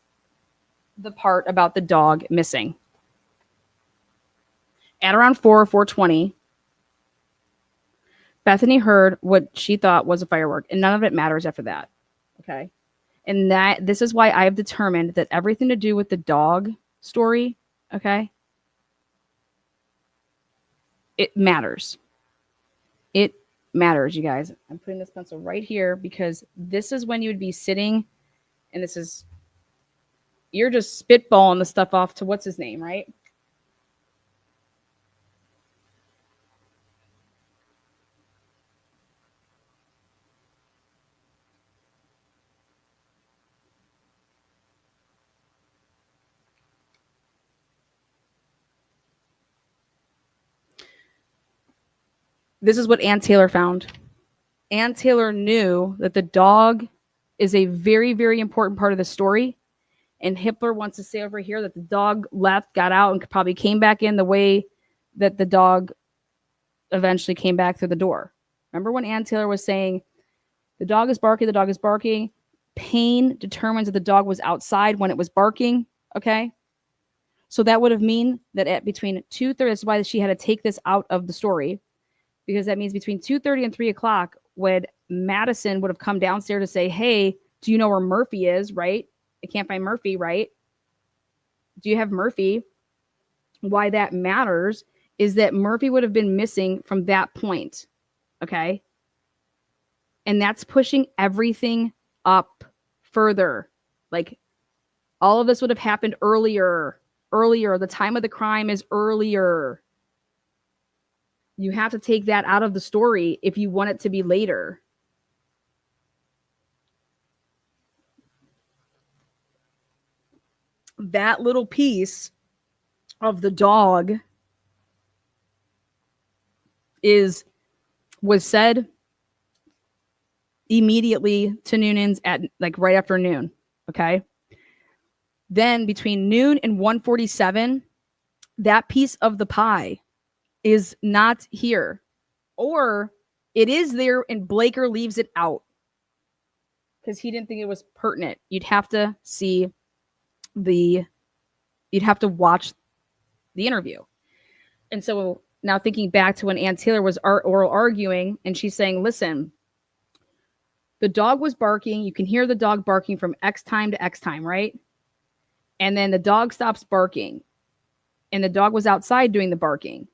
the part about the dog missing? At around 4:20, Bethany heard what she thought was a firework, and none of it matters after that. Okay. And this is why I have determined that everything to do with the dog story, okay, it matters. It matters, you guys. I'm putting this pencil right here because this is when you would be sitting, and you're just spitballing the stuff off to what's his name, right? This is what Ann Taylor found. Ann Taylor knew that the dog is a very, very important part of the story. And Hitler wants to say over here that the dog left, got out, and probably came back in the way that the dog eventually came back through the door. Remember when Ann Taylor was saying, the dog is barking, the dog is barking. Pain determines that the dog was outside when it was barking. Okay. So that would have mean that at between 2:30, that's why she had to take this out of the story, because that means between 2:30 and 3 o'clock when Madison would have come downstairs to say, hey, do you know where Murphy is, right? I can't find Murphy, right? Do you have Murphy? Why that matters is that Murphy would have been missing from that point, okay? And that's pushing everything up further. Like, all of this would have happened earlier. The time of the crime is earlier. You have to take that out of the story if you want it to be later. That little piece of the dog was said immediately to Noonan's at like right after noon. Okay. Then between noon and 1:47, that piece of the pie is not here. Or it is there and Blaker leaves it out because he didn't think it was pertinent. You'd have to watch the interview. And so now thinking back to when Ann Taylor was oral arguing, and she's saying, listen, the dog was barking. You can hear the dog barking from X time to X time, right? And then the dog stops barking. And the dog was outside doing the barking.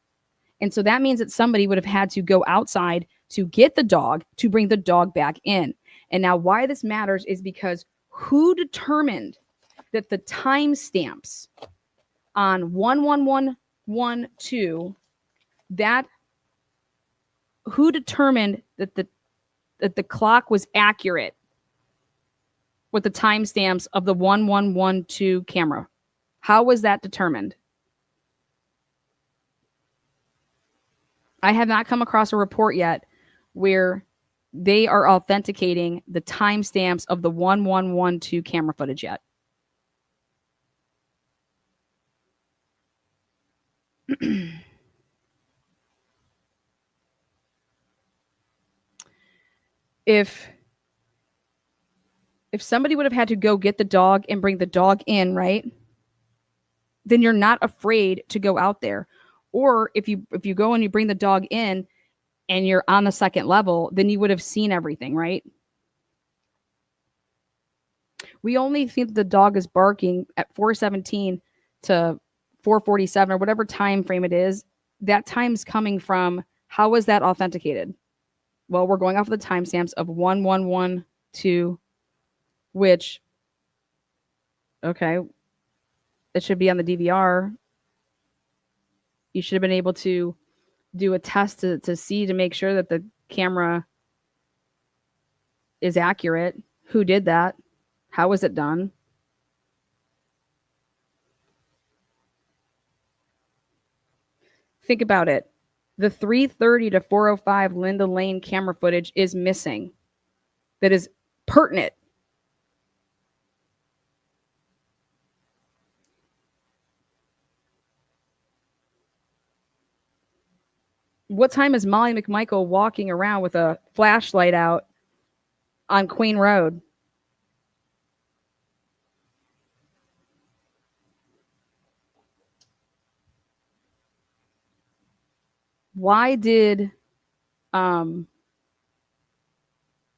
And so that means that somebody would have had to go outside to get the dog to bring the dog back in. And now why this matters is because who determined that the timestamps on 11112, that who determined that the clock was accurate with the timestamps of the 1112 camera? How was that determined? I have not come across a report yet where they are authenticating the timestamps of the 1112 camera footage yet. If somebody would have had to go get the dog and bring the dog in, right? Then you're not afraid to go out there. Or if you go and you bring the dog in and you're on the second level, then you would have seen everything, right? We only think the dog is barking at 4:17 to 4:47 or whatever time frame it is. That time's coming from, how was that authenticated? Well, we're going off of the timestamps of 1112, which, okay, it should be on the DVR. You should have been able to do a test to see, to make sure that the camera is accurate. Who did that? How was it done? Think about it. The 3:30 to 4:05 Linda Lane camera footage is missing. That is pertinent. What time is Molly McMichael walking around with a flashlight out on Queen Road? Why did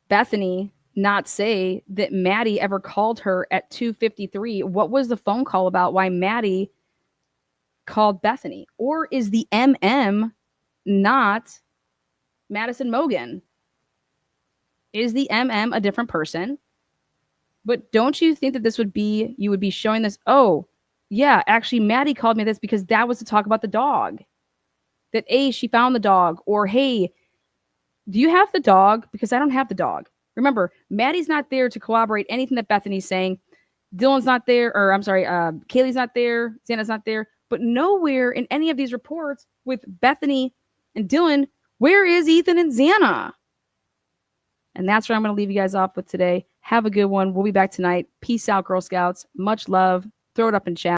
Bethany not say that Maddie ever called her at 2:53? What was the phone call about? Why Maddie called Bethany? Or is the MM not Madison Mogen? Is the MM a different person? But don't you think that this would be, you would be showing this, oh, yeah, actually Maddie called me this because that was to talk about the dog. That, A, she found the dog, or, hey, do you have the dog? Because I don't have the dog. Remember, Maddie's not there to corroborate anything that Bethany's saying. Dylan's not there, or I'm sorry, Kaylee's not there, Xana's not there. But nowhere in any of these reports with Bethany and Dylan, where is Ethan and Xana? And that's where I'm going to leave you guys off with today. Have a good one. We'll be back tonight. Peace out, Girl Scouts. Much love. Throw it up in chat.